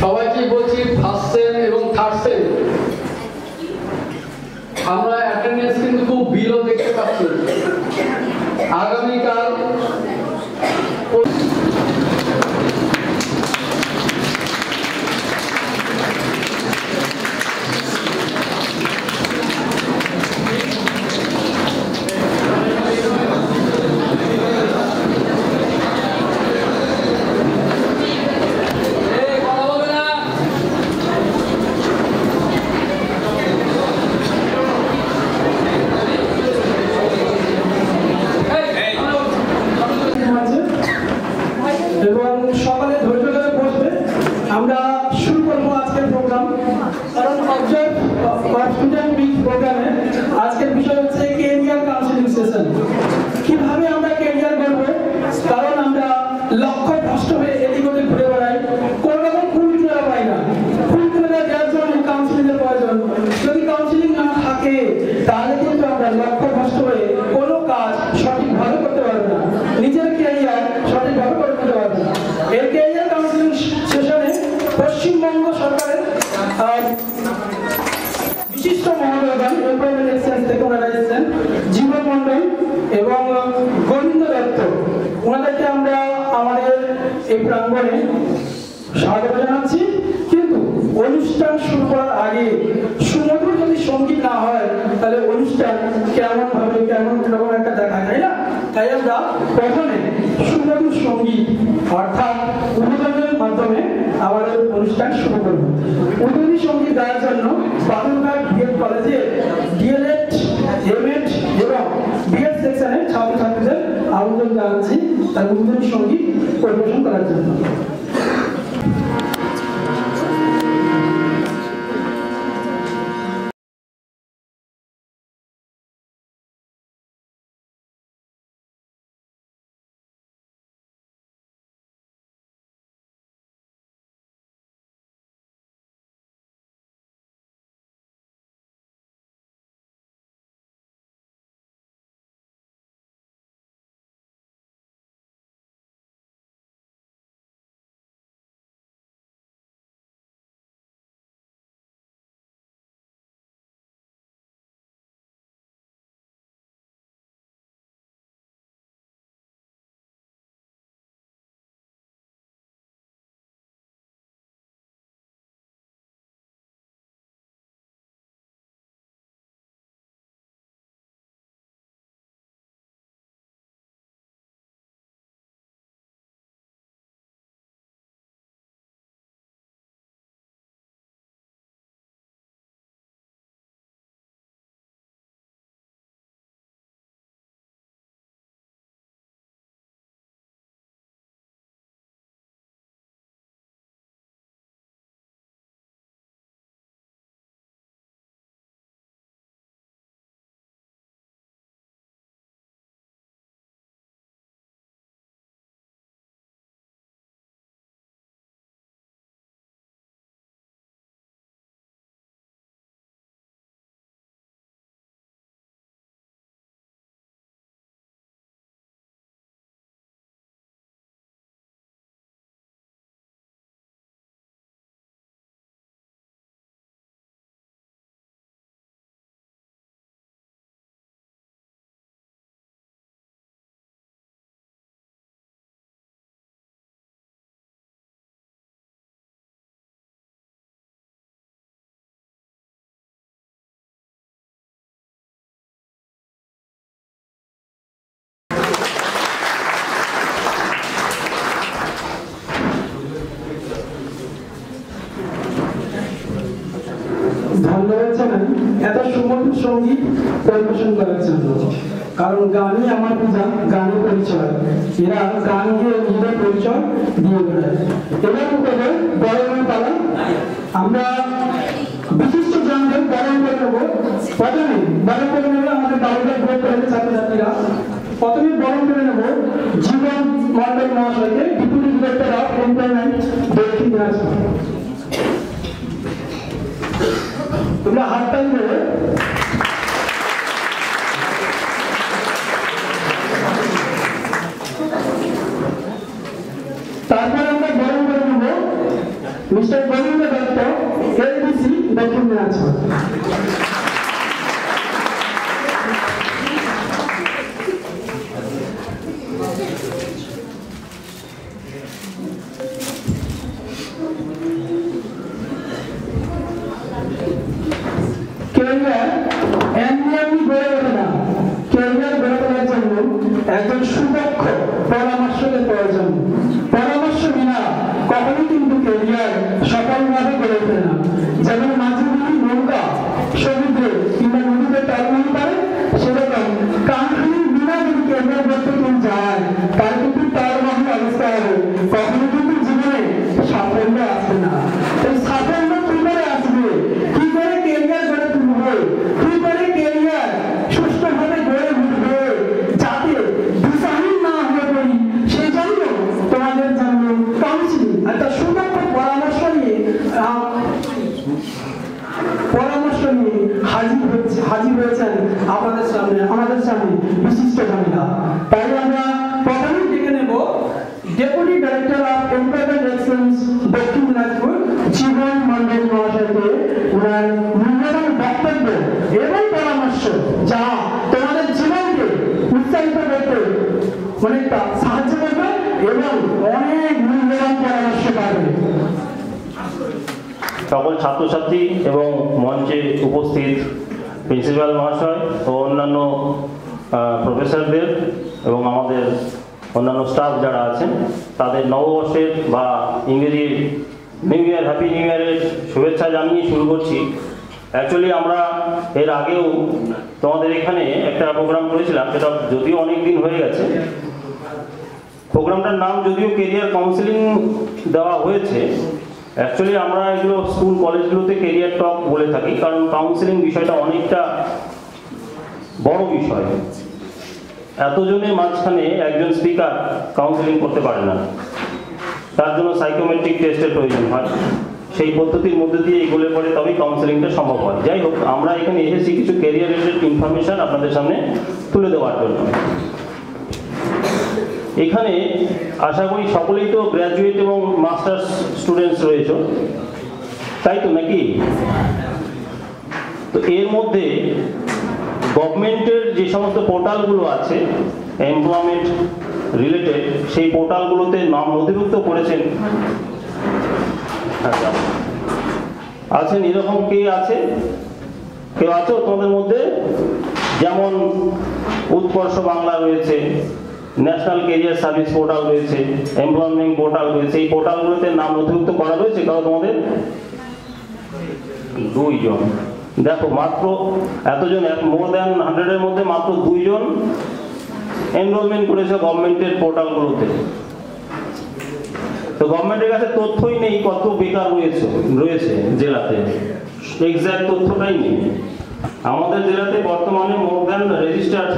সবাইকে বলছি first same এবং থার্ড সেম আমরা অ্যাটেন্ডেন্স কিন্তু খুব বিলো দেখতে পাচ্ছি। আগামীকাল স্বাগত জানাচ্ছি। কিন্তু অনুষ্ঠান শুরু করার আগে সুমধুর যদি সঙ্গীত না হয় তাহলে অনুষ্ঠান কেমন ভাবে কেমন রকম একটা দেখা যায় না। তাই আমরা প্রথমে সুমধুর সঙ্গীত অর্থাৎ উদ্বোধনের মাধ্যমে আমাদের অনুষ্ঠান শুরু করব। উদ্বোধনী সঙ্গীত গাওয়ার জন্য বালুরঘাট বিএড কলেজে ডিএলএড এমএড এবং বিএড সেকশনের ছাত্রছাত্রীদের আমন্ত্রণ জানাচ্ছি তার উদ্বোধনী সঙ্গীত পরিবেশন করার জন্য। ধন্যবাদ জানাই এত সুমধুর সঙ্গীত পরিবেশন করার জন্য। কারণ গানই আমার পূজা, গানের পরিচয়। এরা গান গিয়ে নিজের পরিচয় দিয়ে বেড়ায়। এবার উপরে বরণের পালা। আমরা বিশিষ্ট জনদের বরণ করে নেব। প্রথমে বরণ করে নেবে আমাদের বাড়ির গ্রুপ কলেজের ছাত্রছাত্রীরা। প্রথমে বরণ করে নেব জীবন মন্ডল মহাশয়কে, ডেপুটি ডিরেক্টর অফ এমপ্লয়মেন্ট, দক্ষিণ দিনাজপুর। তোমরা হাত টাইম দেবে। তারপর আমরা বরণ করে নেব মিস্টার গোবিন্দ দত্ত, এলডিসি, দক্ষিণ দিনাজপুর। ক্যারিয়ার এমনি গড়ে ওঠে না। ক্যারিয়ার গড়ে তোলার জন্য একজন সুদক্ষ পরামর্শকের প্রয়োজন। পরামর্শ বিনা কখনো কিন্তু ক্যারিয়ার সফলভাবে গড়ে ওঠে না। যেমন মাঝিগুলি নৌকা সমুদ্রে কিংবা নদীতে তরমাল পারে, সেরকম কানখানি বিনা যদি ক্যারিয়ার করতে কেউ যায়, তার কিন্তু তরমাল অবস্থা হবে, কখনো কিন্তু জীবনে সাফল্য আসবে না। এই সাফল্য কি করে আসবে, কি করে ক্যারিয়ার গড়ে তুলবে, কি করে ক্যারিয়ার সুষ্ঠুভাবে গড়ে উঠবে, যাতে দিশাহীন না হয়ে পড়ি, সেই জন্য তোমাদের জন্য কাউন্সিলিং একটা সুদক্ষ পরামর্শ নিয়ে হাজির হয়েছেন আমাদের সামনে বিশিষ্ট জনেরা। তাই আমরা প্রথমেই ডেকে নেব deputy director of employment exchange দক্ষিণ দিনাজপুর জীবন মন্ডল মহাশয়কে ওনার মূল্যবান বক্তব্য এবং পরামর্শ, যা তোমাদের জীবনকে উৎসাহিত করতে অনেকটা সাহায্য করবে এবং অনেক মূল্যবান পরামর্শ পাবে। সকল ছাত্রছাত্রী এবং মঞ্চে উপস্থিত প্রিন্সিপাল মহাশয় ও অন্যান্য প্রফেসরদের এবং আমাদের অন্যান্য স্টাফ যারা আছেন, তাদের নববর্ষের বা ইংরেজি নিউ ইয়ার, হ্যাপি নিউ ইয়ারের শুভেচ্ছা জানিয়ে শুরু করছি। অ্যাকচুয়ালি আমরা এর আগেও তোমাদের এখানে একটা প্রোগ্রাম করেছিলাম, সেটা যদিও অনেক দিন হয়ে গেছে। প্রোগ্রামটার নাম যদিও কেরিয়ার কাউন্সিলিং দেওয়া হয়েছে, অ্যাকচুয়ালি আমরা এগুলো স্কুল কলেজগুলোতে কেরিয়ার টক বলে থাকি, কারণ কাউন্সিলিং বিষয়টা অনেকটা বড় বিষয়। এতজনের মাঝখানে একজন স্পিকার কাউন্সিলিং করতে পারে না, তার জন্য সাইকোমেট্রিক টেস্টের প্রয়োজন হয়। সেই পদ্ধতির মধ্যে দিয়ে এগুলো পরে তবেই কাউন্সিলিংটা সম্ভব হয়। যাই হোক, আমরা এখানে এসেছি কিছু কেরিয়ার রিলেটেড ইনফরমেশন আপনাদের সামনে তুলে দেওয়ার জন্য। এখানে আশা করি সকলেই তো গ্র্যাজুয়েট এবং মাস্টার্স স্টুডেন্টস রয়েছে, তাই তো নাকি? তো এর মধ্যে গভর্নমেন্টের যে সমস্ত পোর্টালগুলো আছে এমপ্লয়মেন্ট রিলেটেড, সেই পোর্টালগুলোতে নাম নথিভুক্ত করেছেন। আচ্ছা, আছেন এরকম কে আছে? কেউ আছো তোমাদের মধ্যে? যেমন উৎকর্ষ বাংলা রয়েছে, ন্যাশনাল ক্যারিয়ার সার্ভিস পোর্টাল রয়েছে, এমপ্লয়মেন্ট পোর্টাল রয়েছে। এই পোর্টালগুলোতে নাম নথিভুক্ত করা রয়েছে কারণ তোমাদের 2 জন। দেখো, মাত্র এতজন, মোর দ্যান 100-এর মধ্যে মাত্র 2 জন এনরোলমেন্ট করেছে গভর্নমেন্টের পোর্টালগুলোতে। তো গভর্নমেন্টের কাছে তথ্যই নেই কত বেকার রয়েছে জেলাতে, এক্সাক্ট তথ্যটাই নেই। আমাদের জেলাতে বর্তমানে more than registered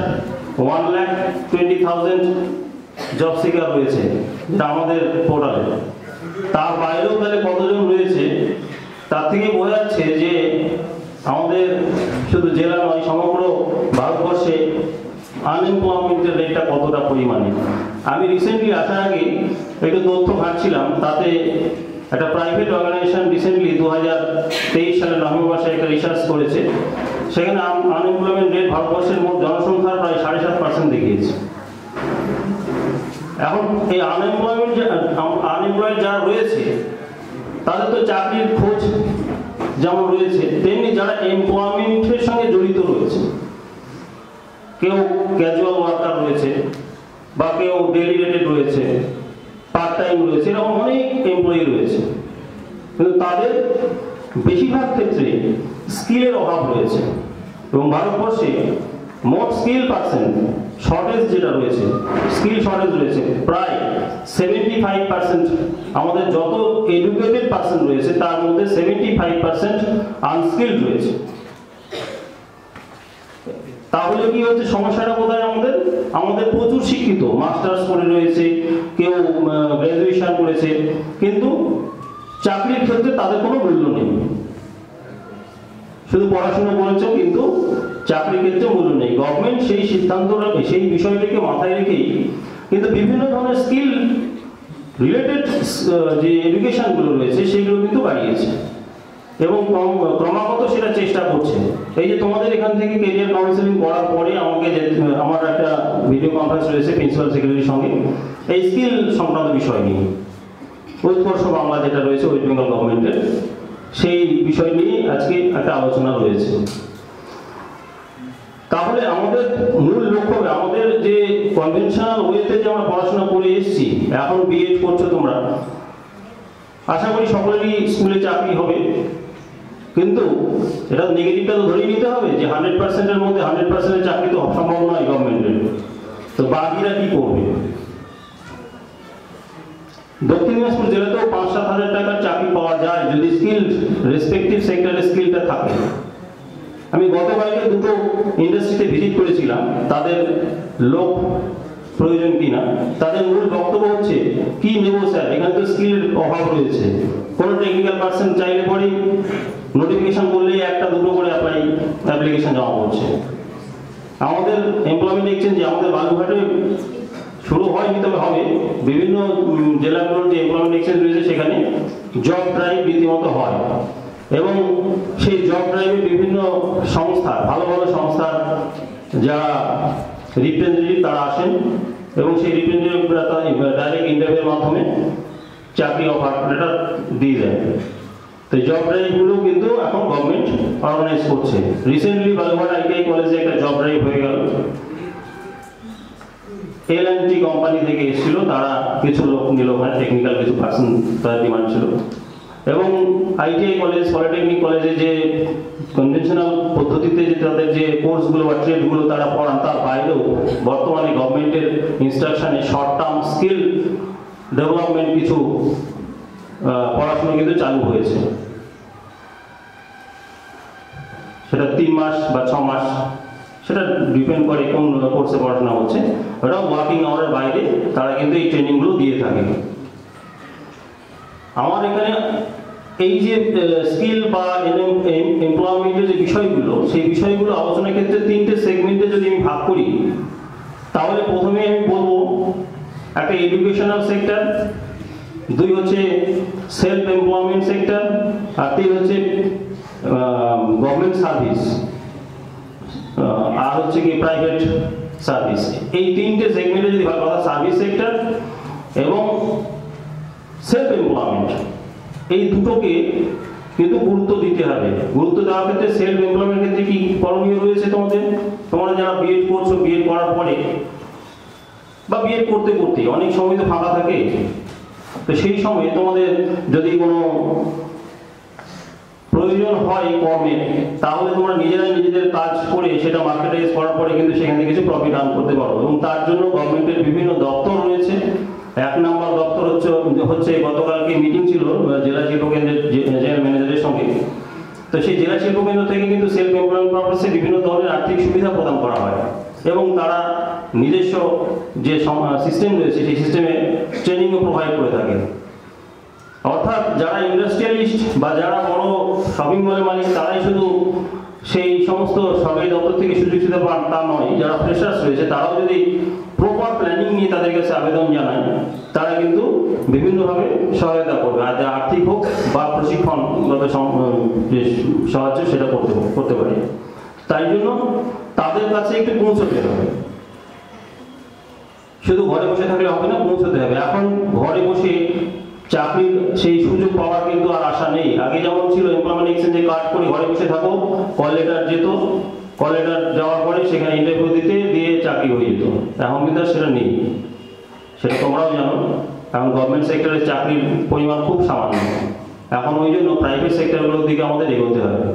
1,20,000 job seeker রয়েছে, যেটা আমাদের পোর্টালে। তার বাইরেও তাহলে কতজন রয়েছে, তার থেকে বোঝা যাচ্ছে যে আমাদের শুধু জেলা নয়, সমগ্র ভারতবর্ষে আনএমপ্লয়মেন্টের রেটটা কতটা পরিমাণে। আমি রিসেন্টলি আসার আগে একটু তথ্য ঘাঁটছিলাম, তাতে একটা প্রাইভেট অর্গানাইজেশন রিসেন্টলি 2023 সালের নভেম্বর মাসে একটা রিসার্চ করেছে। সেখানে আনএমপ্লয়মেন্ট রেট ভারতবর্ষের মোট জনসংখ্যার প্রায় 7.5% দেখিয়েছে। এখন এই আনএমপ্লয়েড যারা রয়েছে, তাদের তো চাকরির খোঁজ যেমন রয়েছে, তেমনি যারা এমপ্লয়মেন্টের সঙ্গে জড়িত রয়েছে, কেউ ক্যাজুয়াল ওয়ার্কার রয়েছে, বা কেউ ডেইলি রেটেড রয়েছে, পার্ট টাইম রয়েছে, এরকম অনেক এমপ্লয়ি রয়েছে। কিন্তু তাদের বেশিরভাগ ক্ষেত্রে স্কিলের অভাব রয়েছে, এবং ভারতবর্ষে মোট স্কিল পার্সেন্ট শর্টেজ যেটা রয়েছে, স্কিল শর্টেজ রয়েছে প্রায় 75%। আমাদের যত এডুকেটেড পার্সন রয়েছে তার মধ্যে 75% আনস্কিলড রয়েছে। তাহলে কি হচ্ছে, সমস্যাটা কোথায়? আমাদের প্রচুর শিক্ষিত, মাস্টার্স করে রয়েছে, কেউ গ্রাজুয়েশন করেছে, কিন্তু চাকরির ক্ষেত্রে তাদের কোনো মূল্য নেই। শুধু পড়াশোনা করেছে কিন্তু চাকরির ক্ষেত্রে মূল্য নেই। গভর্নমেন্ট সেই সিদ্ধান্তটাকে, সেই বিষয়টিকে মাথায় রেখেই কিন্তু বিভিন্ন ধরনের স্কিল রিলেটেড যে এডুকেশনগুলো রয়েছে সেগুলো কিন্তু বাড়িয়েছে এবং ক্রমাগত সেটা চেষ্টা করছে। এই যে তোমাদের এখান থেকে কেরিয়ার কাউন্সেলিং করার পরে আমাকে আমার একটা ভিডিও কনফারেন্স রয়েছে প্রিন্সিপাল সেক্রেটারির সঙ্গে এই স্কিল সংক্রান্ত বিষয় নিয়ে, উৎকর্ষ বাংলা যেটা রয়েছে ওয়েস্ট বেঙ্গল গভর্নমেন্টের, সেই বিষয় নিয়ে আজকে একটা আলোচনা রয়েছে। তাহলে আমাদের মূল লক্ষ্য, আমাদের যে কনভেনশনাল ওয়েতে যে আমরা পড়াশোনা করে এসেছি, এখন বিএড করছো তোমরা, আশা করি সকলেরই স্কুলে চাকরি হবে, কিন্তু এটা নেগেটিভটা তো ধরেই নিতে হবে যে 100%-এর মধ্যে 100%-এর চাকরি তো অসম্ভব নয় গভর্নমেন্টের। তো বাকিরা কি করবে? দক্ষিণ দিনাজপুর জেলাতেও 5-7 হাজার টাকার চাকরি পাওয়া যায় যদি স্কিলড রেসপেক্টিভ সেক্টরের স্কিলটা থাকে। আমি গতকালকে দুটো ইন্ডাস্ট্রিতে ভিজিট করেছিলাম, তাদের লোক প্রয়োজন কিনা। তাদের মূল বক্তব্য হচ্ছে কি নেব স্যার, এখানে তো স্কিলের অভাব রয়েছে, কোনো টেকনিক্যাল পার্সন চাইলে পরেই নোটিফিকেশন করলেই একটা দুটো করে অ্যাপ্লিকেশন জমা করছে। আমাদের এমপ্লয়মেন্ট এক্সচেঞ্জে আমাদের বালুঘাটে শুরু হয়নি, তবে হবে, বিভিন্ন জেলাগুলোর যে এমপ্লয়মেন্ট এক্সচেঞ্জ রয়েছে সেখানে জব ড্রাইভ রীতিমতো হয় এবং সেই জব ড্রাইভে বিভিন্ন সংস্থা, ভালো ভালো সংস্থার যারা রিপ্রেজেন্টেটিভ তারা আসেন এবং সেই রিপ্রেজেন্টেটিভরা ডাইরেক্ট ইন্টারভিউর মাধ্যমে চাকরি অফার লেটার দিয়ে দেয়। তো জব ড্রাইভগুলো কিন্তু এখন গভর্নমেন্ট অর্গানাইজ করছে। রিসেন্টলি বালুঘাট আইটিআই কলেজে একটা জব ড্রাইভ হয়ে গেল, L&T কোম্পানি থেকে এসেছিল, তারা কিছু লোক নিল, টেকনিক্যাল কিছু পার্সন তাদের ডিমান্ড ছিল। এবং আইটিআই কলেজ, পলিটেকনিক কলেজে যে কনভেনশনাল পদ্ধতিতে যে তাদের যে কোর্সগুলো বা ট্রেডগুলো তারা পড়ান, তার বাইরেও বর্তমানে গভর্নমেন্টের ইনস্ট্রাকশনে শর্ট টার্ম স্কিল ডেভেলপমেন্ট কিছু পড়াশোনা কিন্তু চালু হয়েছে। সেটা 3 মাস বা 6 মাস, সেটা ডিপেন্ড করে কোন কোর্সে পড়াশোনা হচ্ছে। ওটা ওয়ার্কিং আওয়ারের বাইরে তারা কিন্তু এই ট্রেনিংগুলো দিয়ে থাকে। আমার এখানে এই যে স্কিল বা এমপ্লয়মেন্টের যে বিষয়গুলো, সেই বিষয়গুলো আলোচনার ক্ষেত্রে 3টে সেগমেন্টে যদি আমি ভাগ করি, তাহলে প্রথমে আমি বলবো একটা এডুকেশনাল সেক্টর, 2 হচ্ছে সেলফ এমপ্লয়মেন্ট সেক্টর, আর 3 হচ্ছে গভর্নমেন্ট সার্ভিস, আর হচ্ছে কি প্রাইভেট সার্ভিস। এই 3টে সেগমেন্টে যদি ভাগ করা, সার্ভিস সেক্টর এবং সেলফ এমপ্লয়মেন্ট, এই দুটোকে কিন্তু গুরুত্ব দিতে হবে। গুরুত্ব দেওয়ার ক্ষেত্রে সেলফ এমপ্লয়মেন্ট ক্ষেত্রে কি করণীয় রয়েছে তোমাদের? তোমরা যারা বিএড করছো, বিএড করার পরে বা বিএড করতে করতে অনেক সময় তো ফাঁকা থাকে, তো সেই সময়ে তোমাদের যদি কোনো প্রয়োজন হয় কর্মের, তাহলে তোমরা নিজেরাই নিজেদের কাজ করে সেটা মার্কেটাইজ করার পরে কিন্তু সেখান থেকে কিছু প্রফিট আর্ন করতে পারো। এবং তার জন্য গভর্নমেন্টের বিভিন্ন দপ্তর রয়েছে। 1 নম্বর দপ্তর হচ্ছে গতকালকে মিটিং ছিল জেলা শিল্প কেন্দ্রের জেনারেল ম্যানেজারের সঙ্গে। তো সেই জেলা শিল্প কেন্দ্র থেকে কিন্তু সেলফ এমপ্লয়মেন্ট পারপাসে বিভিন্ন ধরনের আর্থিক সুবিধা প্রদান করা হয় এবং তারা নিজস্ব যে সিস্টেম রয়েছে সেই সিস্টেমে ট্রেনিংও প্রোভাইড করে থাকে। অর্থাৎ যারা ইন্ডাস্ট্রিয়ালিস্ট বা যারা বড় শপিং মলের মালিক তারাই শুধু সেই সমস্ত সরকারি দপ্তর থেকে সুযোগ সুবিধা পান তা নয়, যারা ফ্রেশার্স রয়েছে তারাও যদি প্রপার প্ল্যানিং নিয়ে তাদের কাছে আবেদন জানায়, তারা কিন্তু বিভিন্নভাবে সহায়তা করবে, আর আর্থিক হোক বা প্রশিক্ষণগত যে সাহায্য সেটা করতে পারে। তাই জন্য তাদের কাছে একটু পৌঁছতে হবে, শুধু ঘরে বসে থাকলে হবে না, পৌঁছতে হবে। এখন ঘরে বসে চাকরির সেই সুযোগ পাওয়ার কিন্তু আর আশা নেই। আগে যেমন ছিল এমপ্লয়মেন্ট এক্সচেঞ্জে কাজ করে ঘরে বসে থাকো, কল লেটার যেত, কল লেটার যাওয়ার পরে সেখানে ইন্টারভিউ দিয়ে চাকরি হয়ে যেত। এখন কিন্তু আর সেটা নেই, সেটা তোমরাও জানো। এখন গভর্নমেন্ট সেক্টরের চাকরির পরিমাণ খুব সামান্য। এখন ওই জন্য প্রাইভেট সেক্টরগুলোর দিকে আমাদের এগোতে হবে।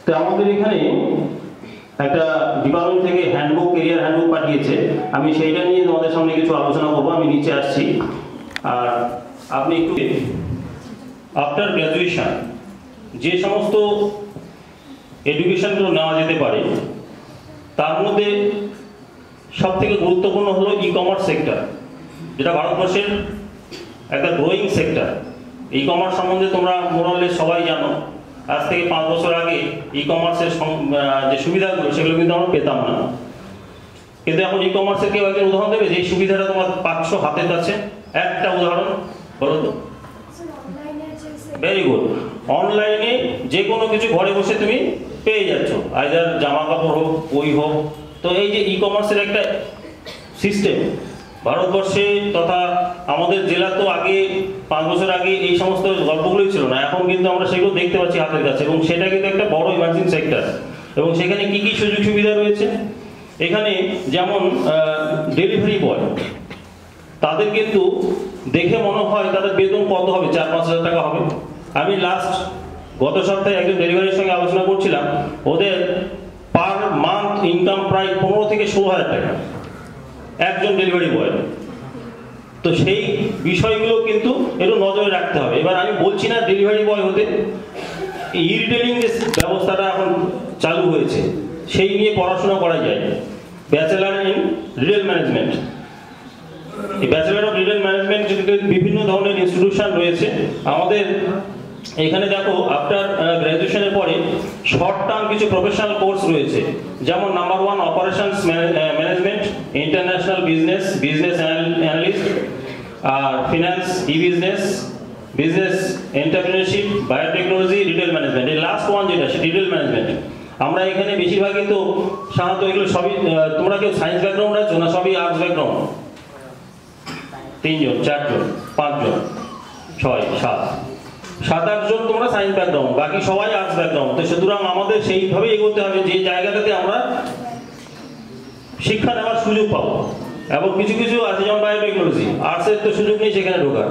তো আমাদের এখানে একটা ডিপার্টমেন্ট থেকে হ্যান্ডবুক, কেরিয়ার হ্যান্ডবুক পাঠিয়েছে, আমি সেইটা নিয়ে তোমাদের সামনে কিছু আলোচনা করবো। আমি নিচে আসছি, আর আপনি একটু আফটার গ্র্যাজুয়েশন যে সমস্ত এডুকেশনগুলো নেওয়া যেতে পারে তার মধ্যে সব থেকে গুরুত্বপূর্ণ হলো ই কমার্স সেক্টর, যেটা ভারতবর্ষের একটা গ্রোয়িং সেক্টর। ই কমার্স সম্বন্ধে তোমরা মোরালেস সবাই জানো। আজ থেকে 5 বছর আগে ই কমার্সের যে সুবিধাগুলো সেগুলো কিন্তু আমরা পেতাম না। কিন্তু এখন ই কমার্সের কেউ একজন উদাহরণ দেবে যে এই সুবিধাটা তোমার পাচ্ছ হাতের কাছে? একটা উদাহরণ বলো তো। Very good. অনলাইনে যে কোনো কিছু ঘরে বসে তুমি পেয়ে যাচ্ছ, আইদার জামা কাপড় হোক, বই হোক। তো এই যে ই কমার্সের একটা সিস্টেম ভারতবর্ষে তথা আমাদের জেলা, তো আগে 5 বছর আগে এই সমস্ত গল্পগুলোই ছিল না, এখন কিন্তু আমরা সেগুলো দেখতে পাচ্ছি হাতের কাছে, এবং সেটা কিন্তু একটা বড় ইমার্জিং সেক্টর। এবং সেখানে কি কি সুযোগ সুবিধা রয়েছে এখানে, যেমন ডেলিভারি বয়, তাদের কিন্তু দেখে মনে হয় তাদের বেতন কত হবে, 4-5 হাজার টাকা হবে। আমি গত সপ্তাহে একজন ডেলিভারির সঙ্গে আলোচনা করছিলাম, ওদের পার মান্থ ইনকাম প্রায় 15 থেকে 16 হাজার টাকা একজন ডেলিভারি বয়। তো সেই বিষয়গুলো কিন্তু একটু নজরে রাখতে হবে। এবার আমি বলছি না ডেলিভারি বয় হতে, ই রিটেলিং যে ব্যবস্থাটা এখন চালু হয়েছে সেই নিয়ে পড়াশোনা করা যায়। ব্যাচেলার ইন রিটেল ম্যানেজমেন্ট, এই ব্যাচেলার অফ রিটেল ম্যানেজমেন্ট বিভিন্ন ধরনের ইনস্টিটিউশন রয়েছে আমাদের এখানে। দেখো, আফটার গ্র্যাজুয়েশনের পরে শর্ট টার্ম কিছু প্রফেশনাল কোর্স রয়েছে, যেমন number 1 operations management, international business, business analyst, আর finance, E business, business entrepreneurship, biotechnology, retail management. এই লাস্ট ওয়ান যেটা রিটেল ম্যানেজমেন্ট, আমরা এখানে বেশিরভাগই তো সাধারণত এগুলো সবই, তোমরা কেউ সায়েন্স ব্যাকগ্রাউন্ড আছো না সবই আর্টস ব্যাকগ্রাউন্ড? 3 জন, 4 জন, 5 জন, 6, 7, 7-8 জন তোমরা সায়েন্স ব্যাকগ্রাউন্ড, বাকি সবাই আর্টস ব্যাকগ্রাউন্ড। তো সুতরাং আমাদের সেইভাবে এগোতে হবে যে জায়গাটাতে আমরা শিক্ষা নেওয়ার সুযোগ পাবো। এবং কিছু কিছু আছে যেমন বায়োটেকনোলজি, আর্টসের তো সুযোগ নেই সেখানে ঢোকার।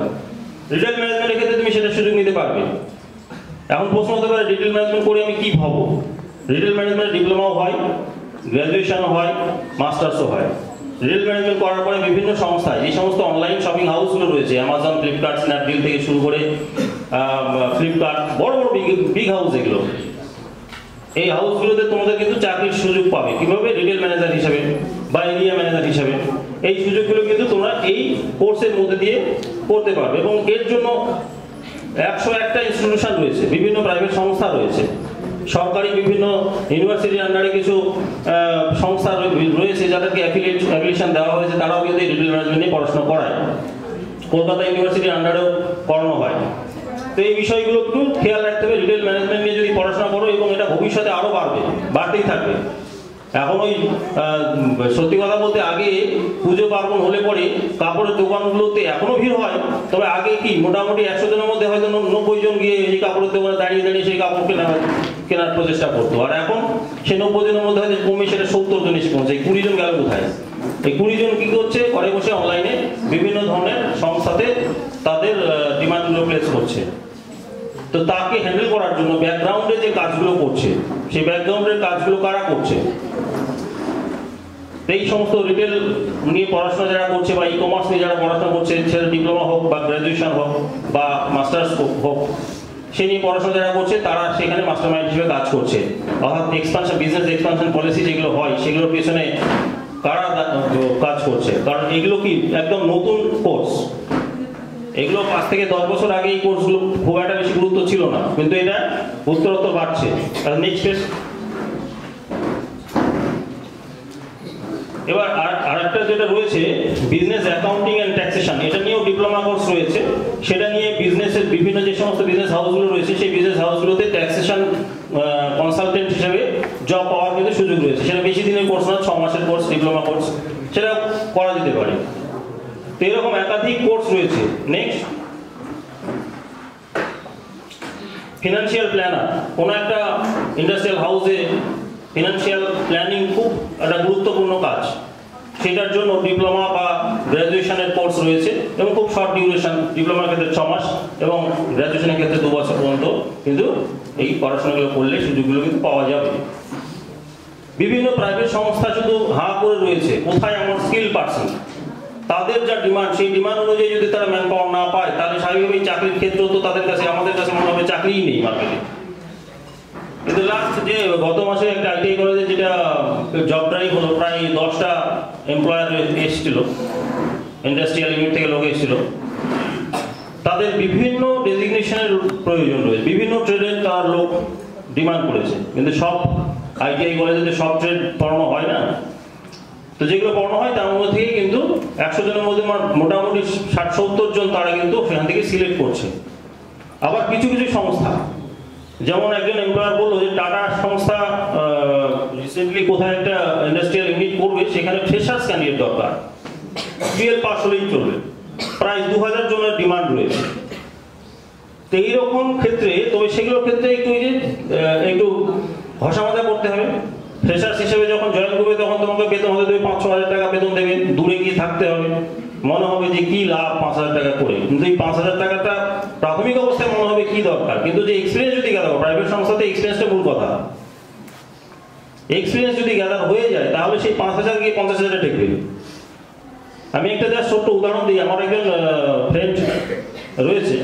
রিটেল ম্যানেজমেন্টের ক্ষেত্রে তুমি সেটা সুযোগ নিতে পারবে। এখন প্রশ্ন হতে পারে রিটেল ম্যানেজমেন্ট করে আমি কি ভাবো? রিটেল ম্যানেজমেন্ট ডিপ্লোমাও হয়, গ্র্যাজুয়েশনও হয়, মাস্টার্সও হয়। রিটেল ম্যানেজমেন্ট করার পরে বিভিন্ন সংস্থায়, এই সমস্ত অনলাইন শপিং হাউসগুলো রয়েছে, অ্যামাজন, ফ্লিপকার্ট, স্ন্যাপডিল থেকে শুরু করে ফ্লিপকার্ট, বড় বড় বিগ হাউস, এগুলো এই হাউসগুলোতে তোমাদের কিন্তু চাকরির সুযোগ পাবে। কিভাবে? রিটেল ম্যানেজার হিসাবে বা এরিয়া ম্যানেজার হিসাবে। এই সুযোগগুলো কিন্তু তোমরা এই কোর্সের মধ্যে দিয়ে করতে পারবে। এবং এর জন্য 101টা ইনস্টিটিউশন রয়েছে, বিভিন্ন প্রাইভেট সংস্থা রয়েছে, সরকারি বিভিন্ন ইউনিভার্সিটির আন্ডারে কিছু সংস্থা রয়েছে যাদেরকে অ্যাফিলিয়েশন দেওয়া হয়েছে, তারাও কিন্তু রিটেল ম্যানেজমেন্ট নিয়ে পড়াশোনা করায়। কলকাতা ইউনিভার্সিটির আন্ডারেও করানো হয়। তো এই বিষয়গুলো একটু খেয়াল রাখতে হবে। রিটেল ম্যানেজমেন্ট নিয়ে যদি পড়াশোনা করো, এবং এটা ভবিষ্যতে আরও বাড়তেই থাকবে। এখন ওই সত্যি কথা বলতে, আগে পুজো পার্বণ হলে পরে কাপড়ের দোকানগুলোতে এখনো ভিড় হয়, তবে আগে কি মোটামুটি 100 জনের মধ্যে হয়তো 90 জন গিয়ে এই কাপড়ের দোকানে দাঁড়িয়ে দাঁড়িয়ে সেই কাপড় কেনার প্রচেষ্টা করতো। আর এখন সেই 90 জনের মধ্যে হয়তো কমে সেটা 70 জন এসে পৌঁছে। 20 জন গেল কোথায়? এই 20 জন কি করছে? ঘরে বসে অনলাইনে বিভিন্ন ধরনের সংস্থাতে তাদের ডিমান্ডগুলো প্লেস করছে। তো তাকে হ্যান্ডেল করার জন্য ব্যাকগ্রাউন্ডে যে কাজগুলো করছে, সেই ব্যাকগ্রাউন্ডের কাজগুলো কারা করছে? এই সমস্ত রিটেল নিয়ে পড়াশোনা যারা করছে বা ই কমার্স নিয়ে যারা পড়াশোনা করছে, সেটা ডিপ্লোমা হোক বা গ্র্যাজুয়েশন হোক বা মাস্টার্স হোক, সে নিয়ে পড়াশোনা যারা করছে তারা সেখানে মাস্টার মাইন্ড হিসেবে কাজ করছে। অর্থাৎ এক্সপানশন, বিজনেস এক্সপানশন পলিসি যেগুলো হয় সেগুলোর পিছনে কারা কাজ করছে। কারণ এগুলো কি একদম নতুন কোর্স, এগুলো 5 থেকে 10 বছর আগে এই কোর্সগুলো খুব একটা বেশি গুরুত্ব ছিল না, কিন্তু এটা উত্তরোত্তর বাড়ছে। Next page. এবার আরেকটা যেটা রয়েছে বিজনেস অ্যাকাউন্টিং অ্যান্ড ট্যাক্সেশন, এটা নিয়েও ডিপ্লোমা কোর্স রয়েছে। সেটা নিয়ে বিজনেসের বিভিন্ন যে সমস্ত বিজনেস হাউসগুলো রয়েছে, সেই বিজনেস হাউসগুলোতে ট্যাক্সেশন কনসালটেন্ট হিসেবে জব পাওয়ার কিন্তু সুযোগ রয়েছে। সেটা বেশি দিনের কোর্স না, 6 মাসের কোর্স, ডিপ্লোমা কোর্স, সেটা করা যেতে পারে। তো এরকম একাধিক কোর্স রয়েছে। Next, financial planner. কোনো একটা ইন্ডাস্ট্রিয়াল হাউসে ফিনান্সিয়াল প্ল্যানিং খুব একটা গুরুত্বপূর্ণ কাজ। সেটার জন্য ডিপ্লোমা বা গ্র্যাজুয়েশনের কোর্স রয়েছে, এবং খুব শর্ট ডিউরেশন। ডিপ্লোমার ক্ষেত্রে 6 মাস এবং গ্র্যাজুয়েশনের ক্ষেত্রে 2 বছর পর্যন্ত কিন্তু এই পড়াশোনাগুলো করলে সুযোগগুলো কিন্তু পাওয়া যাবে। বিভিন্ন প্রাইভেট সংস্থা শুধু হাঁ করে রয়েছে, কোথায় আমার স্কিল পার্সন, তাদের যা ডিমান্ড, সেই ডিমান্ড অনুযায়ী যদি তারা ম্যান পাওয়ার না পায়, তাহলে স্বাভাবিকভাবেই চাকরির ক্ষেত্র তো তাদের কাছে, আমাদের কাছে মনে হবে চাকরিই নেই মার্কেটে। কিন্তু লাস্ট যে গত মাসে একটা আইটিআই কলেজে যেটা জব ড্রাইভ হলো, প্রায় 10টা এমপ্লয়ার এসেছিল, ইন্ডাস্ট্রিয়াল ইউনিট থেকে লোক এসেছিল। তাদের বিভিন্ন ডেজিগনেশনের প্রয়োজন রয়েছে, বিভিন্ন ট্রেডের তার লোক ডিমান্ড করেছে, কিন্তু সব আইটিআই কলেজে সব ট্রেড পড়ানো হয় না। তো যেগুলো পড়ানো হয় তার মধ্যে থেকে কিন্তু 100 জনের মধ্যে মোটামুটি 60-70 জন তারা কিন্তু সেখান থেকে সিলেক্ট করছে। আবার কিছু কিছু সংস্থা, যেমন একজন এমপ্লয়ার বললো যে টাটা সংস্থা রিসেন্টলি কোথায় একটা ইন্ডাস্ট্রিয়াল ইউনিট করবে, সেখানে ফ্রেশার্স ক্যান্ডিডেট দরকার, 12 পাস হলেই চলবে, প্রায় 2000 জনের ডিমান্ড রয়েছে। তো এইরকম ক্ষেত্রে, তবে সেগুলোর ক্ষেত্রে একটু ঘষা মাজা করতে হবে। ফ্রেশার্স হিসেবে যখন জয়েন করবে তখন তোমাকে বেতন হতে দেবে 5-6 হাজার টাকা বেতন দেবে, দূরে গিয়ে থাকতে হবে, মনে হবে যে কি লাভ 5000 টাকা করে, কিন্তু এই 5000 টাকাটা প্রাথমিক অবস্থায় মনে হবে কি দরকার, কিন্তু যে এক্সপিরিয়েন্স যদি গ্যাদার, প্রাইভেট সংস্থাতে এক্সপিরিয়েন্সটা মূল কথা, এক্সপিরিয়েন্স যদি গ্যাদার হয়ে যায় তাহলে সেই 5000 গিয়ে 50,000 টেকবে। আমি একটা জাস্ট ছোট্ট উদাহরণ দিই। আমার একজন ফ্রেন্ড রয়েছে,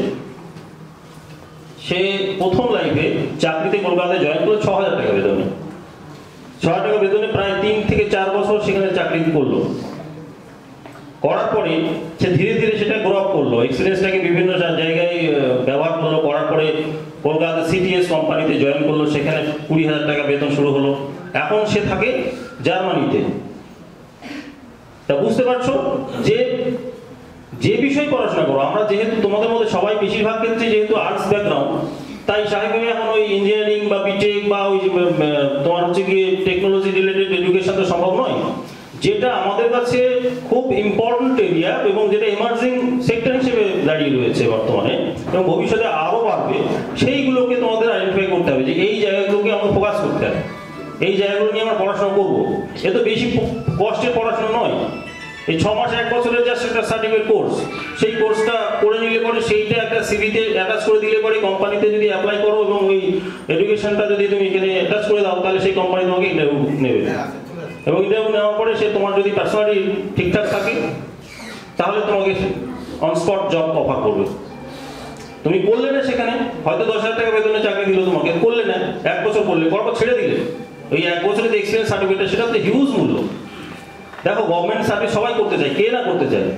সে প্রথম লাইফে চাকরিতে কলকাতায় জয়েন করে 6000 টাকা বেতনে, 6000 টাকা বেতনে প্রায় 3 থেকে 4 বছর সেখানে চাকরি করলো। করার পরে সে ধীরে ধীরে সেটা গ্রো আপ করলো, এক্সপিরিয়েন্সটাকে বিভিন্ন জায়গায় ব্যবহার করলো। করার পরে কলকাতা সিটিএস কোম্পানিতে জয়েন করলো, সেখানে 20,000 টাকা বেতন শুরু হলো। এখন সে থাকে জার্মানিতে। তা বুঝতে পারছো যে বিষয় পড়াশোনা করো, আমরা যেহেতু তোমাদের মধ্যে সবাই বেশিরভাগ ক্ষেত্রে যেহেতু আর্টস ব্যাকগ্রাউন্ড, তাই স্বাভাবিকভাবে এখন ওই ইঞ্জিনিয়ারিং বা বিটেক বা ওই তোমার হচ্ছে কি টেকনোলজি রিলেটেড এডুকেশন তো সম্ভব নয়। যেটা আমাদের কাছে খুব ইম্পর্টেন্ট এরিয়া এবং যেটা এমার্জিং সেক্টর হিসেবে দাঁড়িয়ে রয়েছে বর্তমানে এবং ভবিষ্যতে আরো বাড়বে, সেইগুলোকে তোমাদের আইডেন্টিফাই করতে হবে যে এই জায়গাগুলোকে আমরা ফোকাস করতে হবে, এই জায়গাগুলো নিয়ে আমরা পড়াশোনা করবো। এ তো বেশি কষ্টের পড়াশোনা নয়, এই 6 মাস 1 বছরের জাস্ট একটা সার্টিফিকেট কোর্স, সেই কোর্সটা করে নিলে পরে সেইটা একটা সিভিতে অ্যাটাচ করে দিলে পরে কোম্পানিতে যদি অ্যাপ্লাই করো এবং ওই এডুকেশনটা যদি তুমি এখানে অ্যাটাচ করে দাও, তাহলে সেই কোম্পানি তোমাকে ইন্টারভিউ নেবে এবং ইন্টারভিউ নেওয়ার পরে সে তোমার যদি পার্সোনালি ঠিকঠাক থাকে তাহলে তোমাকে অন স্পট জব অফার করবে। তুমি করলে না, সেখানে হয়তো 10,000 টাকা বেতনে চাকরি দিল তোমাকে, করলে না, 1 বছর করলে, পরপর ছেড়ে দিলে, ওই 1 বছরের যে এক্সপিরিয়েন্স সার্টিফিকেট সেটা তো হিউজ মূল্য। দেখো, গভর্নমেন্ট সার্ভিস সবাই করতে চায়, কে না করতে চায়,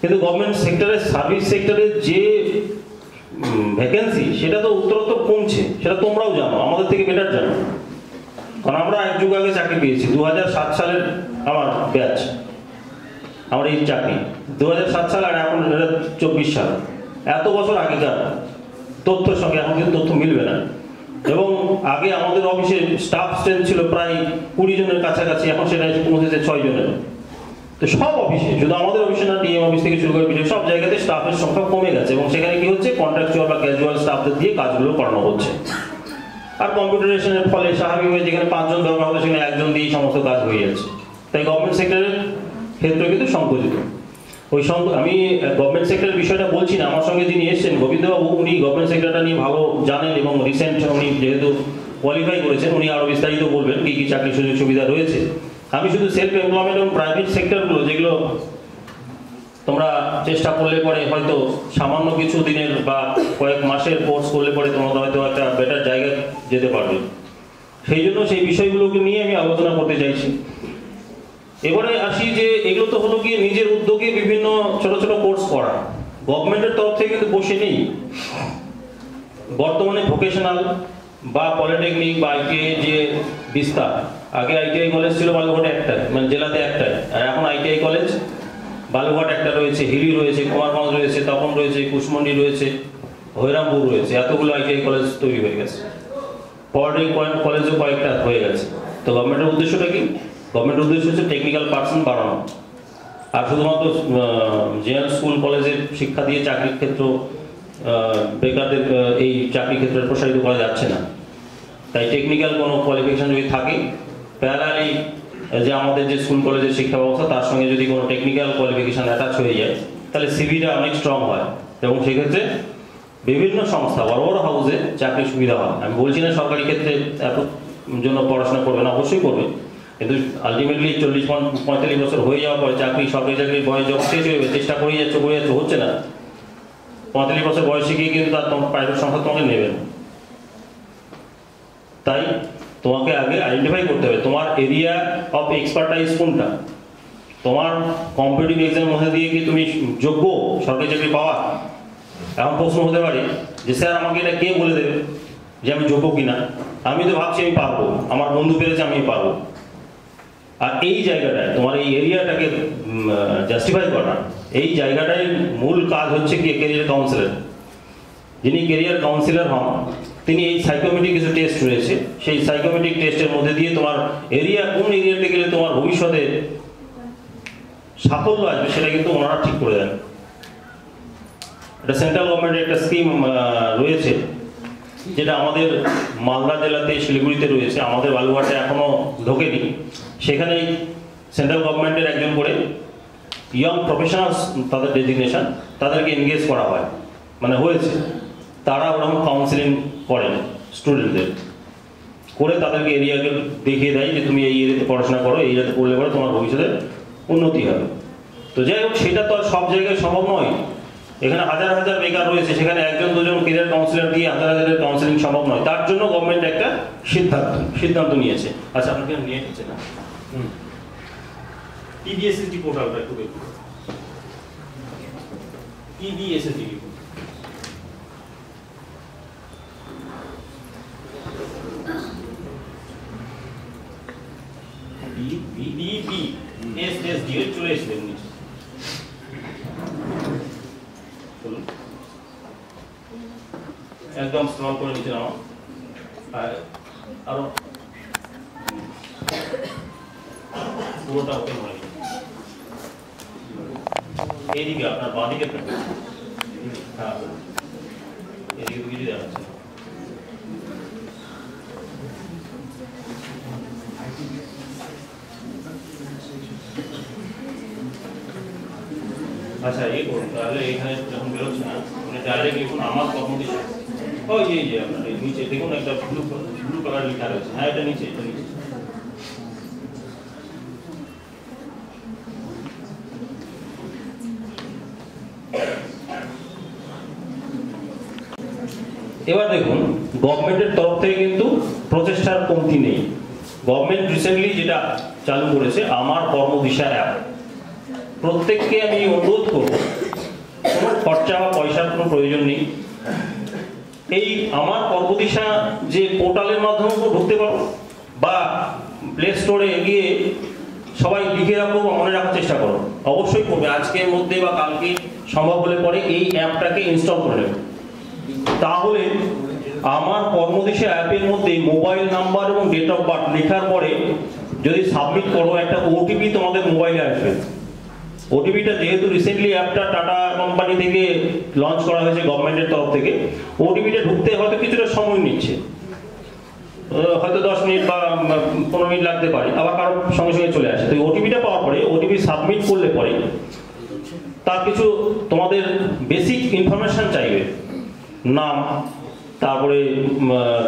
কিন্তু গভর্নমেন্ট সেক্টরে সার্ভিস সেক্টরে যে ভ্যাকেন্সি সেটা তো উত্তরোত্তর কমছে, সেটা তোমরাও জানো, আমাদের থেকে বেটার জানো, কারণ আমরা 1 যুগ আগে চাকরি পেয়েছি। 2007 সালের আমার ব্যাচ, আমার এই চাকরি 2007 সাল, আর এখন 24 সাল, এত বছর আগেকার তথ্যের সঙ্গে এখন কিন্তু তথ্য মিলবে না। এবং আগে আমাদের অফিসে স্টাফ স্ট্রেন্থ ছিল প্রায় 20 জনের কাছাকাছি, এখন সেটা এসে পৌঁছেছে 6 জনের। তো সব অফিসে, শুধু আমাদের অফিসে না, ডিএম অফিস থেকে শুরু করে বিডিও, সব জায়গাতে স্টাফের সংখ্যা কমে গেছে এবং সেখানে কি হচ্ছে, কন্ট্রাকচুয়াল বা ক্যাজুয়াল স্টাফদের দিয়ে কাজগুলো করানো হচ্ছে। আর কম্পিউটারাইজেশনের ফলে স্বাভাবিকভাবে যেখানে 5 জন দরকার হবে সেখানে 1 জন দিয়েই সমস্ত কাজ হয়ে যাচ্ছে। তাই গভর্নমেন্ট সেক্টরের ক্ষেত্রে কিন্তু সংকুচিত। আমি গভর্নমেন্ট সেক্টরের বিষয়টা বলছি না, আমার সঙ্গে যিনি এসেছেন গোবিন্দবাবু, উনি গভর্নমেন্ট সেক্টরটা নিয়ে ভালো জানেন এবং রিসেন্ট উনি যেহেতু কোয়ালিফাই করেছেন, উনি আরো বিস্তারিত বলবেন কি কি চাকরির সুযোগ সুবিধা রয়েছে। আমি শুধু সেলফ এমপ্লয়মেন্ট এবং প্রাইভেট সেক্টরগুলো, যেগুলো তোমরা চেষ্টা করলে পরে হয়তো সামান্য কিছু দিনের বা কয়েক মাসের কোর্স করলে পরে তোমরা হয়তো একটা বেটার জায়গায় যেতে পারবে, সেই জন্য সেই বিষয়গুলোকে নিয়ে আমি আলোচনা করতে চাইছি। এবারে আসি যে এগুলো তো হলো গিয়ে নিজের উদ্যোগে বিভিন্ন ছোট ছোট কোর্স করা, গভর্নমেন্টের তরফ থেকে কিন্তু বসে নেই। বর্তমানে ভোকেশনাল বা পলিটেকনিক বা আইটিআই যে বিস্তার, আগে আইটিআই কলেজ ছিল বালুঘাটে একটা, মানে জেলাতে একটাই, আর এখন আইটিআই কলেজ বালুঘাট একটা রয়েছে, হিলি রয়েছে, কুমারগঞ্জ রয়েছে, তপন রয়েছে, কুশমন্ডি রয়েছে, হৈরামপুর রয়েছে, এতগুলো আইটিআই কলেজ তৈরি হয়ে গেছে। পলিটেকনিক কলেজও কয়েকটা হয়ে গেছে। তো গভর্নমেন্টের উদ্দেশ্যটা কি? গভর্নমেন্টের উদ্দেশ্য হচ্ছে টেকনিক্যাল পার্সন বাড়ানো, আর শুধুমাত্র জেনারেল স্কুল কলেজের শিক্ষা দিয়ে চাকরির ক্ষেত্র বেকারদের এই চাকরি ক্ষেত্রে প্রসারিত করা যাচ্ছে না। তাই টেকনিক্যাল কোনো কোয়ালিফিকেশন যদি থাকে, প্যারালি যে আমাদের যে স্কুল কলেজের শিক্ষা ব্যবস্থা তার সঙ্গে যদি কোনো টেকনিক্যাল কোয়ালিফিকেশন অ্যাটাচ হয়ে যায়, তাহলে সিভিটা অনেক স্ট্রং হয় এবং সেক্ষেত্রে বিভিন্ন সংস্থা, বড় বড় হাউসে চাকরির সুবিধা হয়। আমি বলছি না সরকারি ক্ষেত্রে এত জন্য পড়াশোনা করবে না, অবশ্যই করবে, কিন্তু আলটিমেটলি 40-45 বছর হয়ে যাওয়ার পরে চাকরি, সরকারি চাকরির বয়স যখন শেষ হয়ে যাবে, চেষ্টা করে যাচ্ছে হচ্ছে না, 45 বছর বয়সে গিয়ে কিন্তু তার প্রাইভেট সংস্থা তোমাকে নেবে না। তাই তোমাকে আগে আইডেন্টিফাই করতে হবে তোমার এরিয়া অফ এক্সপার্টাইজ কোনটা, তোমার কম্পিটিটিভ এক্সামের মধ্যে দিয়ে কি তুমি যোগ্য সরকারি চাকরি পাওয়া। এখন প্রশ্ন হতে পারে যে স্যার আমাকে এটা কে বলে দেবে যে আমি যোগ্য কিনা, আমি তো ভাবছি আমি পারবো, আমার বন্ধু পেরেছে আমি পারবো। আর এই জায়গাটায় তোমার এই এরিয়াটাকে জাস্টিফাই করা, এই জায়গাটায় মূল কাজ হচ্ছে কি ক্যারিয়ার কাউন্সিলর। যিনি ক্যারিয়ার কাউন্সিলর হন তিনি এই সাইকোমেট্রিক কিছু টেস্ট রয়েছে, সেই সাইকোমেট্রিক টেস্টের মধ্যে দিয়ে তোমার এরিয়া কোন এরিয়াতে গেলে তোমার ভবিষ্যতে সাফল্য আসবে সেটা কিন্তু ওনারা ঠিক করে দেন। এটা সেন্ট্রাল গভর্নমেন্টের একটা স্কিম রয়েছে, যেটা আমাদের মালদা জেলাতে শিলিগুড়িতে রয়েছে, আমাদের বালুঘাটে এখনো ঢোকেনি। সেখানে সেন্ট্রাল গভর্নমেন্টের একজন করে ইয়ং প্রফেশনালস, তাদের ডেজিগনেশন, তাদেরকে এনগেজ করা হয়, মানে হয়েছে, তারা ওরকম কাউন্সিলিং করেন স্টুডেন্টদের, করে তাদেরকে এরিয়াকে দেখিয়ে দেয় যে তুমি এই এরিয়াতে পড়াশোনা করো, এই এরিয়াতে পড়লে পরে তোমার ভবিষ্যতে উন্নতি হবে। তো যাই হোক, সেটা তো আর সব জায়গায় সম্ভব নয়। এখানে হাজার হাজার বেকার রয়েছে, সেখানে একজন দুজন ক্যারিয়ার কাউন্সিলর দিয়ে হাজার হাজারের কাউন্সিলিং সম্ভব নয়। তার জন্য গভর্নমেন্ট একটা সিদ্ধান্ত নিয়েছে। আচ্ছা, আপনাকে নিয়ে নিচ্ছে না PBSSD পোর্টালটা একটু দেখুন। PBSSD চলে এসেছিলেন নিচে, একদম স্ক্রল করে নিচে নাও, আরো পুরোটা ওপেন হয়ে গেছে। এইদিকে আপনার বাঁদিকে থাকবে, হ্যাঁ এদিকে তো কিছু দেখাচ্ছে। আচ্ছা, এই করুন তাহলে, এখানে যখন বেরোচ্ছে না মানে ডাইরেক্ট লিখুন আমার কর্মদিশা। ওই যে আপনার এই নিচে দেখুন একটা ব্লু কালার লেখা রয়েছে, হ্যাঁ এটা নিচে, এটা নিচে। এবার দেখুন, গভর্নমেন্টের তরফ থেকে কিন্তু প্রচেষ্টার কমতি নেই। গভর্নমেন্ট রিসেন্টলি যেটা চালু করেছে আমার কর্মদিশা অ্যাপ, প্রত্যেককে আমি অনুরোধ করব, কোনো খরচা বা পয়সার কোনো প্রয়োজন নেই। এই আমার কর্মদিশা যে পোর্টালের মাধ্যমে ঢুকতে পারো, বা প্লে স্টোরে গিয়ে সবাই লিখে রাখো বা মনে রাখার চেষ্টা করো, অবশ্যই করবে। আজকের মধ্যে বা কালকে সম্ভব হলে পরে এই অ্যাপটাকে ইনস্টল করে নেবে। তাহলে আমার কর্মদিশা অ্যাপের মধ্যে মোবাইল নাম্বার এবং ডেট অফ বার্থ লেখার পরে যদি সাবমিট করো, একটা ওটিপি তোমাদের মোবাইলে আসবে। ওটিপিটা যেহেতু রিসেন্টলি অ্যাপটা টাটা কোম্পানি থেকে লঞ্চ করা হয়েছে গভর্নমেন্টের তরফ থেকে, ওটিপিটা ঢুকতে হয়তো কিছুটা সময় নিচ্ছে, হয়তো 10 মিনিট বা 15 মিনিট লাগতে পারে, আবার কারো সঙ্গে সঙ্গে চলে আসে। তো ওটিপিটা পাওয়ার পরে ওটিপি সাবমিট করলে পরে তার কিছু তোমাদের বেসিক ইনফরমেশন চাইবে, নাম, তারপরে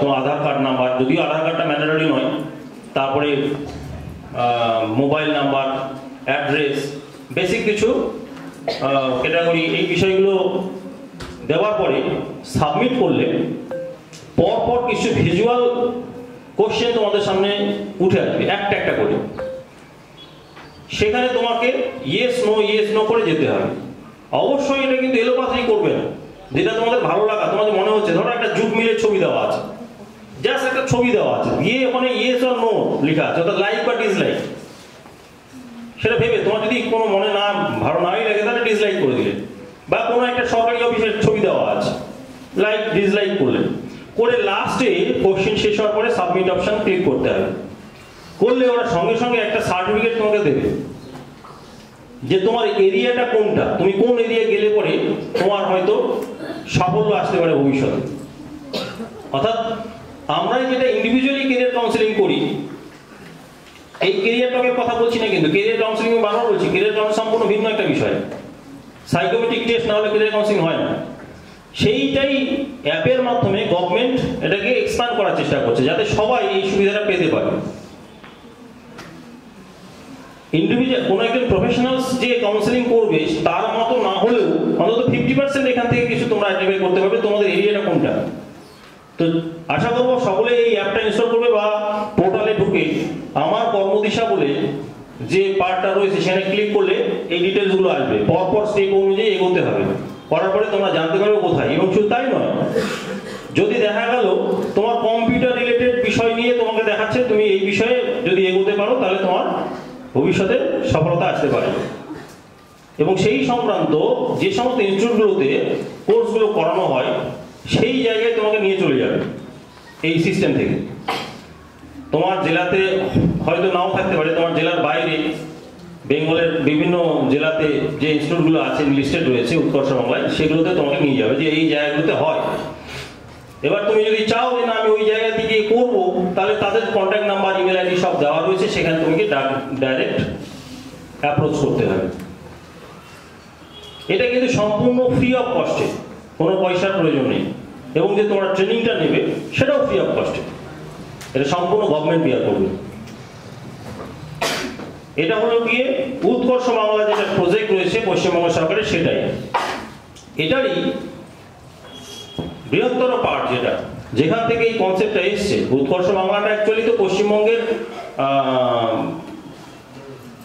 তোমার আধার কার্ড নাম্বার, যদিও আধার কার্ডটা ম্যান্ডেটরি নয়, তারপরে মোবাইল নাম্বার, অ্যাড্রেস, বেসিক কিছু ক্যাটাগরি, এই বিষয়গুলো দেওয়ার পরে সাবমিট করলে পরপর কিছু ভিজুয়াল কোশ্চেন তোমাদের সামনে উঠে আসবে একটা একটা করে। সেখানে তোমাকে ইয়েস নো করে যেতে হবে। অবশ্যই এটা কিন্তু এলোপাথারি করবে না, যেটা তোমাদের ভালো লাগা, তোমাদের মনে হচ্ছে, ধরো একটা জুট মিলের ছবি দেওয়া আছে, জাস্ট একটা ছবি দেওয়া আছে, গিয়ে ওখানে ইয়েস আর নো লেখা আছে, অর্থাৎ লাইক বা ডিসলাইক, সেটা ভেবে তোমার যদি কোনো মনে না ভালো নাই লাগে তাহলে ডিসলাইক করে দিলে, বা কোনো একটা সরকারি অফিসের ছবি দেওয়া আছে, লাইক ডিসলাইক করলে, করে লাস্টে কোশ্চেন শেষ হওয়ার পরে সাবমিট অপশন ক্লিক করতে হবে। করলে ওরা সঙ্গে সঙ্গে একটা সার্টিফিকেট তোমাকে দেবে যে তোমার এরিয়াটা কোনটা, তুমি কোন এরিয়া গেলে পরে তোমার হয়তো সাফল্য আসতে পারে ভবিষ্যতে। অর্থাৎ আমরা যেটা ইন্ডিভিজুয়ালি ক্যারিয়ার কাউন্সিলিং করি, এই ক্যারিয়ারটাকে কথা বলছি না, কিন্তু ক্যারিয়ার কাউন্সিলিং বারবার বলছি, ক্যারিয়ার কাউন্সিলিং সম্পূর্ণ ভিন্ন একটা বিষয়। সাইকোমেট্রিক টেস্ট না হলে ক্যারিয়ার কাউন্সিলিং হয় না। সেইটাই অ্যাপের মাধ্যমে গভর্নমেন্ট এটাকে এক্সপ্যান্ড করার চেষ্টা করছে, যাতে সবাই এই সুবিধাটা পেতে পারে। ইন্ডিভিজুয়াল কোনো একজন প্রফেশনালস যে কাউন্সিলিং করবে তার মতো না হলেও অন্তত 50% এখান থেকে কিছু তোমরা আইডেন্টিফাই করতে পারবে তোমাদের এরিয়াটা কোনটা। তো আশা করবো সকলে এই অ্যাপটা ইনস্টল করবে বা পোর্টালে ঢুকে আমার কর্মদিশা বলে যে পার্টটা রয়েছে সেখানে ক্লিক করলে এই ডিটেলসগুলো আসবে, পরপর স্টেপ অনুযায়ী এগোতে হবে। করার পরে তোমরা জানতে পারবে কোথায়। এবং শুধু তাই নয়, যদি দেখা গেল তোমার কম্পিউটার রিলেটেড বিষয় নিয়ে তোমাকে দেখাচ্ছে, তুমি এই বিষয়ে যদি এগোতে পারো তাহলে তোমার ভবিষ্যতে সফলতা আসতে পারে। এবং সেই সংক্রান্ত যে সমস্ত ইনস্টিটিউটগুলোতে কোর্সগুলো করানো হয় সেই জায়গায় তোমাকে নিয়ে চলে যাবে এই সিস্টেম থেকে। তোমার জেলাতে হয়তো নাও থাকতে পারে, তোমার জেলার বাইরে বেঙ্গলের বিভিন্ন জেলাতে যে ইনস্টিটিউটগুলো আছে লিস্টেড রয়েছে উৎকর্ষ বাংলায়, সেগুলোতে তোমাকে নিয়ে যাবে যে এই জায়গাগুলোতে হয়। এবার তুমি যদি চাও যে না আমি ওই জায়গা থেকে করবো, তাহলে তাদের কন্ট্যাক্ট নাম্বার, ইমেল আইডি সব দেওয়া রয়েছে, সেখানে তোমাকে ডাইরেক্ট অ্যাপ্রোচ করতে হবে। এটা কিন্তু সম্পূর্ণ ফ্রি অফ কস্টে, কোনো পয়সার প্রয়োজন নেই। এবং যে তোমরা ট্রেনিংটা নেবে সেটাও ফ্রি অফ কস্টে, এটা সম্পূর্ণ গভর্নমেন্ট বিয়ার করবে। এটা হলো গিয়ে উৎকর্ষ বাংলা যেটা প্রজেক্ট রয়েছে পশ্চিমবঙ্গ সরকারের, সেটাই এটারই বৃহত্তর পার্ট, যেটা যেখান থেকে এই কনসেপ্টটা এসছে। উৎকর্ষ বাংলাটা অ্যাকচুয়ালি তো পশ্চিমবঙ্গের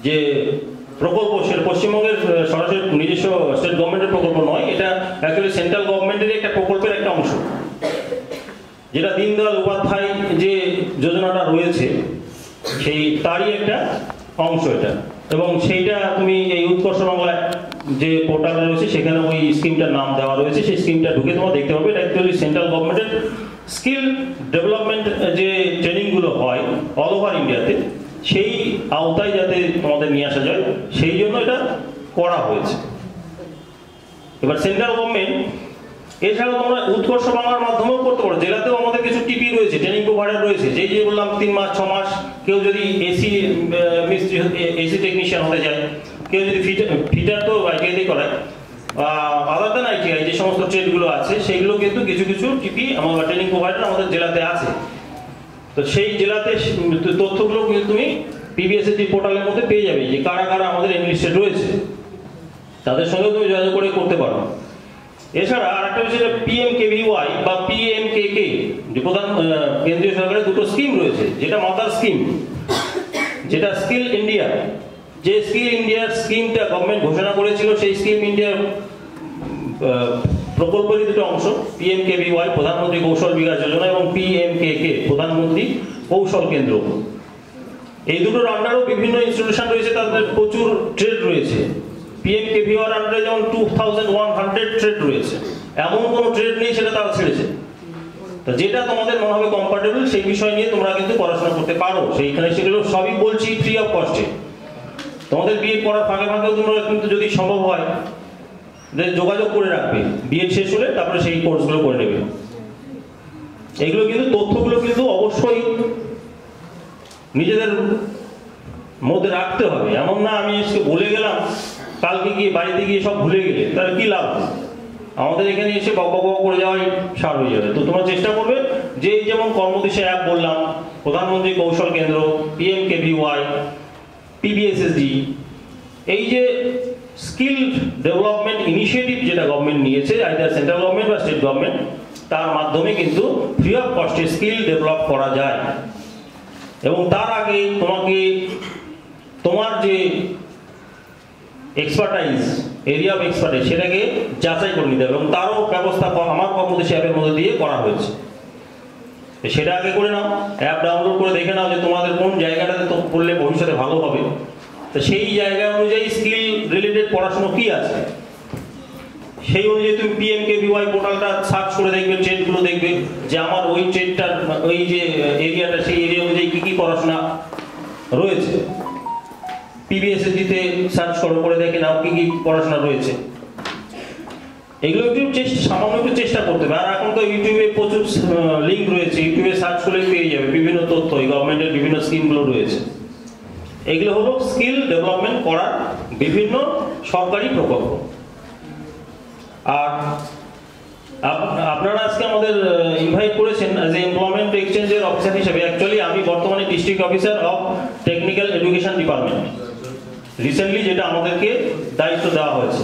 যে প্রকল্প, সেটা পশ্চিমবঙ্গের সরাসরি নিজস্ব স্টেট গভর্নমেন্টের প্রকল্প নয়, এটা অ্যাকচুয়ালি সেন্ট্রাল গভর্নমেন্টের একটা প্রকল্পের একটা অংশ, যেটা দীনদয়াল উপাধ্যায় যে যোজনাটা রয়েছে সেই তারই একটা অংশ এটা। এবং সেইটা তুমি এই উৎকর্ষ বাংলায় যে পোর্টাল রয়েছে সেখানে ওই স্কিমটার নাম দেওয়া রয়েছে, সেই স্কিমটা ঢুকে তোমার দেখতে পাবে। এটা অ্যাকচুয়ালি সেন্ট্রাল গভর্নমেন্টের স্কিল ডেভেলপমেন্ট যে ট্রেনিংগুলো হয় অল ওভার ইন্ডিয়াতে, সেই আওতায় যাতে তোমাদের নিয়ে আসা যায় সেই জন্য এটা করা হয়েছে। এবার সেন্ট্রাল গভর্নমেন্ট এছাড়াও তোমরা উৎকর্ষ বাংলার মাধ্যমেও করতে পারো। জেলাতেও আমাদের কিছু টিপি রয়েছে, ট্রেনিং প্রোভাইডার রয়েছে, যেই যে বললাম 3 মাস 6 মাস, কেউ যদি এসি মিস্ত্রি, এসি টেকনিশিয়ান হতে যায়, কেউ যদি ফিটার তো আইটিআইতেই করায়, আদার দেন আইটিআই যে সমস্ত ট্রেডগুলো আছে সেগুলো কিন্তু কিছু কিছু টিপি আমার ট্রেনিং প্রোভাইডার আমাদের জেলাতে আছে। তো সেই জেলাতে তথ্যগুলো কিন্তু তুমি পিবিএসএসডি পোর্টালের মধ্যে পেয়ে যাবে, যে কারা কারা আমাদের এনলিস্টেড রয়েছে, তাদের সঙ্গে তুমি যোগাযোগ করে করতে পারো। এছাড়া আরেকটা বিষয়, পিএমকেভিওয়াই বা পিএমকেকে, যে প্রধান কেন্দ্রীয় সরকারের দুটো স্কিম রয়েছে, যেটা মাদার স্কিম, যেটা স্কিল ইন্ডিয়া, যে স্কিল ইন্ডিয়ার স্কিমটা গভর্নমেন্ট ঘোষণা করেছিল, সেই স্কিম ইন্ডিয়ার প্রকল্পের দুটো অংশ, পিএমকেভিওয়াই প্রধানমন্ত্রী কৌশল বিকাশ যোজনা এবং পিএমকেকে প্রধানমন্ত্রী কৌশল কেন্দ্র। এই দুটোর আন্ডারও বিভিন্ন ইনস্টিটিউশন রয়েছে, তাদের প্রচুর ট্রেড রয়েছে। পিএমকেভিওয়াই আন্ডারে যেমন 2100 ট্রেড রয়েছে, এমন কোনো ট্রেড নেই সেটা তারা ছেড়েছে। তো যেটা তোমাদের মনে হবে কমফর্টেবল সেই বিষয় নিয়ে তোমরা কিন্তু পড়াশোনা করতে পারো সেইখানে, সেগুলো সবই বলছি ফ্রি অফ কস্টে। তোমাদের বিএড পড়ার ফাঁকে ফাঁকেও তোমরা কিন্তু যদি সম্ভব হয় যোগাযোগ করে রাখবে, বিএড শেষ হলে তারপরে সেই কোর্সগুলো করে নেবে। এইগুলো কিন্তু তথ্যগুলো কিন্তু অবশ্যই নিজেদের মধ্যে রাখতে হবে। এমন না আমি আজকে বলে গেলাম, কালকে গিয়ে বাড়িতে গিয়ে সব ভুলে গেলে তাহলে কি লাভ? আমাদের এখানে এসে বক বক করে যাওয়াই সার হয়ে যাবে। তো তোমরা চেষ্টা করবে যে এই যেমন কর্মদিশা অ্যাপ বললাম, প্রধানমন্ত্রী কৌশল কেন্দ্র, পিএমকেভিওয়াই, পিবিএসএসডি, এই যে স্কিল ডেভেলপমেন্ট ইনিশিয়েটিভ যেটা গভর্নমেন্ট নিয়েছে, আইদার সেন্ট্রাল গভর্নমেন্ট বা স্টেট গভর্নমেন্ট, তার মাধ্যমে কিন্তু ফ্রি অফ কস্টে স্কিল ডেভেলপ করা যায়। এবং তার আগে তোমাকে তোমার যে এক্সপার্টাইজ, এরিয়া অফ এক্সপার্টাইজ, সেটাকে যাচাই করে নিতে হবে এবং তারও ব্যবস্থা আমার কর্মদেশী অ্যাপের মধ্যে দিয়ে করা হয়েছে। সেটা আগে করে নাও, অ্যাপ ডাউনলোড করে দেখে নাও যে তোমাদের কোন জায়গাটাতে তো করলে ভবিষ্যতে ভালো হবে। তো সেই জায়গা অনুযায়ী স্কিল রিলেটেড পড়াশোনা কি আছে সেই অনুযায়ী তুমি পিএমকেভিওয়াই পোর্টালটা সার্চ করে দেখবে, ট্রেডগুলো দেখবে যে আমার ওই ট্রেডটার ওই যে এরিয়াটা, সেই এরিয়া অনুযায়ী কি কি পড়াশোনা রয়েছে। পিবিএসএসডিতে সার্চ করে দেখে নাও কি কি পড়াশোনা রয়েছে। এগুলো একটু সামান্য একটু চেষ্টা করতে হবে। আর এখন তো ইউটিউবে প্রচুর লিঙ্ক রয়েছে, ইউটিউবে সার্চ করলে পেয়ে যাবে বিভিন্ন তথ্য, গভর্নমেন্টের বিভিন্ন স্কিমগুলো রয়েছে। এগুলো হলো স্কিল ডেভেলপমেন্ট করার বিভিন্ন সরকারি প্রকল্প। আর আপনারা আজকে আমাদের ইনভাইট করেছেন অ্যাজ এ এমপ্লয়মেন্ট এক্সচেঞ্জের অফিসার হিসেবে। অ্যাকচুয়ালি আমি বর্তমানে district officer of technical education department, recently যেটা আমাদেরকে দায়িত্ব দেওয়া হয়েছে।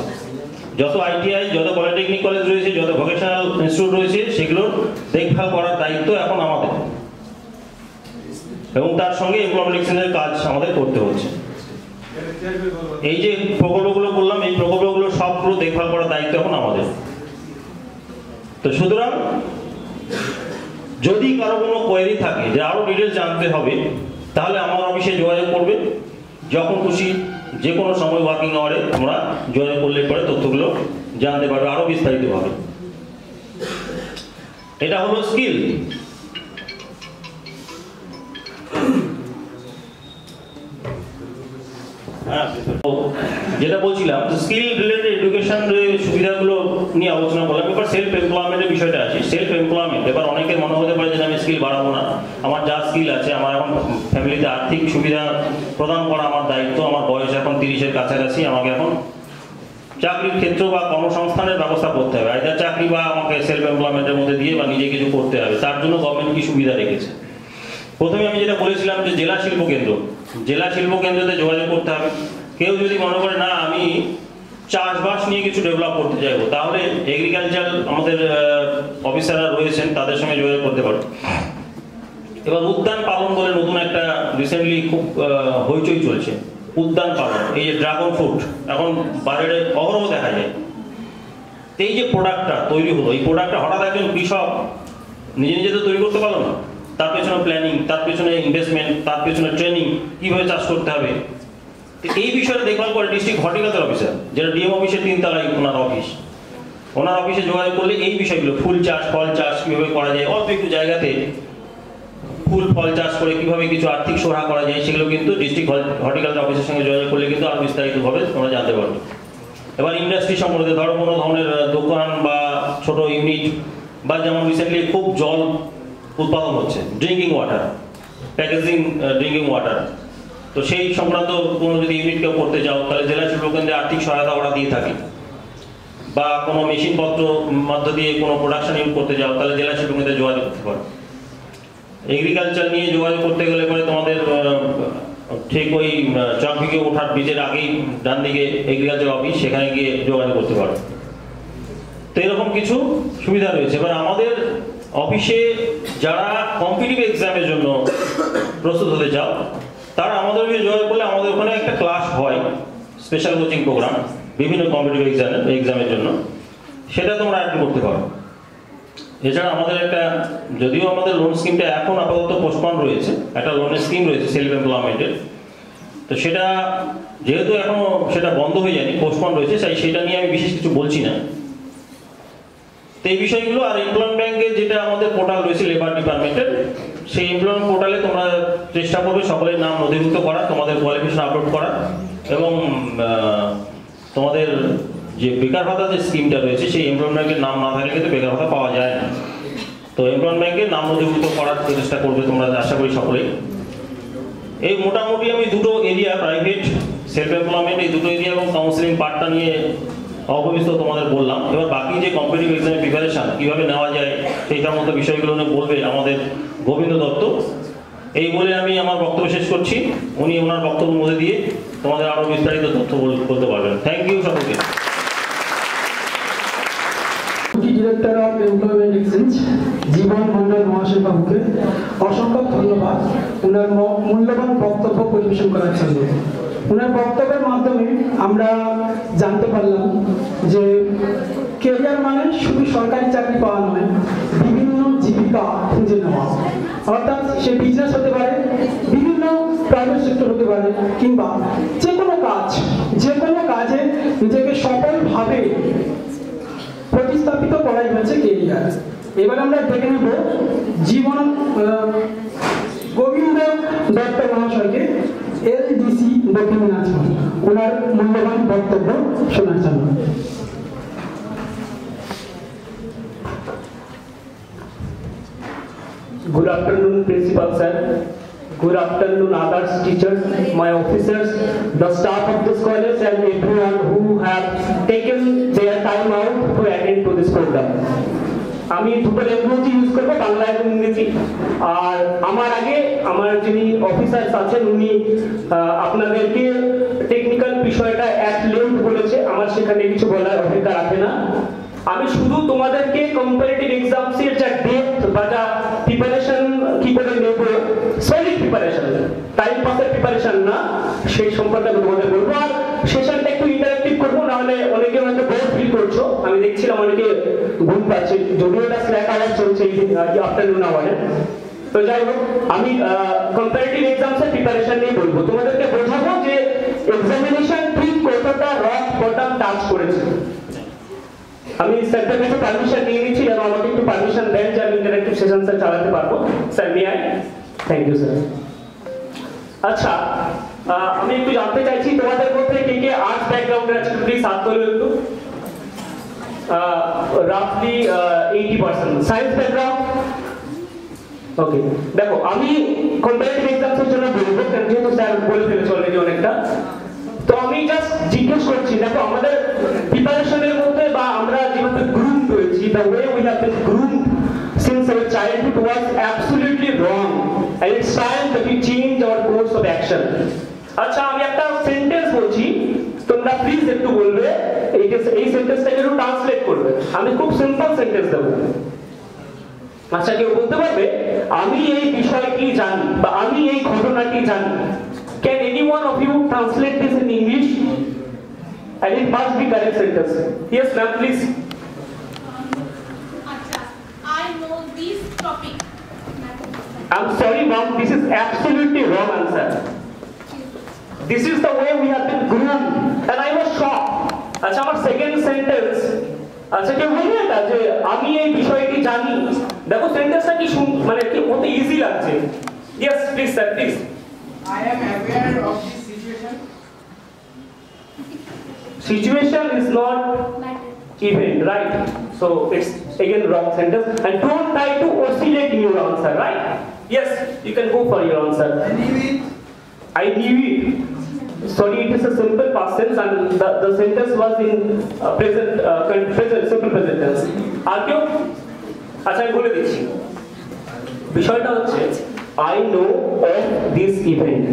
যত আইটিআই, যত পলিটেকনিক কলেজ রয়েছে, যত ভোকেশনাল ইনস্টিটিউট রয়েছে, সেগুলোর দেখভাল করার দায়িত্ব এখন আমাদের, এবং তার সঙ্গে এমপ্লয়মেন্ট এক্সচেঞ্জের কাজ আমাদের করতে হচ্ছে। এই যে প্রকল্পগুলো বললাম, এই প্রকল্পগুলো সবগুলো দেখভাল করার দায়িত্ব এখন আমাদের। তো সুতরাং যদি কারো কোনো কোয়েরি থাকে যে আরো ডিটেলস জানতে হবে, তাহলে আমার অফিসে যোগাযোগ করবে। যখন খুশি যে কোনো সময় ওয়ার্কিং আওয়ারে তোমরা যোগাযোগ করলে পরে তথ্যগুলো জানতে পারবে আরো বিস্তারিতভাবে। এটা হলো স্কিল। যেটা বলছিলাম স্কিল রিলেটেড এডুকেশন সুবিধাগুলো নিয়ে আলোচনা করলাম। এবার সেলফ এমপ্লয়মেন্টের বিষয়টা আছে। সেলফ এমপ্লয়মেন্ট, এবার অনেকের মনে হতে পারে যে আমি স্কিল বাড়াবো না, আমার যা স্কিল আছে, আমার এখন ফ্যামিলিতে আর্থিক সুবিধা প্রদান করা আমার দায়িত্ব, আমার বয়স এখন 30-এর কাছাকাছি, আমাকে এখন চাকরির ক্ষেত্র বা কর্মসংস্থানের ব্যবস্থা করতে হবে, আইদার চাকরি বা আমাকে সেলফ এমপ্লয়মেন্টের মধ্যে দিয়ে বা নিজে কিছু করতে হবে। তার জন্য গভর্নমেন্ট কি সুবিধা রেখেছে? প্রথমে আমি যেটা বলেছিলাম যে জেলা শিল্প কেন্দ্র, জেলা শিল্প কেন্দ্রতে যোগাযোগ করতে হবে। কেউ যদি মনে করে না আমি চাষবাস নিয়ে কিছু ডেভেলপ করতে চাইবো, তাহলে এগ্রিকালচার আমাদের অফিসাররা রয়েছেন, তাদের সঙ্গে যোগাযোগ করতে পারে। এবার উদ্যান পালন বলে নতুন একটা রিসেন্টলি খুব হইচই চলছে, উদ্যান পালন। এই যে ড্রাগন ফ্রুট এখন বাজারে অহরহ দেখা যায়। এই যে প্রোডাক্টটা তৈরি হলো, এই প্রোডাক্টটা হঠাৎ একজন কৃষক নিজে নিজে তো তৈরি করতে পারলো না, তার পেছনে প্ল্যানিং, তার পেছনে ইনভেস্টমেন্ট, তার পেছনে ট্রেনিং, কিভাবে চাষ করতে হবে। এই বিষয়টা দেখভাল করে ডিস্ট্রিক্ট হর্টিকালচার অফিসার, যেটা ডিএম অফিসের 3 তলায় ওনার অফিস। ওনার অফিসে যোগাযোগ করলে এই বিষয়গুলো, ফুল চাষ, ফল চাষ কিভাবে করা যায়, অল্প একটু জায়গাতে ফুল ফল চাষ করে কিভাবে কিছু আর্থিক সহায়তা করা যায়, সেগুলো কিন্তু ডিস্ট্রিক্ট হর্টিকালচার অফিসের সঙ্গে যোগাযোগ করলে কিন্তু আরো বিস্তারিতভাবে তোমরা জানতে পারবে। এবার ইন্ডাস্ট্রি সম্বন্ধে ধরো কোনো ধরনের দোকান বা ছোট ইউনিট, বা যেমন রিসেন্টলি খুব জল উৎপাদন হচ্ছে, drinking water, packaging drinking water, তো সেই সংক্রান্ত কোনো যদি ইউনিট কেউ করতে চাও, তাহলে জেলা শিল্প কেন্দ্রে আর্থিক সহায়তা ওরা দিয়ে থাকে। বা কোনো মেশিনপত্র মধ্য দিয়ে কোনো প্রোডাকশন ইউজ করতে চাও, তাহলে জেলা শিল্প কেন্দ্রে যোগাযোগ করতে পারো। এগ্রিকালচার নিয়ে যোগাযোগ করতে গেলে পরে তোমাদের ঠিক ওই চকভিকে ওঠার ব্রিজের আগেই ডান দিকে এগ্রিকালচার অফিস, সেখানে গিয়ে যোগাযোগ করতে পারো। তো এরকম কিছু সুবিধা রয়েছে। এবার আমাদের অফিসে যারা কম্পিটিটিভ এক্সামের জন্য প্রস্তুত হতে চাও, তারা আমাদের অফিসে যোগাযোগ করলে আমাদের ওখানে একটা ক্লাস হয়, স্পেশাল কোচিং প্রোগ্রাম বিভিন্ন কম্পিটিটিভ এক্সামের জন্য, সেটা তোমরা অ্যাটেন্ড করতে পারো। এছাড়া আমাদের একটা, যদিও আমাদের লোন স্কিমটা এখন আপাতত পোস্টপন রয়েছে, একটা লোনের স্কিম রয়েছে সেলফ এমপ্লয়মেন্টের, তো সেটা যেহেতু এখনো সেটা বন্ধ হয়ে যায়নি, পোস্টপন রয়েছে, তাই সেটা নিয়ে আমি বিশেষ কিছু বলছি না। তো এই বিষয়গুলো, আর এমপ্লয়মেন্ট ব্যাংকের যেটা আমাদের পোর্টাল রয়েছে লেবার ডিপার্টমেন্টের, সেই এমপ্লয়মেন্ট পোর্টালে তোমরা চেষ্টা করবে সকলের নাম নথিভুক্ত করা, তোমাদের কোয়ালিফিকেশন আপলোড করা, এবং তোমাদের যে বেকার ভাতা যে স্কিমটা রয়েছে, সেই এমপ্লয়মেন্ট ব্যাংকের নাম না থাকলে কিন্তু বেকার ভাতা পাওয়া যায় না। তো এমপ্লয়মেন্ট ব্যাংকের নাম নথিভুক্ত করার চেষ্টা করবে তোমরা, আশা করি সকলেই। এই মোটামুটি আমি দুটো এরিয়া, প্রাইভেট, সেলফ এমপ্লয়মেন্ট, এই দুটো এরিয়া এবং কাউন্সিলিং পার্টটা নিয়ে অবস্থিত তোমাদের বললাম। এবার বাকি যে কম্পিটিটিভ এক্সামের প্রিপারেশন কিভাবে নেওয়া যায় সেই সমস্ত বিষয়গুলো নিয়ে বলবে আমাদের গোবিন্দ দত্ত। এই বলে আমি আমার বক্তব্য শেষ করছি। উনি ওনার বক্তব্যের মধ্যে দিয়ে তোমাদের আরো বিস্তারিত তথ্য বলতে পারবেন। থ্যাংক ইউ সকলকে। ডিরেক্টর অফ এমপ্লয়মেন্ট এক্সচেঞ্জ জীবন মন্ডল মহাশয় বাবুকে অসংখ্য ধন্যবাদ ওনার মূল্যবান বক্তব্য পরিবেশন করার জন্য। ওনার বক্তব্যের মাধ্যমে আমরা জানতে পারলাম যে ক্যারিয়ার মানে শুধু সরকারি চাকরি পাওয়া নয়, বিভিন্ন জীবিকা খুঁজে নেওয়া, অর্থাৎ সে বিজনেস হতে পারে, বিভিন্ন প্রাইভেট সেক্টর হতে পারে, কিংবা যে কোনো কাজে নিজেকে সফলভাবে প্রতিস্থাপিত করাই হচ্ছে কেরিয়ার। এবার আমরা দেখে নেব জীবন গোবিন্দ দত্ত মহাশয়কে, এলডিসি দক্ষিণ দিনাজপুর, ওনার মূল্যবান বক্তব্য শোনার জন্য। Good afternoon, Principal Sir. Good afternoon, others, teachers, my officers, the staff of this college, and everyone who have taken their time out to attend to this program. আমি দুটো ল্যাঙ্গুয়েজ ইউজ করবো, বাংলা এবং ইংরেজি। আর আমার আগে আমার যিনি অফিসার্স আছেন উনি আপনাদেরকে টেকনিক্যাল বিষয়টা অ্যাট লেন্থ বলেছে, আমার সেখানে কিছু বলার অধিকার রাখে না। আমি শুধু তোমাদেরকে কম্পারেটিভ এক্সামস এর যা ডেপথ বা যা প্রিপারেশন কি করে নেব, সলিড প্রিপারেশন, টাইম পাসের প্রিপারেশন না, সেই সম্পর্কে আমি তোমাদের বলবো। আর সেশনটা একটু ইন্টারেক্টিভ করবো, নাহলে অনেকে হয়তো বোর ফিল করছো। আমি দেখছিলাম অনেকে ঘুম পাচ্ছে, যদিও এটা স্ল্যাক আওয়ার চলছে এই আফটারনুন আওয়ারে। তো যাই হোক আমি কম্পারেটিভ এক্সামসের প্রিপারেশন নিয়ে বলবো, তোমাদেরকে বোঝাবো যে এক্সামিনেশন ঠিক কতটা রক বটম টাচ করেছে। আমি স্যারদের কাছে পারমিশন নিয়ে নিচ্ছি এবং আমাকে একটু পারমিশন দেন যে আমি ইন্টারেক্টিভ সেশনটা চালাতে পারবো। Sir may I? Thank you sir. আচ্ছা আমি একটু জানতে চাইছি তোমাদের মধ্যে কে কে আর্টস ব্যাকগ্রাউন্ডের আছে, প্লিজ হাত তোলো একটু। রাফলি 80%। Science background? ওকে, দেখো আমি কম্পারেটিভ এক্সামসের জন্য বলবো, কারণ যেহেতু স্যার বলে ফেলেছে অলরেডি অনেকটা, তো আমি জাস্ট জিজ্ঞেস করছি। দেখো আমাদের প্রিপারেশনের মধ্যে বা আমরা যেভাবে গ্রুম হয়েছি, the way we have been groomed since our childhood was absolutely wrong and it's time that we change our course of action. আচ্ছা আমি একটা সেন্টেন্স বলছি, তোমরা প্লিজ একটু বলবে এই সেন্টেন্সটাকে একটু ট্রান্সলেট করবে। আমি খুব সিম্পল সেন্টেন্স দেবো। আচ্ছা কেউ বলতে পারবে আমি এই বিষয়টি জানি বা আমি এই ঘটনাটি জানি? Can any one of you translate this in English? And it must be correct sentence. Yes ma'am, please. I know this topic. I'm sorry ma'am, this is absolutely wrong answer. This is the way we have been groomed and I was shocked. আচ্ছা আমার second sentence, আচ্ছা কেউ বলবে এটা যে আমি এই বিষয়টি জানি? দেখো সেন্টেন্সটা কি মানে কি কত ইজি লাগছে। Yes please sir, please. I am aware of this situation. Situation is not event, right? So it's again wrong sentence and don't try to oscillate in your answer, right? Yes, you can go for your answer. I knew it. I knew it. Sorry, it is a simple past tense and the sentence was in present simple present tense. আর কেউ? আচ্ছা আমি বলে দিচ্ছি, বিষয়টা হচ্ছে I know of this event.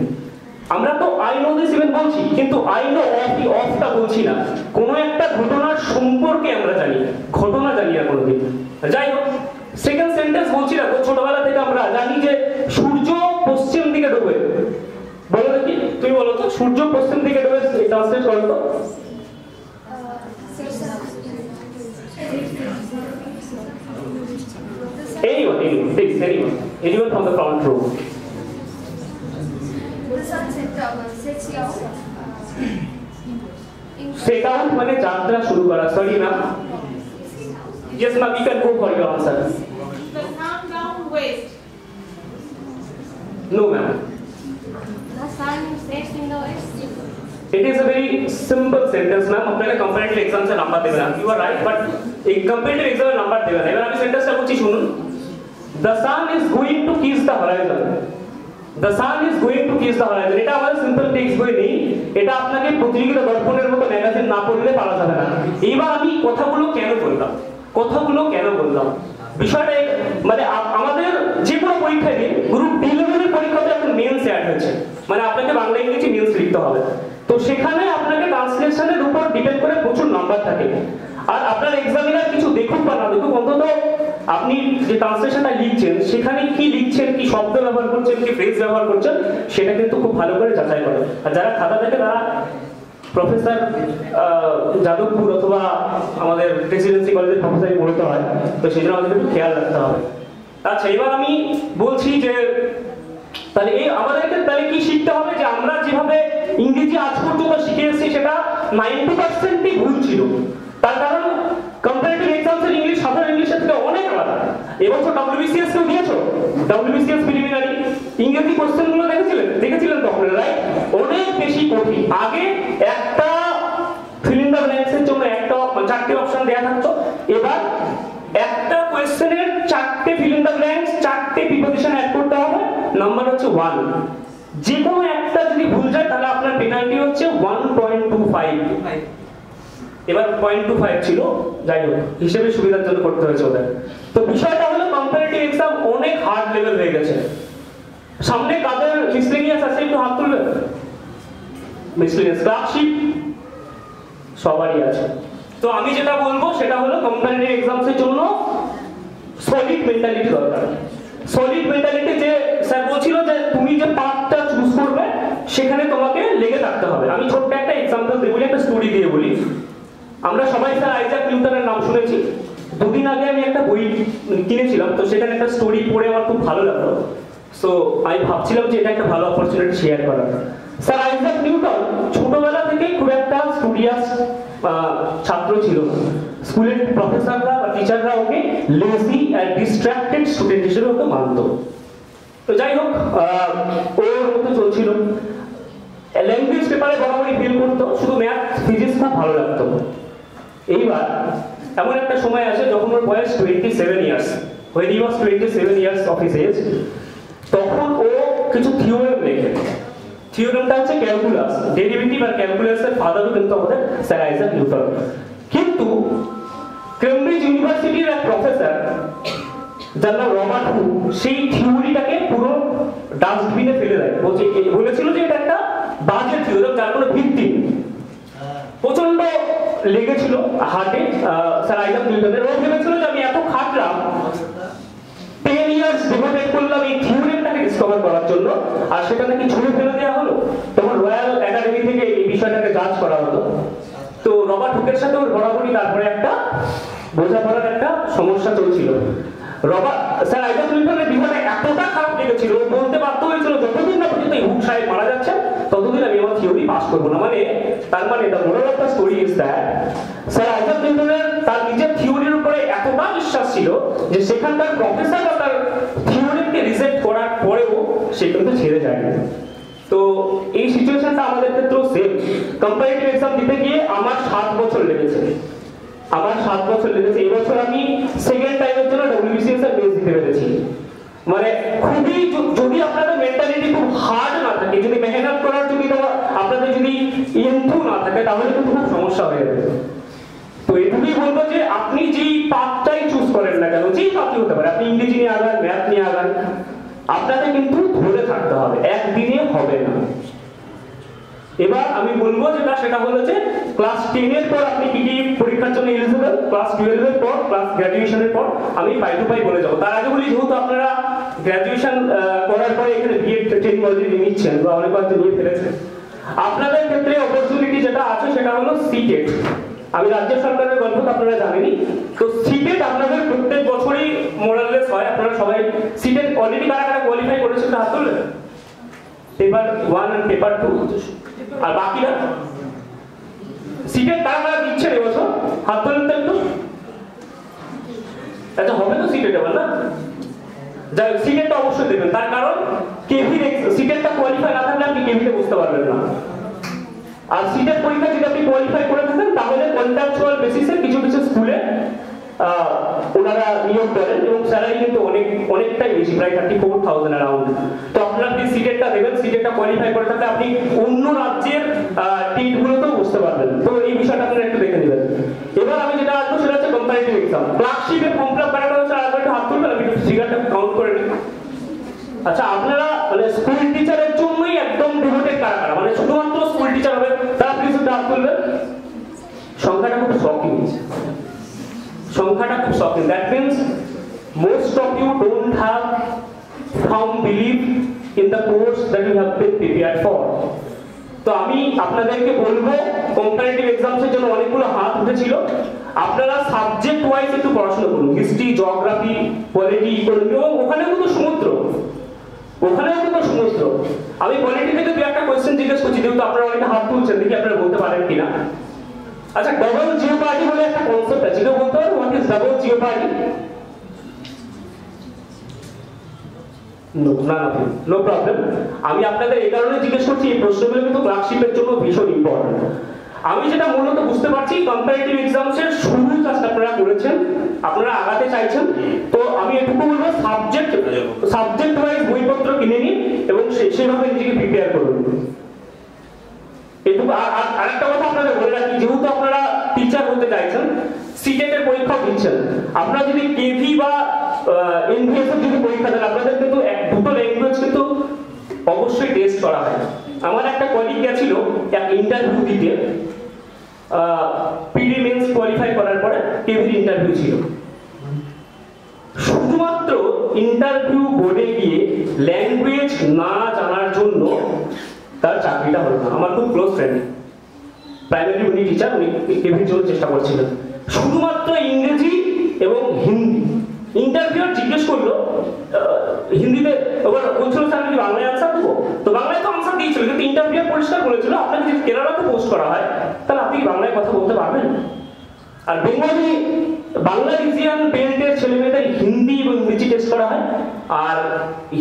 আমরা তো I know this event বলছি, কিন্তু I know of টা বলছি না। কোনো একটা ঘটনার সম্পর্কে আমরা জানি, ঘটনা জানি না কোনোদিন। যাই হোক, সেকেন্ড সেন্টেন্স বলছি না, ছোটবেলা থেকে আমরা জানি যে সূর্য পশ্চিম দিকে ডোবে। বলো দেখি, তুমি বলো তো সূর্য পশ্চিম দিকে ডোবে, ট্রান্সলেট করো তো। Anyone from the front row? The sun sets out. Set out মানে যাত্রা শুরু করা। Sorry ma'am. Yes ma'am, you can go for your answer. The sun down west. No ma'am. The sun sets in the west. It is a very simple sentence ma'am. আপনারা comparative exams এর number দেবেন। You are right, but এই comparative exam এর number দেবেন। এবার আমি সেন্টেন্সটা বলছি শুনুন। The sun is going to kiss the horizon. The sun is going to kiss the horizon. এটা আমাদের সিম্পল টেক্সট বই নেই, এটা আপনাকে প্রতিযোগিতা দর্পণের মতো ম্যাগাজিন না পড়লে পারা যাবে না। এইবার আমি কথাগুলো কেন বললাম, বিষয়টা মানে আমাদের যে কোনো পরীক্ষায় গ্রুপ ডি লেভেলের পরীক্ষাতে এখন মেন্স অ্যাড হয়েছে, মানে আপনাকে বাংলা ইংরেজি মেন্স লিখতে হবে। তো সেখানে আপনাকে ট্রান্সলেশনের উপর ডিপেন্ড করে প্রচুর নাম্বার থাকে। আর আপনার এক্সামিনার কিছু দেখুক বা না দেখুক, অন্তত আপনি যে ট্রান্সলেশনটা লিখছেন সেখানে কি লিখছেন, কি শব্দ ব্যবহার করছেন, কি ফ্রেজ ব্যবহার করছেন, সেটা কিন্তু খুব ভালো করে যাচাই করে। আর যারা খাতা দেখে তারা প্রফেসর যাদবপুর অথবা আমাদের প্রেসিডেন্সি কলেজের প্রফেসরই পড়তে হয়, তো সেই জন্য আমাদের একটু খেয়াল রাখতে হবে। আচ্ছা এবার আমি বলছি যে তাহলে এই আমাদেরকে তাহলে কি শিখতে হবে, যে আমরা যেভাবে ইংরেজি আজ পর্যন্ত শিখে এসেছি সেটা 90%ই ভুল ছিল। তার কারণ কম্পারেটিভ এক্সামসের ইংলিশ সাধারণ ইংলিশের থেকে অনেক আলাদা। এবছর WBCS কেউ দিয়েছো? WBCS প্রিলিমিনারি ইংরেজি কোশ্চেনগুলো দেখেছিলেন তো আপনারা, রাইট? অনেক বেশি কঠিন। আগে একটা ফিল ইন দ্য ব্ল্যাঙ্কসের জন্য একটা 4টে অপশন দেয়া থাকতো, এবার একটা কোশ্চেনের 4টে ফিল ইন দ্য ব্ল্যাঙ্কস, 4টে প্রিপোজিশন অ্যাড করতে হবে, নাম্বার হচ্ছে 1। যে কোনো একটা যদি ভুল যায় তাহলে আপনার পেনাল্টি হচ্ছে 1.25। এবার 0.25 ছিল, যাই হোক হিসেবে সুবিধার জন্য করতে হয়েছে ওদের। তো বিষয়টা হলো কম্পারেটিভ এক্সাম অনেক হার্ড লেভেল হয়ে গেছে। সামনে কাদের মিসলেনিয়াস আছে একটু হাত তুলবেন? মিসলেনিয়াস ক্লার্কশিপ সবারই আছে। তো আমি যেটা বলবো সেটা হলো কম্পারেটিভ এক্সামসের জন্য সলিড মেন্টালিটি দরকার। সলিড মেন্টালিটি, যে স্যার বলছিল যে তুমি যে পাথটা চুজ করবে সেখানে তোমাকে লেগে থাকতে হবে। আমি ছোট্ট একটা এক্সাম্পল দিয়ে বলি, একটা স্টোরি দিয়ে বলি। আমরা সবাই স্যার আইজাক নিউটনের নাম শুনেছি, দুদিন আগে আমি একটা বই কিনেছিলাম, তো সেখানে একটা স্টোরি পড়ে আমার খুব ভালো লাগলো। সো আমি ভাবছিলাম যে এটা একটা ভালো অপরচুনিটি শেয়ার করার। স্যার আইজাক নিউটন ছোটবেলা থেকে খুব একটা স্টুডিয়াস ছাত্র ছিল না। স্কুলের প্রফেসররা বা টিচাররা ওকে লেজি আর ডিস্ট্রাক্টেড স্টুডেন্ট হিসেবে ওকে মানত। তো যাই হোক, ওর মতো চলছিল। ল্যাঙ্গুয়েজ পেপারে বরাবরই ফেল করতো, শুধু ম্যাথ ফিজিক্স খুব ভালো লাগতো। এইবার এমন একটা সময় আসে যখন ওর বয়স 27 years, when he was 27 years of his age, তখন ও কিছু থিওরেম লেখে। থিওরেমটা হচ্ছে ক্যালকুলাস, ডেরিভেটিভ আর ক্যালকুলাসের ফাদারও কিন্তু আমাদের স্যার আইজাক নিউটন। কিন্তু কেমব্রিজ ইউনিভার্সিটির এক প্রফেসর যার নাম রবার্ট হুক, সেই থিওরিটাকে পুরো ডাস্টবিনে ফেলে দেয়। বলেছিল যে এটা একটা বাজে থিওরেম, যার কোনো ভিত্তি নেই। প্রচন্ড লেগেছিল হার্টে স্যার আইজাক নিউটনের। ও ভেবেছিল যে আমি এত খাটলাম, 10 ইয়ার্স ডিভোটেড করলাম এই থিওরেমটাকে ডিসকভার করার জন্য, আর সেটা নাকি ছুঁড়ে ফেলে দেওয়া হলো। তখন রয়্যাল একাডেমি থেকে এই বিষয়টাকে জাজ করা হলো। তো রবার্ট হুকের সাথে ওর বরাবরই তারপরে একটা বোঝাপড়ার একটা সমস্যা চলছিল। স্যার আইজাক নিউটনের বিষয়টা এতটা খারাপ লেগেছিল, ও বলতে বাধ্য হয়েছিল যতদিন না পর্যন্ত এই হুক সাহেব মারা যাচ্ছে ততদিন আমি আমার থিওরি পাস করবো না। তার মানে the moral of the story is that sir Isaac নিউটনের তার নিজের থিওরির উপরে এতটা বিশ্বাস ছিল যে সেখানকার প্রফেসররা তার থিওরিকে রিজেক্ট করার পরেও সে কিন্তু ছেড়ে যায়নি। তো এই সিচুয়েশনটা আমাদের ক্ষেত্রেও সেম। কম্পারেটিভ এক্সাম দিতে গিয়ে আমার 7 বছর লেগেছে। এই বছর আমি সেকেন্ড টাইমের জন্য WBCS এর বেস দিতে পেরেছি। মানে খুবই, যদি আপনাদের মেন্টালিটি খুব হার্ড না থাকে, যদি মেহনত করার যদি আপনাদের যদি ইন্থু না থাকে, তাহলে কিন্তু খুব সমস্যা হয়ে যাবে। তো এটুকুই বলবো যে আপনি যেই পাথটাই চুজ করেন না কেন, যেই পাথই হতে পারে, আপনি ইংরেজি নিয়ে আগান, ম্যাথ নিয়ে আগান, আপনাকে কিন্তু ধরে থাকতে হবে, একদিনে হবে না। এবার আমি বলবো যেটা, সেটা হলো যে ক্লাস 10 এর পর আপনি কি কি পরীক্ষার জন্য এলিজিবল, ক্লাস 12 এর পর, ক্লাস গ্র্যাজুয়েশনের পর আমি পাই টু পাই বলে যাবো। তার আগে বলি, যেহেতু আপনারা গ্র্যাজুয়েশন করার পরে এখানে বিএড ট্রেনিং অলরেডি নিচ্ছেন বা অনেক হয়তো নিয়ে ফেলেছেন, আপনাদের ক্ষেত্রে অপরচুনিটি যেটা আছে সেটা হলো সিটেট। আমি রাজ্য সরকারের গল্প তো আপনারা জানেনই। তো সিটেট আপনাদের প্রত্যেক বছরই মোরাললেস হয়। আপনারা সবাই সিটেট অলরেডি কারা কারা কোয়ালিফাই করেছেন হাত তুলবেন। পেপার 1 আর পেপার 2, আর বাকিরা সিটেট কারা কারা দিচ্ছেন এবছর হাত তুলবেন তো একটু। আচ্ছা, হবে তো সিটেট এবার না? যাই হোক, সিটেটটা অবশ্যই দেবেন। তার কারণ কেভি সিটেটটা কোয়ালিফাই না থাকলে আপনি কেভিতে বুঝতে পারবেন না। আর সিটেট পরীক্ষা যদি আপনি কোয়ালিফাই করে থাকেন, তাহলে কন্ট্রাকচুয়াল বেসিসে কিছু কিছু স্কুলে ওনারা নিয়োগ করেন এবং স্যালারি কিন্তু অনেকটাই বেশি, প্রায় 34,000 অ্যারাউন্ড। তো আপনারা আপনি সিটেটটা দেবেন। সিটেটটা কোয়ালিফাই করে থাকলে আপনি অন্য রাজ্যের টিটগুলোতেও বুঝতে পারবেন। তো এই বিষয়টা আপনারা একটু দেখে নেবেন। এবার আমি যেটা আসবো সেটা হচ্ছে কম্পারেটিভ এক্সাম। ক্লার্কশিপের ফর্ম ফিল আপ করাটা হচ্ছে, আর একটু হাত তুলবেন, আমি একটু ফিগারটা কাউন্ট করে নিই। আচ্ছা, আপনারা মানে স্কুল টিচারের জন্যই একদম ডিভোটেড কারা কারা, মানে শুধুমাত্র স্কুল টিচার হবে, তারা প্লিজ একটু হাত তুলবেন। সংখ্যাটা খুব shocking. That means most of you don't have firm belief in the course that you have been prepared for. তো আমি আপনাদেরকে বলবো, কম্পারেটিভ এক্সামসের জন্য অনেকগুলো হাত উঠেছিল, আপনারা সাবজেক্ট ওয়াইজ একটু পড়াশোনা করুন। হিস্ট্রি, জিওগ্রাফি, পলিটি, ইকোনমি, ওখানেও কিন্তু সমুদ্র। আমি পলিটি থেকে 2-1 কোয়েশ্চেন জিজ্ঞেস করছি, যেহেতু আপনারা অনেকে হাত তুলছেন, দেখি আপনারা বলতে পারেন কিনা। আচ্ছা, ডাবল জিওপার্ডি বলে একটা কনসেপ্ট আছে, কেউ বলতে পারো what is double Jeopardy? No problem. আমি আপনাদের এই কারণে জিজ্ঞেস করছি, এই প্রশ্নগুলো কিন্তু ক্লার্কশিপের জন্য ভীষণ ইম্পর্টেন্ট। আমি যেটা মূলত বুঝতে পারছি, কম্পারেটিভ এক্সামসের শুরু কাজটা আপনারা করেছেন, আপনারা আগাতে চাইছেন। তো আমি এটুকু বলবো, সাবজেক্ট ওয়াইজ বইপত্র কিনে নিন এবং সেভাবে নিজেকে প্রিপেয়ার করুন। এটুকু। আর একটা কথা আপনাদের বলে রাখি, যেহেতু আপনারা টিচার হতে চাইছেন, সিটেট এর পরীক্ষা দিচ্ছেন, আপনারা যদি কেভি বা এনভিএস এর যদি পরীক্ষা দেন, আপনাদের কিন্তু দুটো ল্যাঙ্গুয়েজ কিন্তু অবশ্যই টেস্ট করা হয়। আমার একটা কলিগ গেছিল এক ইন্টারভিউ দিতে, পিডি মেন্স কোয়ালিফাই করার পরে কেভির ইন্টারভিউ ছিল। শুধুমাত্র ইন্টারভিউ বোর্ডে গিয়ে ল্যাঙ্গুয়েজ না জানার জন্য তার চাকরিটা হলো না। আমার খুব ক্লোজ ফ্রেন্ড, প্রাইমারি উনি টিচার, উনি কেভির জন্য চেষ্টা করছিলেন। শুধুমাত্র ইংরেজি এবং হিন্দি। ইন্টারভিউয়ার জিজ্ঞেস করলো হিন্দিতে, এবার বলছিল স্যার আমি বাংলায় আনসার দেবো, তো বাংলায় তো আনসার দিয়েছিল, কিন্তু ইন্টারভিউয়ার পরিষ্কার বলেছিল আপনাকে যদি কেরালাতে পোস্ট করা হয় তাহলে আপনি বাংলায় কথা বলতে পারবেন। আর বেঙ্গলি বাংলা রিজিয়ন বেল্টের ছেলেমেয়েদের হিন্দি এবং ইংরেজি টেস্ট করা হয়, আর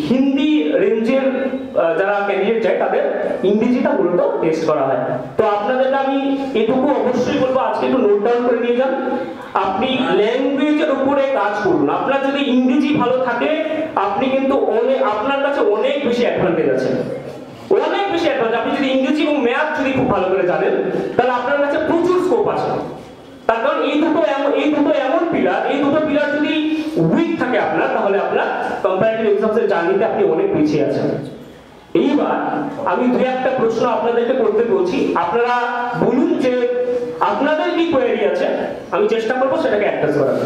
হিন্দি রেঞ্জের যারা ক্যান্ডিডেট যায় তাদের ইংরেজিটা উল্টো টেস্ট করা হয়। তো আপনাদেরকে আমি এটুকু অবশ্যই বলবো, আজকে একটু নোট ডাউন করে নিয়ে যান। আপনি ল্যাঙ্গুয়েজের উপরে কাজ করুন। আপনার যদি ইংরেজি ভালো থাকে আপনি কিন্তু আপনার কাছে অনেক বেশি অ্যাডভান্টেজ আছে, অনেক বেশি অ্যাডভান্টেজ। আপনি যদি ইংরেজি এবং ম্যাথ যদি খুব ভালো করে জানেন তাহলে আপনার কাছে প্রচুর স্কোপ আছে। তার কারণ এই দুটো এমন পিলার, এই দুটো পিলার যদি উইক থাকে আপনার, তাহলে আপনার কম্পারেটিভ এক্সামসের জার্নিতে আপনি অনেক পিছিয়ে আছেন। এইবার আমি দুই একটা প্রশ্ন আপনাদেরকে করতে বলছি, আপনারা বলুন যে আপনাদের কি কোয়েরি আছে, আমি চেষ্টা করবো সেটাকে অ্যাড্রেস করার।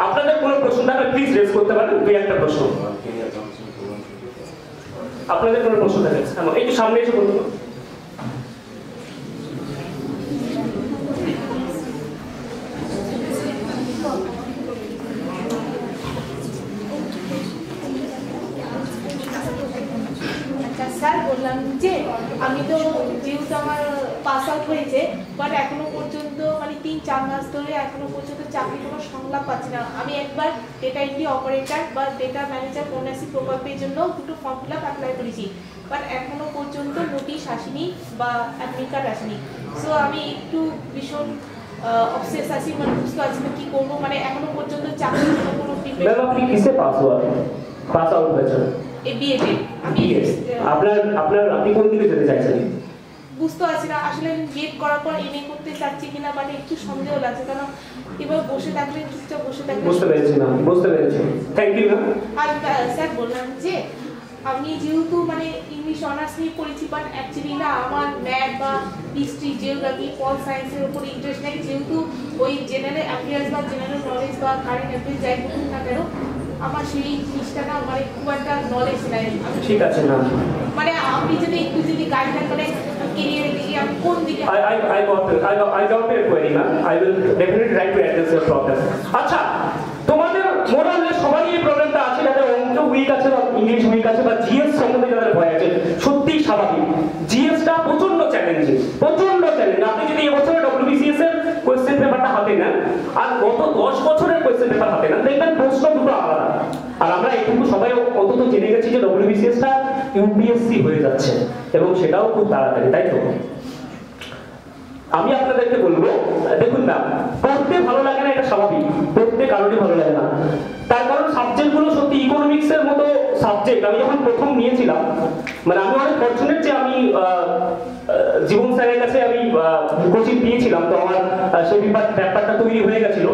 আপনাদের কোনো প্রশ্ন থাকলে প্লিজ রেজ করতে পারেন, দুই একটা প্রশ্ন। আপনাদের কোনো প্রশ্ন থাকে একটু সামনে এসে বলুন। স্যার বললাম যে আমি তো যেহেতু আমার পাস আউট হয়েছে, বাট এখনো পর্যন্ত মানে 3-4 মাস ধরে এখনো পর্যন্ত চাকরি কোনো সংলাপ পাচ্ছি না। আমি একবার ডেটা এন্ট্রি অপারেটর বা ডেটা ম্যানেজার কন্যাশ্রী প্রকল্পের জন্য দুটো ফর্ম ফিল আপ অ্যাপ্লাই করেছি, বাট এখনো পর্যন্ত নোটিশ আসেনি বা অ্যাডমিট কার্ড আসেনি। সো আমি একটু ভীষণ অবসেস আছি, মানে বুঝতে পারছি না কি করবো, মানে এখনো পর্যন্ত চাকরির জন্য কোনো প্রিপারেশন। আপনি কিসে পাস আউট হয়েছেন? বিএতে। আমি আপনি কোন দিকে যেতে চাইছেন? বুঝতে পারছি না আসলে বিএড করার পর এমএ করতে চাচ্ছি কিনা, বাট একটু সন্দেহ লাগছে, কারণ এবার বসে থাকলে চুপচাপ বসে থাকলে। বুঝতে পেরেছি না, বুঝতে পেরেছি, থ্যাংক ইউ। আর স্যার বললাম যে আমি যেহেতু মানে ইংলিশ অনার্স নিয়ে পড়েছি, বাট অ্যাকচুয়ালি না আমার ম্যাথ বা হিস্ট্রি, জিওগ্রাফি, পল সায়েন্সের উপর ইন্টারেস্ট নেই, যেহেতু ওই জেনারেল অ্যাফেয়ার্স বা জেনারেল নলেজ বা কারেন্ট অ্যাফেয়ার্স যাই বলুন না কেন, আমার সেই জিনিসটা না মানে খুব একটা নলেজ নাই। ঠিক আছে না, মানে আপনি যদি একটু যদি গাইডলাইন করে কেরিয়ারের দিকে আমি কোন দিকে। I got your query, ma'am. I will definitely try to address your problem. আচ্ছা, তোমাদের মোরালে সবারই এই প্রবলেমটা আছে, যাদের অঙ্ক উইক আছে বা ইংলিশ উইক আছে বা জিএস সম্বন্ধে যাদের ভয় আছে, সত্যি স্বাভাবিক। জিএসটা প্রচন্ড চ্যালেঞ্জিং, প্রচন্ড চ্যালেঞ্জ। আপনি যদি এবছরে ডব্লিউবিসিএস এর কোয়েশ্চেন পেপারটা হাতে নেন আর গত 10 বছরের কোয়েশ্চেন পেপার হাতে নেন, দেখবেন প্রশ্ন দুটো আলাদা। আর আমরা এইটুকু সবাই অন্তত জেনে গেছি যে ডব্লিউবিসিএসটা ইউপিএসসি হয়ে যাচ্ছে এবং সেটাও খুব তাড়াতাড়ি, তাই তো? আমি আপনাদেরকে বলবো, দেখুন ম্যাম, পড়তে ভালো লাগে না এটা স্বাভাবিক, পড়তে কারোরই ভালো লাগে না। তার কারণ সাবজেক্টগুলো সত্যি ইকোনমিক্সের মতো সাবজেক্ট আমি যখন প্রথম নিয়েছিলাম, মানে আমি অনেক ফরচুনেট যে আমি জীবন স্যারের কাছে আমি কোচিং দিয়েছিলাম, তো আমার সেই ব্যাপারটা তৈরি হয়ে গেছিল।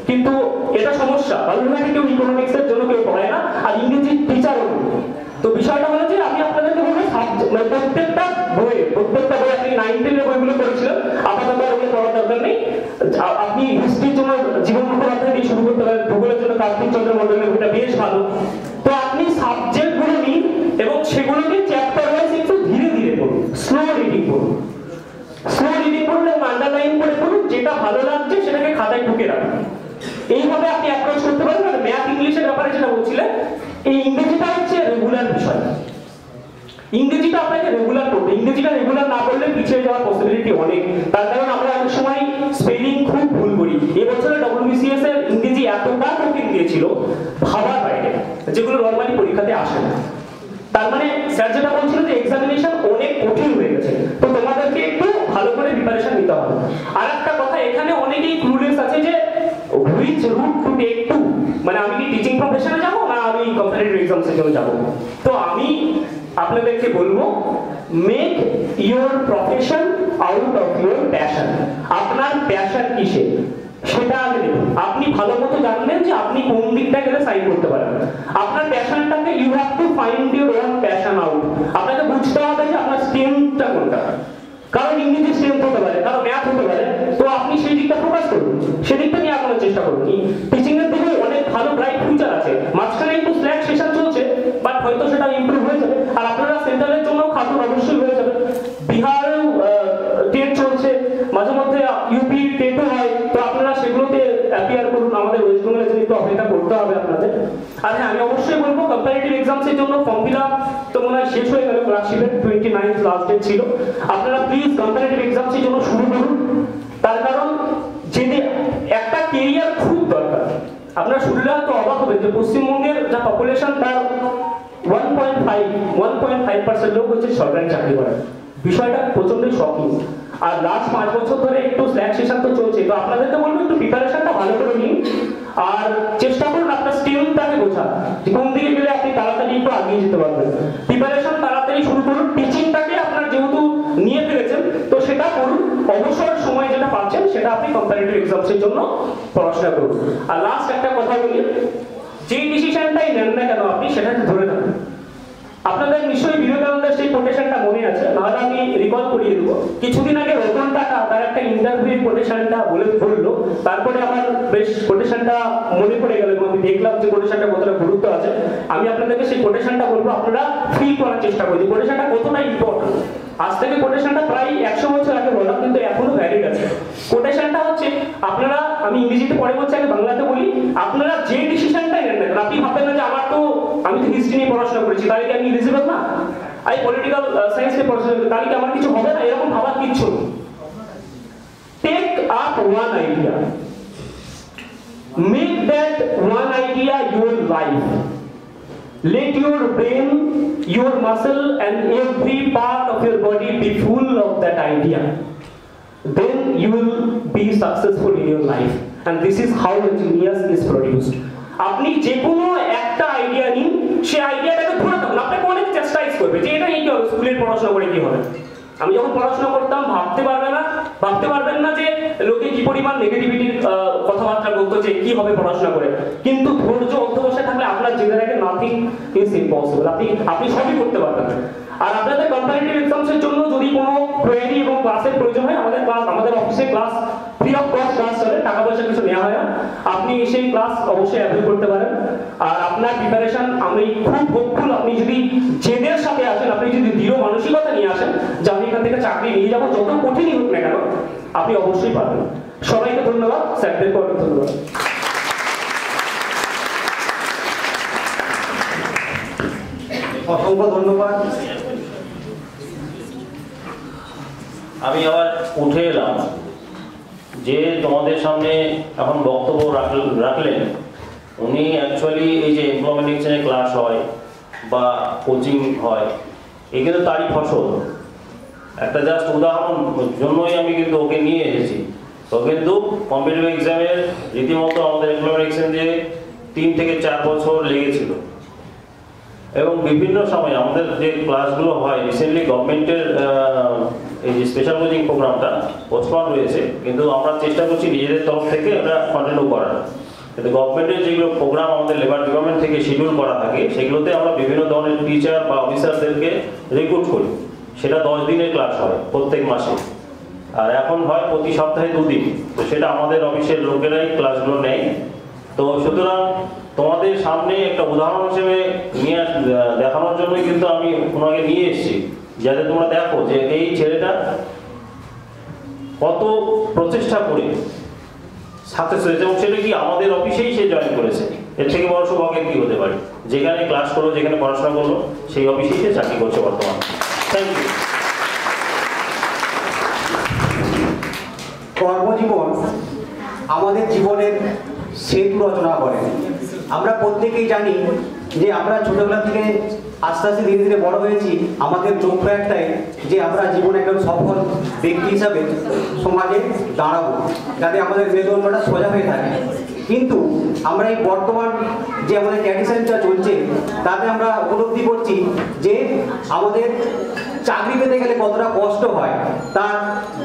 কিন্তু এটা সমস্যা, বালুরঘাটে কেউ ইকোনমিক্সের জন্য কেউ পড়ায় না, আর ইংরেজি টিচারও। তো বিষয়টা হলো যে আমি আপনাদেরকে বলবো প্রত্যেকটা বই আপনি 9-10 এর বইগুলো পড়েছিলেন, আপাতত ওগুলো পড়ার দরকার নেই। আপনি হিস্ট্রির জন্য জীবন মুখোপাধ্যায় দিয়ে শুরু করতে পারেন, ভূগোলের জন্য কার্তিক চন্দ্র মন্ডলের বইটা বেশ ভালো। তো আপনি সাবজেক্টগুলো নিন এবং সেগুলোকে চ্যাপ্টার ওয়াইজ একটু ধীরে ধীরে পড়ুন, স্লো রিডিং করুন, এবং আন্ডারলাইন করে পড়ুন, যেটা ভালো লাগছে সেটাকে খাতায় ঢুকে রাখুন। এইভাবে আপনি অ্যাপ্রোচ করতে পারেন। আর ম্যাথ ইংলিশের ব্যাপারে যেটা বলছিলেন, এই ইংরেজিটা হচ্ছে রেগুলার বিষয়। ইংরেজিটা আপনাকে রেগুলার করতে, ইংরেজিটা রেগুলার না করলে পিছিয়ে যাওয়ার পসিবিলিটি অনেক। তার কারণ আমরা অনেক সময় স্পেলিং খুব ভুল করি। এবছরে ডব্লিউবিসিএস এর ইংরেজি এতটা কঠিন দিয়েছিল ভাবার বাইরে, যেগুলো নরমালি পরীক্ষাতে আসে না। তার মানে স্যার যেটা বলছিল যে এক্সামিনেশন অনেক কঠিন হয়ে গেছে, তো তোমাদেরকে একটু ভালো করে প্রিপারেশন নিতে হবে। আর একটা কথা, এখানে অনেকেই ক্লুলেস আছে যে which route to take to, মানে আমি কি টিচিং প্রফেশনে যাব না আমি কম্পিটিটিভ এক্সামসের জন্য যাব। তো আমি আপনাদেরকে বলবো, make your profession out of your passion. আপনার প্যাশন কিসে সেটা আগে দেখুন। আপনি ভালো মতো জানলেন যে আপনি কোন দিকটা গেলে সাইন করতে পারেন। আপনার প্যাশনটাকে you have to find your own passion out. আপনাকে বুঝতে হবে যে আপনার স্ট্রেংথটা কোনটা। কারণ ইংরেজি স্ট্রেংথ হতে পারে, কারণ ম্যাথ হতে পারে, তো আপনি সেই দিকটা ফোকাস করুন, সেদিকটা নিয়ে আগানোর চেষ্টা করুন। টিচিং এর দিকে অনেক ভালো ব্রাইট ফিউচার আছে, মাঝখানে একটু স্ল্যাক সেশন চলছে, বাট হয়তো সেটা ইমপ্রুভ হয়ে যাবে। আর আপনারা সেন্ট্রালের জন্য খাতুন অবশ্যই হয়ে যাবে। বিহারেও টেট চলছে, মাঝে মধ্যে ইউপি টেটও হয়, তো আপনারা সেগুলোতে অ্যাপিয়ার করুন। আমাদের ওয়েস্ট বেঙ্গলের আর হ্যাঁ, আমি অবশ্যই বলবো কম্পারেটিভ এক্সামসের জন্য ফর্ম ফিল আপ তো মনে হয় শেষ হয়ে গেল, ক্লাসশিপের 29 লাস্ট ডেট ছিল। আপনারা প্লিজ কম্পারেটিভ এক্সামসের জন্য শুরু করুন, তার কারণ যদি একটা কেরিয়ার খুব দরকার। আপনারা শুনলে হয়তো অবাক হবেন যে পশ্চিমবঙ্গের যা পপুলেশন তার 1.5% লোক হচ্ছে সরকারি চাকরি করে। বিষয়টা প্রচন্ডই শকিং। আর লাস্ট 5 বছর ধরে একটু স্ল্যাক সেশন তো চলছে, তো আপনাদেরকে বলবো একটু প্রিপারেশনটা ভালো করে নিন আর চেষ্টা করুন আপনার স্কিলটাকে বোঝা যে কোন দিকে গেলে আপনি তাড়াতাড়ি একটু এগিয়ে যেতে পারবেন। প্রিপারেশন তাড়াতাড়ি শুরু করুন, টিচিংটাকে আপনার যেহেতু নিয়ে ফেলেছেন তো সেটা করুন, অবসর সময় যেটা পাচ্ছেন সেটা আপনি কম্পারেটিভ এক্সামসের জন্য পড়াশোনা করুন। আর লাস্ট একটা কথা বলি, যেই ডিসিশনটাই নেন না কেন আপনি সেটাকে ধরে থাকুন। আপনাদের নিশ্চয়ই বিবেকানন্দের সেই কোটেশনটা মনে আছে, নাহলে আমি রিকল করিয়ে দেবো। কিছুদিন আগে রতন টাটা তার একটা ইন্টারভিউ কোটেশনটা বললো, তারপরে আমার বেশ কোটেশনটা মনে পড়ে গেল এবং আমি দেখলাম যে কোটেশনটা কতটা গুরুত্ব আছে। আমি আপনাদেরকে সেই কোটেশনটা বলবো, আপনারা ফিল করার চেষ্টা করছি কোটেশনটা কতটা ইম্পর্টেন্ট। আজ থেকে কোটেশনটা প্রায় 100 বছর আগে বলা, কিন্তু এখনো ভ্যালিড আছে। কোটেশনটা হচ্ছে, আপনারা, আমি ইংরেজিতে পরে বলছি, আমি বাংলাতে বলি, আপনারা যে ডিসিশনটাই নেন না, আপনি ভাববেন না যে আমি তো হিস্ট্রি নিয়ে পড়াশোনা করেছি, তাহলে কি আমি এলিজিবল না, আমি পলিটিক্যাল সায়েন্স নিয়ে পড়াশোনা করি, তাহলে কি আমার কিছু হবে না, এরকম ভাবার কিচ্ছু নেই। Take up one idea, make that one idea your life, let your brain, your muscle and every part of your body be full of that idea, then you will be successful in your life, and this is how a genius is produced. আপনি যে কোনো একটা idea নিন, সেই আইডিয়াটাকে ধরে থাকুন, আপনাকে অনেক চেষ্টাইজ করবে যে এটা কি হবে, স্কুলের পড়াশোনা করে কি হবে। আমি যখন পড়াশোনা করতাম ভাবতে পারবেন না যে লোকে কি পরিমাণ নেগেটিভিটির কথাবার্তা বলতো যে কি হবে পড়াশোনা করে, কিন্তু ধৈর্য অধ্যবসায় থাকলে আপনার জেনে রাখেন নাথিং ইজ ইম্পসিবল, আপনি সবই করতে পারবেন। আর আপনাদের কম্পারেটিভ এক্সামসের জন্য যদি কোনো কোয়েরি এবং ক্লাসের প্রয়োজন হয়, আমাদের অফিসে class free of cost class চলে, টাকা পয়সা কিছু নেওয়া হয় না, আপনি সেই ক্লাস অবশ্যই অ্যাভেল করতে পারেন। আর আপনার প্রিপারেশন আমি খুব হোপফুল, আপনি যদি জেদের সাথে আসেন, আপনি যদি দৃঢ় মানসিকতা নিয়ে আসেন যে আমি এখান থেকে চাকরি নিয়ে যাবো, যত কঠিনই হোক না কেন আপনি অবশ্যই পারবেন। সবাইকে ধন্যবাদ, স্যারদেরকে অনেক ধন্যবাদ। অসংখ্য ধন্যবাদ। আমি আবার উঠে এলাম যে তোমাদের সামনে এখন বক্তব্য রাখলেন উনি অ্যাকচুয়ালি এই যে এমপ্লয়মেন্ট এক্সচেঞ্জে ক্লাস হয় বা কোচিং হয়, এই কিন্তু তারই ফসল। একটা জাস্ট উদাহরণ জন্যই আমি কিন্তু ওকে নিয়ে এসেছি। তো কিন্তু কম্পিটিটিভ এক্সামের রীতিমতো আমাদের এমপ্লয়মেন্ট এক্সচেঞ্জে 3 থেকে 4 বছর লেগেছিল এবং বিভিন্ন সময় আমাদের যে ক্লাসগুলো হয়, রিসেন্টলি গভর্নমেন্টের এই যে স্পেশাল কোচিং প্রোগ্রামটা পোস্টপন রয়েছে, কিন্তু আমরা চেষ্টা করছি নিজেদের তরফ থেকে ওটা কন্টিনিউ করার। কিন্তু গভর্নমেন্টের যেগুলো প্রোগ্রাম আমাদের লেবার ডিপার্টমেন্ট থেকে শিডিউল করা থাকে, সেগুলোতে আমরা বিভিন্ন ধরনের টিচার বা অফিসারদেরকে রিক্রুট করি। সেটা 10 দিনের ক্লাস হয় প্রত্যেক মাসে, আর এখন হয় প্রতি সপ্তাহে 2 দিন। তো সেটা আমাদের অফিসের লোকেরাই ক্লাসগুলো নেয়। তো সুতরাং তোমাদের সামনে একটা উদাহরণ হিসেবে দেখানোর জন্যই কিন্তু আমি ওনাকে নিয়ে এসেছি, যাতে তোমরা দেখো যে এই ছেলেটা কত প্রচেষ্টা করে সাকসেস হয়েছে, এবং সেটা কি আমাদের অফিসেই সে জয়েন করেছে। এর থেকে বড় সৌভাগ্যের কি হতে পারে? যেখানে ক্লাস করলো, যেখানে পড়াশোনা করলো, সেই অফিসেই সে চাকরি করছে বর্তমানে। Thank you. কর্মজীবন আমাদের জীবনের সেতু রচনা করে। আমরা প্রত্যেকেই জানি যে আমরা ছোটবেলা থেকে আস্তে আস্তে ধীরে ধীরে বড় হয়েছি, আমাদের লক্ষ্য একটাই যে আমরা জীবনে একজন সফল ব্যক্তি হিসাবে সমাজে দাঁড়াবো, যাতে আমাদের মেরুদণ্ডটা সোজা হয়ে থাকে। কিন্তু আমরা এই বর্তমান যে আমাদের ট্র্যাডিশনটা চলছে, তাতে আমরা উপলব্ধি করছি যে আমাদের চাকরি পেতে গেলে কতটা কষ্ট হয়, তার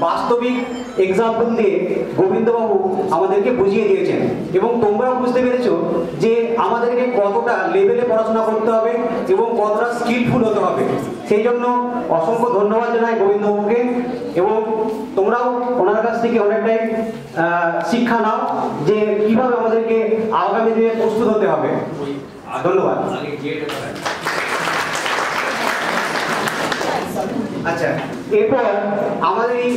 বাস্তবিক এক্সাম্পল দিয়ে গোবিন্দবাবু আমাদেরকে বুঝিয়ে দিয়েছেন। এবং তোমরাও বুঝতে পেরেছো যে আমাদেরকে কতটা লেভেলে পড়াশোনা করতে হবে এবং কতটা স্কিলফুল হতে হবে। সেই জন্য অসংখ্য ধন্যবাদ জানাই গোবিন্দবাবুকে, এবং তোমরাও ওনার কাছ থেকে অনেকটাই শিক্ষা নাও যে কিভাবে আমাদেরকে আগামী দিনে প্রস্তুত হতে হবে। ধন্যবাদ। আচ্ছা, এরপর আমাদের এই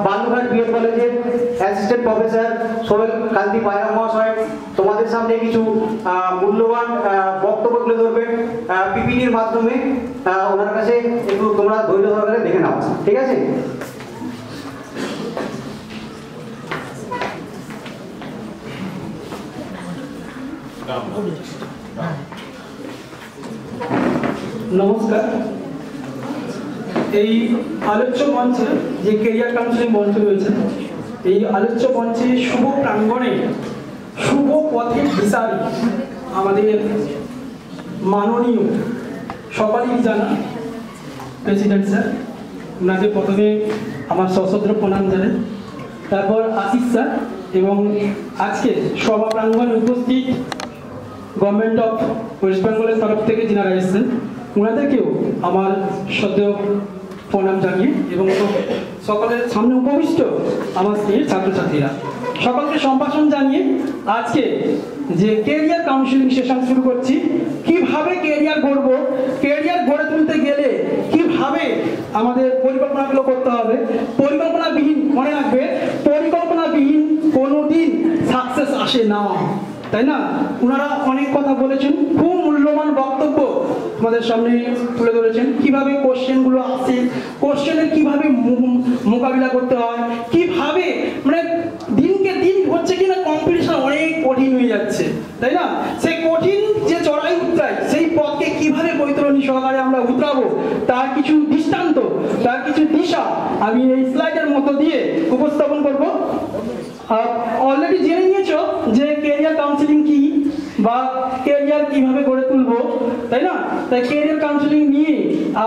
বালুরঘাট বিএড কলেজের অ্যাসিস্ট্যান্ট প্রফেসর সোহেল কান্তি পায়রা মহাশয় তোমাদের সামনে কিছু মূল্যবান বক্তব্য তুলে ধরবেন পিপিটির মাধ্যমে। ওনার কাছে একটু তোমরা ধৈর্য সহকারে দেখে নাও, ঠিক আছে? নমস্কার। এই আলোচ্য মঞ্চে যে কেরিয়ার কাউন্সিলিং মঞ্চ রয়েছে, এই আলোচ্য মঞ্চে শুভ প্রাঙ্গণে শুভ পথের দিশারি আমাদের মাননীয় সকলেই জানা প্রেসিডেন্ট স্যার, ওনাকে প্রথমে আমার সশ্রদ্ধ প্রণাম জানাই, তারপর আশিস স্যার এবং আজকে সভা প্রাঙ্গণে উপস্থিত গভর্নমেন্ট অফ ওয়েস্ট বেঙ্গলের তরফ থেকে যিনারা এসেছেন ওনাদেরকেও আমার শ্রদ্ধেয় প্রণাম জানিয়ে এবং সকলের সামনে উপবিষ্ট আমার স্ত্রীর ছাত্রছাত্রীরা সকলকে সম্ভাষণ জানিয়ে আজকে যে কেরিয়ার কাউন্সিলিং সেশন শুরু করছি। কিভাবে কেরিয়ার গড়ব, কেরিয়ার গড়ে তুলতে গেলে কিভাবে আমাদের পরিকল্পনাগুলো করতে হবে, পরিকল্পনাবিহীন, মনে রাখবে পরিকল্পনাবিহীন কোনোদিন সাকসেস আসে না, তাই না? ওনারা অনেক কথা বলেছেন, খুব মূল্যবান বক্তব্য আমাদের সামনে তুলে ধরেছেন। কিভাবে কোশ্চেনগুলো আসে, কোশ্চেনের কিভাবে মোকাবিলা করতে হয়, কিভাবে মানে দিনকে দিন হচ্ছে কিনা কম্পিটিশন অনেক কঠিন হয়ে যাচ্ছে, তাই না? সেই কঠিন যে চড়াই উতরাই সেই পথকে কিভাবে বৈতরণী সহকারে আমরা উতরাবো তার কিছু দৃষ্টান্ত, তার কিছু দিশা আমি এই স্লাইডের মধ্য দিয়ে উপস্থাপন করব। অলরেডি জেনে নিয়েছো যে কেরিয়ার কাউন্সিলিং কি বা কেরিয়ার কিভাবে গড়ে তুলবো, তাই না? তাই কেরিয়ার কাউন্সিলিং নিয়ে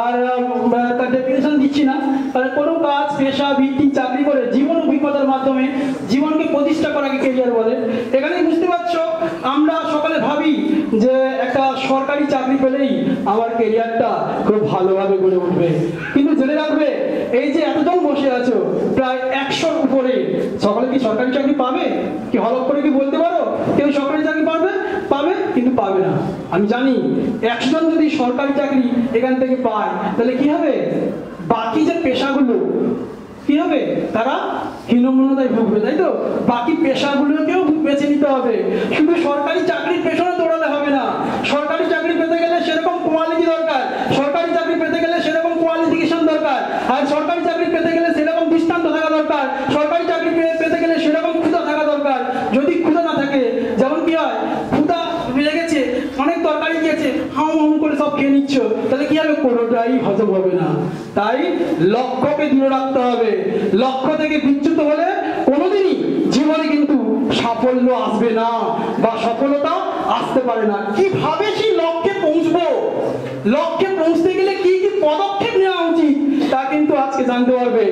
আর তার ডেফিনেশন দিচ্ছি না। তাহলে কোনো কাজ, পেশা ভিত্তিক চাকরি করে জীবন অভিজ্ঞতার মাধ্যমে জীবনকে প্রতিষ্ঠা করাকে কেরিয়ার বলে। এখানে বুঝতে পারছো আমরা সকলে ভাবি যে একটা সরকারি চাকরি পেলেই আমার কেরিয়ারটা খুব ভালোভাবে গড়ে উঠবে, কিন্তু জেনে রাখবে এই যে এতজন বসে আছো প্রায় 100-র উপরে, সকলে কি সরকারি চাকরি পাবে? কি হলপ করে কি বলতে পারো কেউ সরকারি চাকরি পাবে? পাবে, কিন্তু পাবে না। আমি জানি 100 জন যদি সরকারি চাকরি এখান থেকে পায় তাহলে কি হবে? বাকি যে পেশাগুলো কি হবে? তারা হীনমন্যতায় ভুগবে, তাই তো? বাকি পেশাগুলোকেও বেছে নিতে হবে। শুধু সরকারি চাকরির পেছনে দৌড়ালে হবে না। সরকারি চাকরি পেতে গেলে সেরকম কোয়ালিটি দরকার, সরকারি চাকরি পেতে গেলে সেরকম কোয়ালিফিকেশন দরকার, আর সরকারি চাকরি পেতে গেলে সেরকম দৃষ্টান্ত থাকা দরকার, সরকারি চাকরি পেতে গেলে সেরকম ক্ষুধা থাকা দরকার। যদি ক্ষুধা না থাকে, যেমন কি হয়, ক্ষুধা বেড়ে গেছে, অনেক তরকারি খেয়েছে, হাম হাম করে সব খেয়ে নিচ্ছ, তাহলে কি হবে? কোনোটাই হজম হবে না। তাই লক্ষ্যকে দৃঢ় রাখতে হবে। লক্ষ্য থেকে বিচ্যুত হলে কোনোদিনই জীবনে কিন্তু সাফল্য আসবে না বা সফলতা আসতে পারে না। কিভাবে সেই লক্ষ্যে পৌঁছবো, লক্ষ্যে পৌঁছতে গেলে কি কি পদক্ষেপ নেওয়া উচিত তা কিন্তু আজকে জানতে পারবে,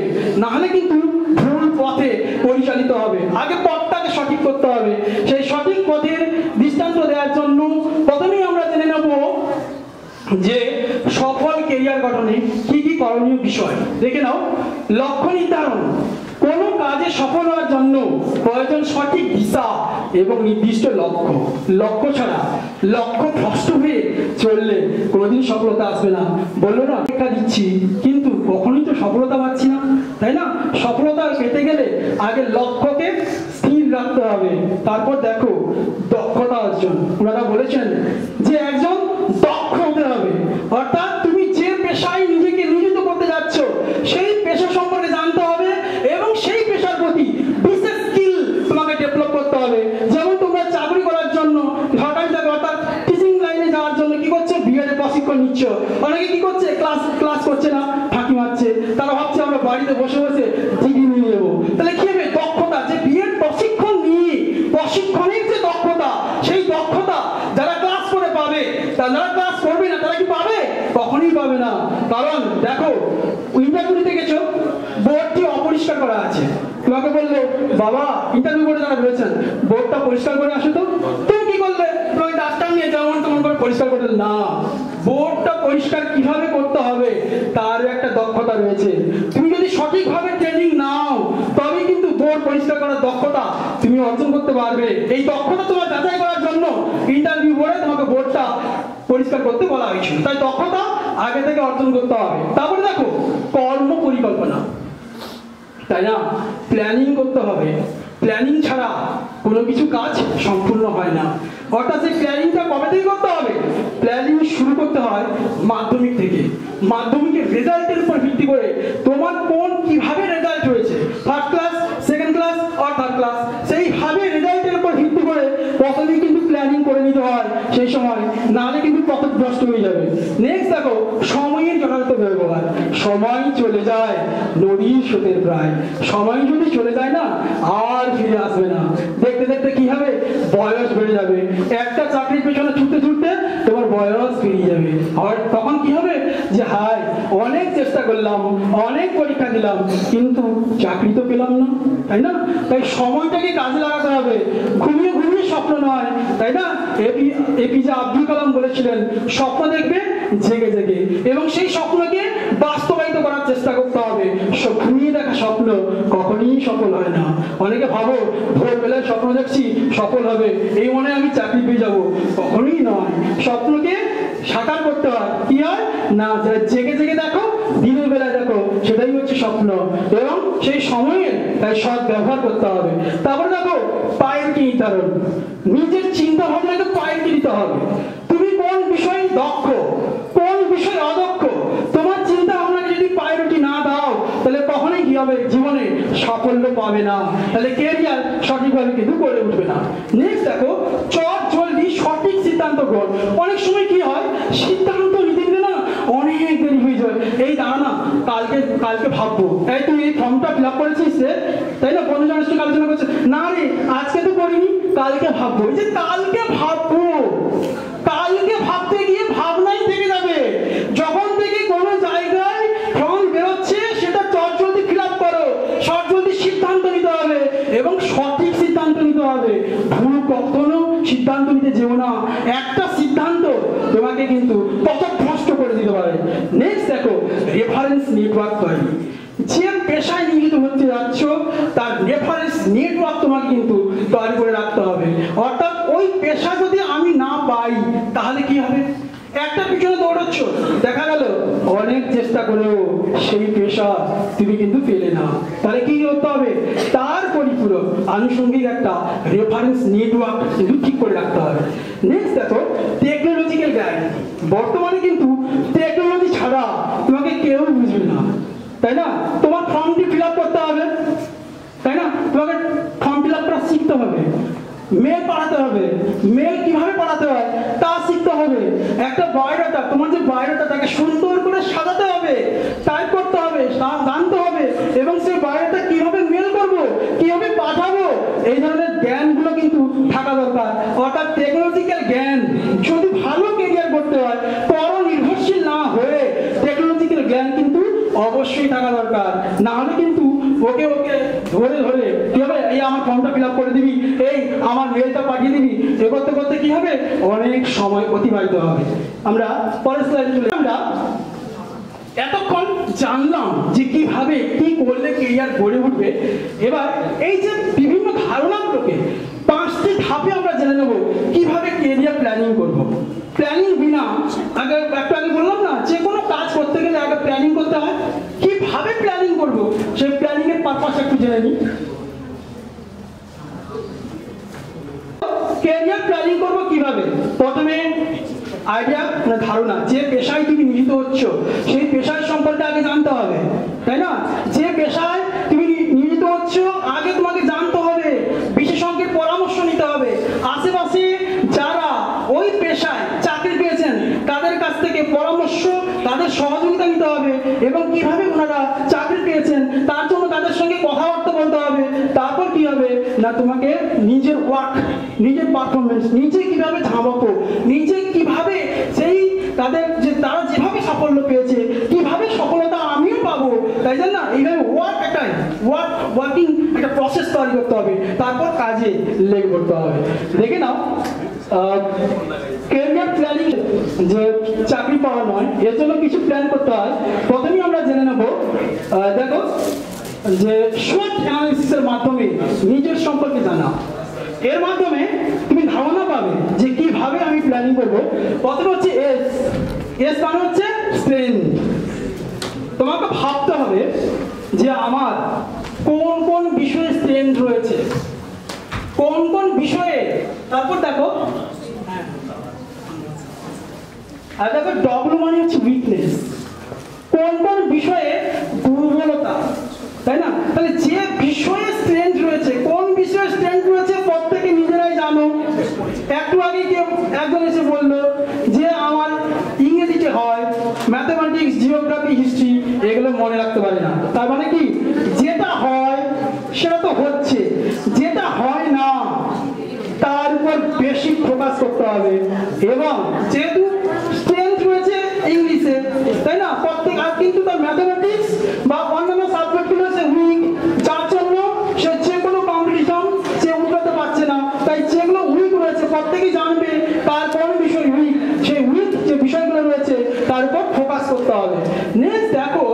না হলে কিন্তু ভুল পথে পরিচালিত হবে। আগে পথটাকে সঠিক করতে হবে। সেই সঠিক পথের দৃষ্টান্ত দেওয়ার জন্য প্রথমেই আমরা জেনে নেব যে সফল কেরিয়ার গঠনে কি কি করণীয় বিষয়। দেখে নাও, লক্ষ্য নির্ধারণ। কোনো কাজে সফল হওয়ার জন্য প্রয়োজন সঠিক দিশা এবং নির্দিষ্ট লক্ষ্য। লক্ষ্য ছাড়া, লক্ষ্য ভ্রষ্ট হয়ে চললে কোনোদিন সফলতা আসবে না। বললো না একটা দিচ্ছি কিন্তু কখনোই তো সফলতা পাচ্ছি না, তাই না? সফলতা পেতে গেলে আগে লক্ষ্যকে স্থির রাখতে হবে, তারপর দেখো দক্ষতা অর্জন। ওনারা বলেছেন যে একজন দক্ষ হতে হবে, অর্থাৎ তুমি যে পেশায় নিজেকে নিয়োজিত করতে যাচ্ছ সেই পেশা সম্পর্কে জানতে হবে এবং সেই পেশার প্রতি বিশেষ স্কিল তোমাকে ডেভেলপ করতে হবে। যেমন তোমরা চাকরি করার জন্য সরকারি চাকরি অর্থাৎ টিচিং লাইনে যাওয়ার জন্য কি করছে? বিএড এর প্রশিক্ষণ নিচ্ছ। অনেকে কি করছে? ক্লাস করছে না, ফাঁকি মারছে। তারা ভাবছে আমরা বাড়িতে বসে বসে ডিগ্রি নিয়ে নেবো। তাহলে কি হবে? দক্ষতা, যে বিএড প্রশিক্ষণ নিয়ে প্রশিক্ষণের যে দক্ষতা, সেই দক্ষতা যারা ক্লাস করে পাবে, যারা ক্লাস করবে না তারা কি পাবে? কখনোই পাবে না। কারণ দেখো, ইন্টারভিউ দিতে গেছো, বোর্ডটি অপরিষ্কার করা আছে। তোমাকে বললো বাবা ইন্টারভিউ করে যারা বলেছেন বোর্ডটা পরিষ্কার করে আসো তো। তুমি কি করলে? তোমাকে ডাক্তার নিয়ে যেমন তেমন করে পরিষ্কার করতে না। বোর্ডটা পরিষ্কার কিভাবে করতে হবে তার একটা দক্ষতা রয়েছে। তুমি যদি সঠিকভাবে ট্রেনিং নাও তবে কিন্তু বোর্ড পরিষ্কার করার দক্ষতা তুমি অর্জন করতে পারবে। এই দক্ষতা তোমার যাচাই করার জন্য ইন্টারভিউ বোর্ডে তোমাকে বোর্ডটা পরিষ্কার করতে বলা হয়েছিল। তাই দক্ষতা আগে থেকে অর্জন করতে হবে। তারপরে দেখো কর্ম পরিকল্পনা, তাই না? প্ল্যানিং করতে হবে। প্ল্যানিং ছাড়া কোনো কিছু কাজ সম্পূর্ণ হয় না। অর্থাৎ সেই প্ল্যানিংটা কবে থেকে করতে হবে? প্ল্যানিং শুরু করতে হয় মাধ্যমিক থেকে। মাধ্যমিকের রেজাল্টের উপর ভিত্তি করে তোমার কোন কিভাবে রেজাল্ট হয়েছে, ফার্স্ট ক্লাস, সেকেন্ড ক্লাস আর থার্ড ক্লাস, সেইভাবে রেজাল্টের উপর ভিত্তি করে প্রথমেই কিন্তু প্ল্যানিং করে নিতে হয় সেই সময়, নাহলে কিন্তু পথভ্রষ্ট হয়ে যাবে। নেক্সট দেখো সময়ের যথাযথ ব্যবহার। সময় চলে যায় নদীর স্রোতের প্রায়। সময় যদি চলে যায় না আর ফিরে আসবে না। দেখতে দেখতে কি হবে? বয়স বেড়ে যাবে। একটা চাকরির পেছনে ছুটতে ছুটতে তোমার বয়স পেরিয়ে যাবে। আর তখন কি হবে? যে হায়, অনেক চেষ্টা করলাম, অনেক পরীক্ষা দিলাম, কিন্তু চাকরি তো পেলাম না, তাই না? তাই সময়টাকে কাজে লাগাতে হবে। ঘুমিয়ে ঘুমিয়ে স্বপ্ন নয়, তাই না? এপিজে আব্দুল কালাম বলেছিলেন, স্বপ্ন দেখবে জেগে জেগে, এবং সেই স্বপ্নকে বাস্তবায়িত করার চেষ্টা করতে হবে। ঘুমিয়ে দেখা স্বপ্ন কখনোই সফল হয় না। অনেকে ভাবো ভোরবেলায় স্বপ্ন দেখছি সফল হবে, এই মনে আমি চাকরি পেয়ে যাবো, কখনোই নয়। স্বপ্নকে সাকার করতে হয়। কি হয় না, জেগে জেগে দেখো, দিনের বেলায় দেখো, সেটাই হচ্ছে স্বপ্ন। এবং সেই সময়ের তাই সৎ ব্যবহার করতে হবে। তারপরে দেখো প্রায়োরিটি নির্ধারণ। নিজের চিন্তা ভাবনাকে প্রায়োরিটি দিতে হবে। তুমি কোন বিষয়ে দক্ষ, কোন বিষয়ে অদক্ষ, তোমার চিন্তা ভাবনাকে যদি প্রায়োরিটি না দাও তাহলে কখনোই কি হবে? জীবনে সাফল্য পাবে না। তাহলে কেরিয়ার সঠিকভাবে কিন্তু করে উঠবে না। নেক্সট দেখো চট জলদি সঠিক সিদ্ধান্ত গ্রহণ। অনেক সময় কি হয়, সিদ্ধান্ত নিতে নিতে না অনেক দেরি হয়ে যায়। এই দাঁড়া না, কালকে ভাববো। এই তুই এই ফর্মটা ফিল আপ করেছিস রে, তাই না? বন্ধুজনের সঙ্গে আলোচনা করছে, না রে আজকে তো করিনি, কালকে ভাববো। এই যে কালকে ভাববো, কালকে ভাবতে গিয়ে ভাবনাই থেকে যাবে। যখন থেকে কোনো জায়গায় ফর্ম বেরোচ্ছে সেটা চটজলদি ফিল আপ করো, চটজলদি সিদ্ধান্ত নিতে হবে এবং সঠিক সিদ্ধান্ত নিতে হবে। ভুল কখনো সিদ্ধান্ত নিতে যেও না। একটা সিদ্ধান্ত তোমাকে কিন্তু পথভ্রষ্ট করে দিতে পারে। নেক্সট দেখো রেফারেন্স নেটওয়ার্ক তৈরি। যে পেশায় নিয়োজিত হতে যাচ্ছ তার রেফারেন্স নেটওয়ার্ক তোমাকে কিন্তু তৈরি করে রাখতে হবে। অর্থাৎ ওই পেশা যদি আমি না পাই তাহলে কি হবে? একটা পিছনে দৌড়াচ্ছ, দেখা গেল অনেক চেষ্টা করেও সেই পেশা তুমি কিন্তু পেলে না, তাহলে কি করতে হবে? তার পরিপূরক আনুষঙ্গিক একটা রেফারেন্স নেটওয়ার্ক কিন্তু ঠিক করে রাখতে হবে। নেক্সট দেখো টেকনোলজিক্যাল জ্ঞান। বর্তমানে কিন্তু টেকনোলজি ছাড়া তোমাকে কেউ বুঝবে না, তাই না? তোমার ফর্মটি ফিল আপ করতে হবে, তাই না? তোমাকে ফর্ম ফিল আপ করা শিখতে হবে। মেল পাঠাতে হবে, মেল কিভাবে পাঠাতে হয় তা শিখতে হবে। একটা বায়োডাটা, তোমার যে বায়োডাটা তাকে সুন্দর করে সাজাতে হবে, টাইপ করতে হবে, জানতে হবে, এবং সেই বায়োডাটা কিভাবে মেল করবো, কিভাবে পাঠাবো, এই ধরনের জ্ঞানগুলো কিন্তু থাকা দরকার। অর্থাৎ টেকনোলজিক্যাল জ্ঞান যদি ভালো কেরিয়ার করতে হয়, পর নির্ভরশীল না হয়ে টেকনোলজিক্যাল জ্ঞান কিন্তু অবশ্যই থাকা দরকার। না হলে কিন্তু ওকে ধরে ধরে কি হবে? এই আমার ফর্মটা ফিল আপ করে দিবি, এই আমার মেলটা পাঠিয়ে দিবি, এ করতে করতে কি হবে? অনেক সময় অতিবাহিত হবে। আমরা পরের স্লাইডে চলে, আমরা এতক্ষণ জানলাম যে কিভাবে কি করলে কেরিয়ার গড়ে উঠবে। এবার এই যে বিভিন্ন ধারণাগুলোকে 5টি ধাপে আমরা জেনে নেব কিভাবে কেরিয়ার প্ল্যানিং করব। প্ল্যানিং বিনা, একটু আগে বললাম না, যে কোনো কাজ করতে গেলে আগে প্ল্যানিং করতে হয়। কিভাবে প্ল্যানিং করব সেই প্ল্যানিং এর পারপাস একটু জেনে নিই। ক্যারিয়ার প্ল্যানিং করব কিভাবে? প্রথমে আইডিয়া মানে ধারণা, যে পেশায় তুমি নিয়োজিত হচ্ছ সেই পেশার সম্পর্কে আগে জানতে হবে, তাই না? যে পেশায় তুমি নিয়োজিত হচ্ছ আগে তোমাকে জানতে হবে, বিশেষজ্ঞের পরামর্শ নিতে হবে। আশেপাশে যারা ওই পেশায় চাকরি পেয়েছেন তাদের কাছ থেকে পরামর্শ, তাদের সহযোগিতা নিতে হবে, এবং কিভাবে ওনারা চাকরি পেয়েছেন তার জন্য তাদের সঙ্গে কথাবার্তা বলতে হবে। তারপর কি হবে না, তোমাকে নিজের ওয়ার্ক, নিজের পারফরমেন্স, নিজে কিভাবে ঝামাবো, নিজে কিভাবে সেই তারা যেভাবে সাফল্য পেয়েছে কিভাবে সফলতা আমিও পাবো, তাই জান না? এইভাবে ওয়ার্কিং একটা প্রসেস তৈরি করতে হবে, তারপর কাজে লেগে পড়তে হবে। দেখে নাও ক্যারিয়ার প্ল্যানিং যে চাকরি পাওয়া নয়, এর জন্য কিছু প্ল্যান করতে হয়। প্রথমেই আমরা জেনে নেব, দেখো যে শর্ট অ্যানালিসিসের মাধ্যমে নিজের সম্পর্কে জানা। এর মাধ্যমে তুমি ধারণা পাবে যে কিভাবে আমি প্ল্যানিং করবো। প্রথমে হচ্ছে এস মানে হচ্ছে স্ট্রেন্থ। তোমাকে ভাবতে হবে যে আমার কোন কোন বিষয়ে স্ট্রেন্থ রয়েছে, কোন কোন বিষয়ে। তারপর দেখো, আর দেখো ডব্লিউ মানে হচ্ছে উইকনেস, কোন কোন বিষয়ে দুর্বলতা, তাই না? তাহলে যে বিষয়ে স্ট্রেন্থ রয়েছে, কোন বিষয়ে স্ট্রেন্থ রয়েছে প্রত্যেকে নিজেরাই জানো। একটু আগে কেউ একজন এসে বললো যে আমার ইংরেজিতে হয়, ম্যাথমেটিক্স, জিওগ্রাফি, হিস্ট্রি এগুলো মনে রাখতে পারে না। তার মানে কি, যেটা হয় সেটা তো হচ্ছে, যেটা হয় না তার উপর বেশি ফোকাস করতে হবে। এবং যেহেতু স্ট্রেন্থ রয়েছে ইংলিশে, তাই না, প্রত্যেক, আর কিন্তু তার ম্যাথমেটিক্স বা অন্যান্য সাবজেক্টগুলো সে উইক, যার জন্য সে যে কোনো কম্পিটিশন সে উঠাতে পারছে না। তাই যেগুলো উইক রয়েছে প্রত্যেকেই জানবে তার কোন বিষয় উইক, সেই উইক যে বিষয়গুলো রয়েছে তার উপর ফোকাস করতে হবে। নেক্সট দেখো,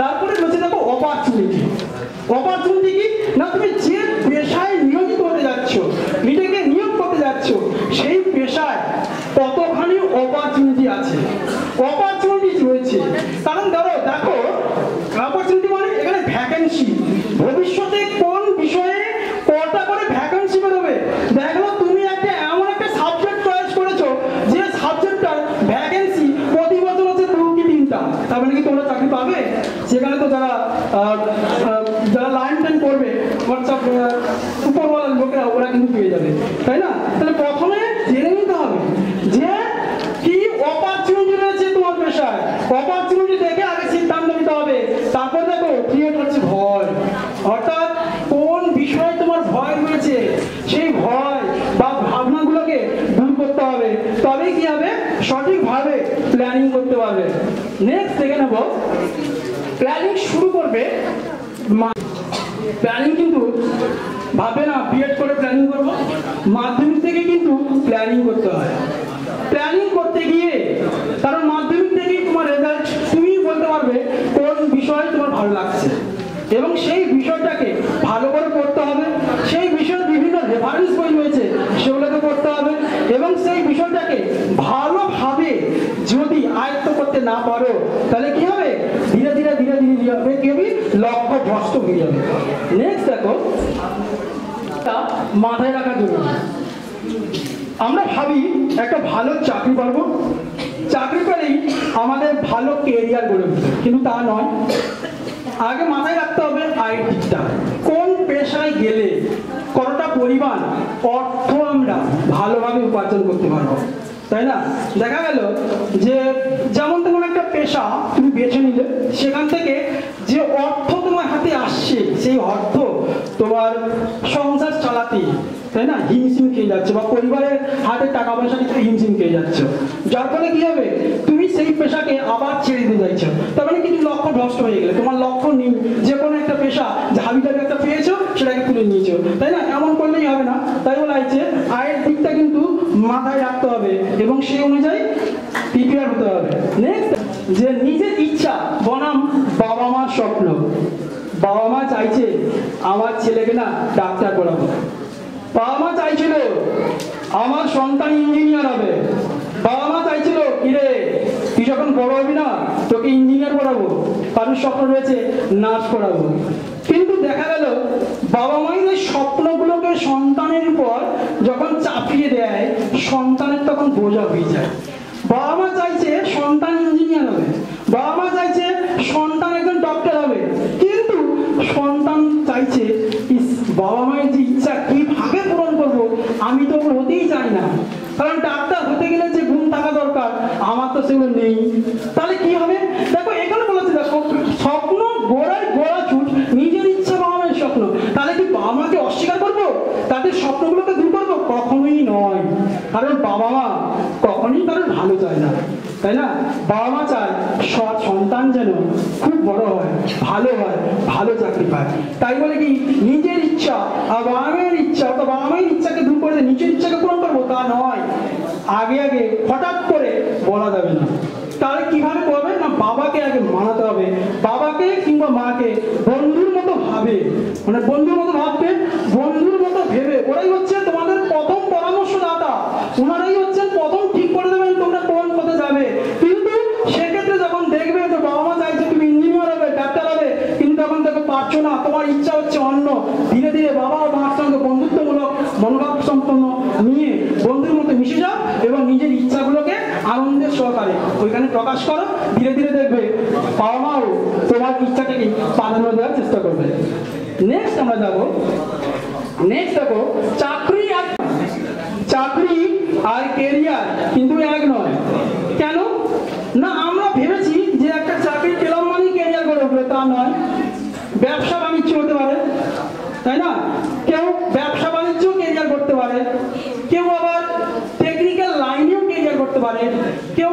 তারপরে রয়েছে দেখো অপরচুনিটি। অপরচুনিটি কি না, তুমি যে পেশায় নিয়োজিত হতে যাচ্ছ, নিজেকে নিয়োগ করতে যাচ্ছ, সেই পেশায় কতখানি অপরচুনিটি আছে, অপরচুনিটি রয়েছে। কারণ ধরো দেখো, অপরচুনিটি মানে এখানে ভ্যাকেন্সি, ভবিষ্যতে কোন বিষয়ে কটা করে ভ্যাকেন্সি বেরোবে। দেখো তুমি একটা এমন একটা সাবজেক্ট চয়েস করেছো যে সাবজেক্টটার ভ্যাকেন্সি প্রতি বছর হচ্ছে 2 কি 3টা, তার মানে কি তোমরা চাকরি পাবে? সেখানে তো যারা যারা লাইন টাইন করবে হোয়াটসঅ্যাপ উপরওয়ালার লোকেরা, ওরা কিন্তু পেয়ে যাবে, তাই না? তাহলে প্রথমে জেনে নিতে হবে যে কি অপরচুনিটি রয়েছে তোমার পেশায়। অপরচুনিটি দেখে আগে সিদ্ধান্ত নিতে হবে। তারপর দেখো ক্রিয়েট হচ্ছে ভয়, অর্থাৎ কোন বিষয়ে তোমার ভয় রয়েছে, সেই ভয় বা ভাবনাগুলোকে দূর করতে হবে, তবেই কি হবে, সঠিকভাবে প্ল্যানিং করতে পারবে। নেক্সট দেখে নেব, প্ল্যানিং শুরু করবে। প্ল্যানিং কিন্তু ভাবে না বিএড করে প্ল্যানিং করব, মাধ্যমিক থেকে কিন্তু প্ল্যানিং করতে হয়। প্ল্যানিং করতে গিয়ে, কারণ মাধ্যমিক থেকেই তোমার রেজাল্ট, তুমি বলতে পারবে কোন বিষয় তোমার ভালো লাগছে, এবং সেই বিষয়টাকে ভালো করে পড়তে হবে। সেই বিষয়ের বিভিন্ন রেফারেন্স বই রয়েছে, সেগুলোকে পড়তে হবে। এবং সেই বিষয়টাকে ভালোভাবে যদি আয়ত্ত করতে না পারো, তাহলে কি হবে, ধীরে ধীরে ধীরে ধীরে ধীরে হবে কি হবে, লক্ষ্য ভ্রষ্ট হয়ে যাবে। নেক্সট দেখো, মাথায় রাখা জরুরি। আমরা ভাবি একটা ভালো চাকরি পাবো, চাকরি পেলেই আমাদের ভালো কেরিয়ার গড়ে উঠবে, কিন্তু তা নয়। আগে মাথায় রাখতে হবে আয়ের দিকটা, কোন পেশায় গেলে কতটা পরিমাণ অর্থ আমরা ভালোভাবে উপার্জন করতে পারবো, তাই না? দেখা গেল যে যেমন তেমন একটা পেশা তুমি বেছে নিলে, সেখান থেকে যে অর্থ তোমার হাতে আসছে, সেই অর্থ তোমার সংসার চালাতে, তাই না, হিমশিম খেয়ে যাচ্ছে, বা পরিবারের হাতে টাকা পয়সা দিতে হিমশিম খেয়ে যাচ্ছ, যার ফলে কি হবে, তুমি সেই পেশাকে আবার ছেড়ে দিতে চাইছো। তার মানে কিন্তু লক্ষ্য ভ্রষ্ট হয়ে গেলে, তোমার লক্ষ্য নেই, যে কোনো একটা পেশা হাবিটাবি একটা পেয়েছো সেটাকে তুলে নিয়েছো, তাই না? এমন করলেই হবে না। তাই বলা হয়েছে আয়ের দিকটা কিন্তু মাথায় রাখতে হবে এবং সেই অনুযায়ী প্রিপেয়ার হতে হবে। নেক্সট, যে নিজের ইচ্ছা বনাম বাবা মার স্বপ্ন। বাবা মা চাইছে আমার ছেলেকে না ডাক্তার পড়াবো, বাবা মা চাইছিল আমার সন্তান ইঞ্জিনিয়ার হবে, বাবা মা চাইছিল কিরে তুই যখন বড় হবি না তোকে ইঞ্জিনিয়ার পড়াবো, কারোর স্বপ্ন রয়েছে নার্স পড়াবো। কিন্তু দেখা গেল বাবা মায়ের এই স্বপ্নগুলোকে সন্তানের উপর যখন চাপিয়ে দেয়, সন্তানের তখন বোঝা হয়ে যায়। বাবা মা চাইছে সন্তান ইঞ্জিনিয়ার হবে, বাবা মা চাইছে সন্তান একজন ডক্টর হবে, কিন্তু সন্তান চাইছে বাবা মায়ের যে ইচ্ছা কিভাবে পূরণ করবো, আমি তো হতেই চাই না, কারণ ডাক্তার হতে গেলে যে গুণ থাকা দরকার আমার তো সেগুলো নেই। তাহলে কি হবে, দেখো এখানে বলেছে, দেখো স্বপ্ন গোড়ায় গোড়া ছুট, নিজের ইচ্ছা বাবা মায়ের স্বপ্ন। তাহলে কি বাবা মাকে অস্বীকার করবো, তাদের স্বপ্নগুলোকে দূর করবো? কখনোই নয়, কারণ বাবা মা কখনোই কারোর ভালো চায় না, তাই না? বাবা মা চায় সন্তান যেন খুব বড় হয়, ভালো হয়, ভালো চাকরি পায়। তাই বলে কি নিজের ইচ্ছা আর বাবা মায়ের ইচ্ছা, অর্থাৎ বাবা মায়ের ইচ্ছাকে দূর করে নিজের ইচ্ছাকে পূরণ করবো তা নয়। আগে আগে হঠাৎ করে বলা যাবে না। তাহলে কিভাবে করবে না, বাবাকে আগে মানাতে হবে, বাবাকে কিংবা মাকে বন্ধুর মতো ভাবে, মানে বন্ধুর মতো ভাববে, বন্ধুর মতো ভেবে, ওরাই হচ্ছে তোমাদের প্রথম পরামর্শদাতা, ওনারাই হচ্ছেন প্রথম ঠিক করে দেবেন তোমরা কোন পথে যাবে। কিন্তু সেক্ষেত্রে যখন আনন্দের সহকারে ওইখানে প্রকাশ করো, ধীরে ধীরে দেখবে বাবা মাও তোমার ইচ্ছাটাকে প্রাধান্য দেওয়ার চেষ্টা করবে। নেক্সট আমরা যাবো, নেক্সট দেখো চাকরি আর কেরিয়ার কিন্তু এক নয়। কেন না, আমরা ভেবেছি যে একটা চাকরি পেলাম মানে কেরিয়ার গড়ে উঠবে, তা নয়। ব্যবসা বাণিজ্য হতে পারে, তাই না? কেউ ব্যবসা বাণিজ্য কেরিয়ার করতে পারে, কেউ আবার টেকনিক্যাল লাইনেও কেরিয়ার করতে পারে, কেউ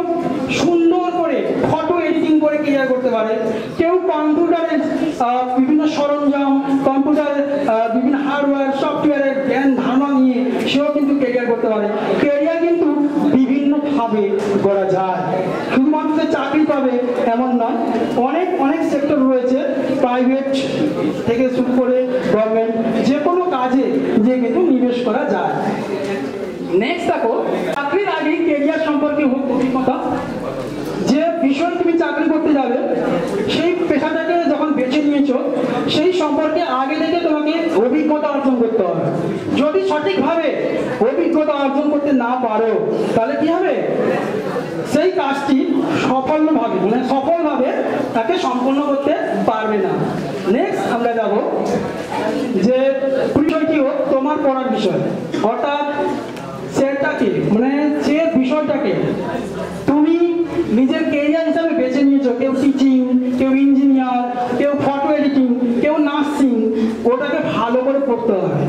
সুন্দর করে ফটো এডিটিং করে কেরিয়ার করতে পারে, কেউ কম্পিউটারের বিভিন্ন সরঞ্জাম, কম্পিউটারের বিভিন্ন হার্ডওয়্যার সফটওয়্যারের জ্ঞান ধারণা নিয়ে সেও কিন্তু কেরিয়ার করতে পারে। কেরিয়ার কিন্তু বিভিন্নভাবে করা যায়, শুধুমাত্র চাকরি পাবে এমন নয়। অনেক অনেক সেক্টর রয়েছে, প্রাইভেট থেকে শুরু করে গভর্নমেন্ট, যে কোনো কাজে যে কিন্তু নিবেশ করা যায়। নেক্সট দেখো, চাকরির আগে কেরিয়ার সম্পর্কে অভিজ্ঞতা। যে বিষয় তুমি চাকরি করতে যাবে সেই পেশাটাকে যখন বেছে নিয়েছো সেই সম্পর্কে আগে থেকে তোমাকে অভিজ্ঞতা অর্জন করতে হবে। যদি সঠিকভাবে অভিজ্ঞতা অর্জন করতে না পারো তাহলে কি হবে, সেই কাজটি সফলভাবে তাকে সম্পন্ন করতে পারবে না। নেক্সট আমরা যাব যে বিষয়টিও তোমার পড়ার বিষয়, অর্থাৎ সেটাকে যে বিষয়টাকে তুমি নিজের কেরিয়ার হিসাবে বেছে নিয়েছো, কেউ টিচিং, কেউ ইঞ্জিনিয়ার, কেউ ফটো এডিটিং, কেউ নার্সিং, ওটাকে ভালো করে পড়তে হবে।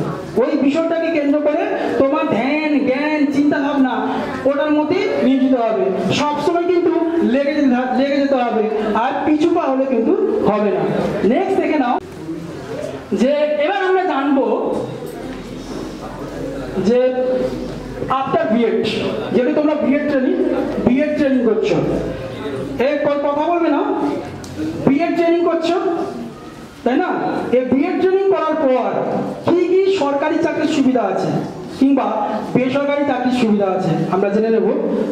ওই বিষয়টাকে কেন্দ্র করে তোমার ধ্যান জ্ঞান চিন্তা ভাবনা ওটার মধ্যে নিয়োজিত হবে। সবসময় কিন্তু লেগে যেতে হবে, আর পিছু পা হলে কিন্তু হবে না। নেক্সট দেখে নাও যে এবার আমরা জানবো যে আফটার বিএড, যেহেতু তোমরা বিএড ট্রেনিং করছো, কথা বলবে না, বিএড ট্রেনিং করছো তাই না? এই বিএড ট্রেনিং করার পর কি কি সরকারি চাকরির সুবিধা আছে কিংবা বেসরকারি চাকরির সুবিধা আছে আমরা জেনে নেব,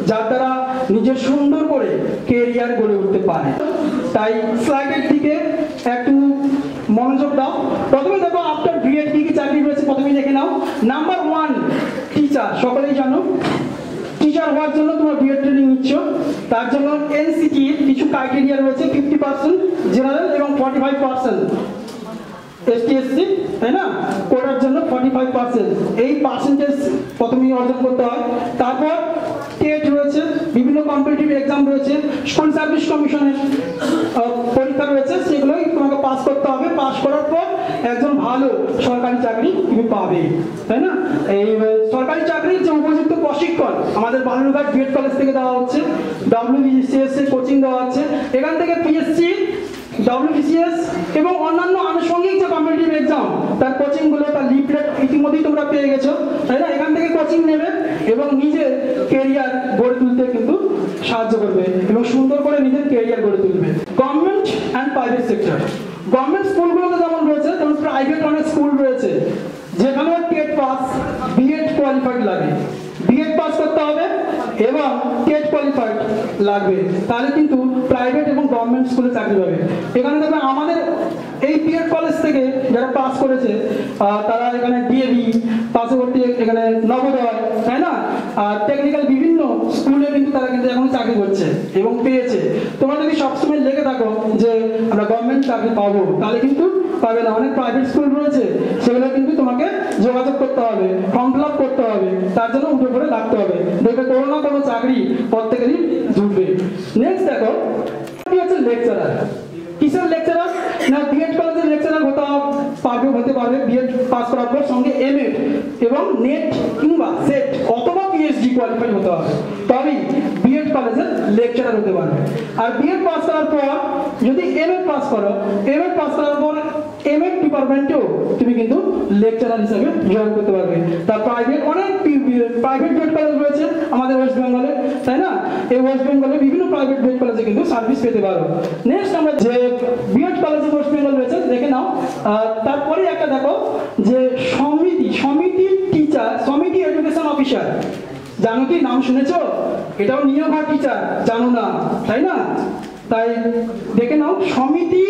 যার দ্বারা নিজের সুন্দর করে কেরিয়ার গড়ে উঠতে পারে। তাই স্লাইডের দিকে একটু মনোযোগ দাও। প্রথমে দেখো আফটার বিএড কি কি চাকরি রয়েছে, প্রথমে দেখে নাও। নাম্বার 1 টিচার, সকলেই জানো টিচার হওয়ার জন্য তোমরা বিএড ট্রেনিং নিচ্ছ, তার জন্য এনসিটির কিছু ক্রাইটেরিয়া রয়েছে, 50% জেনারেল এবং 45% এসটিএসসি, তাই না? কোটার জন্য 45%, এই পার্সেন্টেজ প্রথমেই অর্জন করতে হয়। তারপর টেট রয়েছে, বিভিন্ন কম্পিটিটিভ এক্সাম রয়েছে, স্কুল সার্ভিস কমিশনের পরীক্ষা রয়েছে, সেগুলোই তোমাকে পাস করতে হবে। পাস করার পর একজন ভালো সরকারি চাকরি তুমি পাবে, তাই না? এই সরকারি চাকরির যে উপযুক্ত প্রশিক্ষণ আমাদের বালুরঘাট বিএড কলেজ থেকে দেওয়া হচ্ছে, WBCS কোচিং দেওয়া হচ্ছে, এখান থেকে পিএসসি, WBCS এবং অন্যান্য আনুষঙ্গিক যে কম্পিটিটিভ এক্সাম তার কোচিংগুলো, তার লিফলেট ইতিমধ্যেই তোমরা পেয়ে গেছো, তাই না? এখান থেকে কোচিং নেবে এবং নিজের কেরিয়ার গড়ে তুলতে কিন্তু সাহায্য করবে এবং সুন্দর করে নিজের কেরিয়ার গড়ে তুলবে। Government and private sector, government স্কুলগুলোতে যেমন রয়েছে তেমন প্রাইভেট অনেক স্কুল রয়েছে যেখানে টেট পাস বিএড কোয়ালিফাইড লাগে। বিএড পাস করতে হবে এবং টেট কোয়ালিফাইড লাগবে, তাহলে কিন্তু প্রাইভেট এবং গভর্নমেন্ট স্কুলে চাকরি পাবে। এখানে দেখবেন আমাদের এই বিএড কলেজ থেকে যারা পাস করেছে তারা এখানে ডিএভি, পার্শ্ববর্তী এখানে নবোদয়, তাই না? আর টেকনিক্যাল বিভিন্ন স্কুলে কিন্তু তারা কিন্তু এখন চাকরি করছে এবং পেয়েছে। তোমরা যদি সবসময় লেগে থাকো যে আমরা গভর্নমেন্ট চাকরি পাবো, তাহলে কিন্তু পাবে না। অনেক প্রাইভেট স্কুল রয়েছে, সেগুলো কিন্তু তোমাকে যোগাযোগ করতে হবে, ফর্ম ফিল আপ করতে হবে, তার জন্য উঠে পড়ে লাগতে হবে, দেখবে কোনো না কোনো চাকরি প্রত্যেকেরই জুটবে। নেক্সট দেখো কি হচ্ছে লেকচারার। কিসের লেকচারার না, বিএড কলেজের লেকচারার হতে পারবে বিএড পাস করার পর, সঙ্গে এমএড এবং নেট কিংবা সেট অথবা পিএইচডি কোয়ালিফাইড হতে হবে, তবেই বিএড কলেজের লেকচারার হতে পারবে। আর বিএড পাস করার পর যদি এমএড পাস করো, এমএড পাস করার পর এমএড ডিপার্টমেন্টেও তুমি কিন্তু লেকচারার হিসেবে জয়েন করতে পারবে। তার প্রাইভেট অনেক প্রাইভেট বিএড কলেজ রয়েছে আমাদের ওয়েস্ট বেঙ্গলে, তাই না? এই ওয়েস্ট বেঙ্গলে বিভিন্ন প্রাইভেট বিএড কলেজে কিন্তু সার্ভিস পেতে পারো। নেক্সট আমরা যে বিএড কলেজে ওয়েস্ট বেঙ্গল রয়েছে দেখে নাও। তারপরে একটা দেখো যে সমিতি টিচার, সমিতি এডুকেশন অফিসার, জানো কি? নাম শুনেছো? এটাও নিয়োগ হয় টিচার, জানো না, তাই না? তাই দেখে নাও সমিতি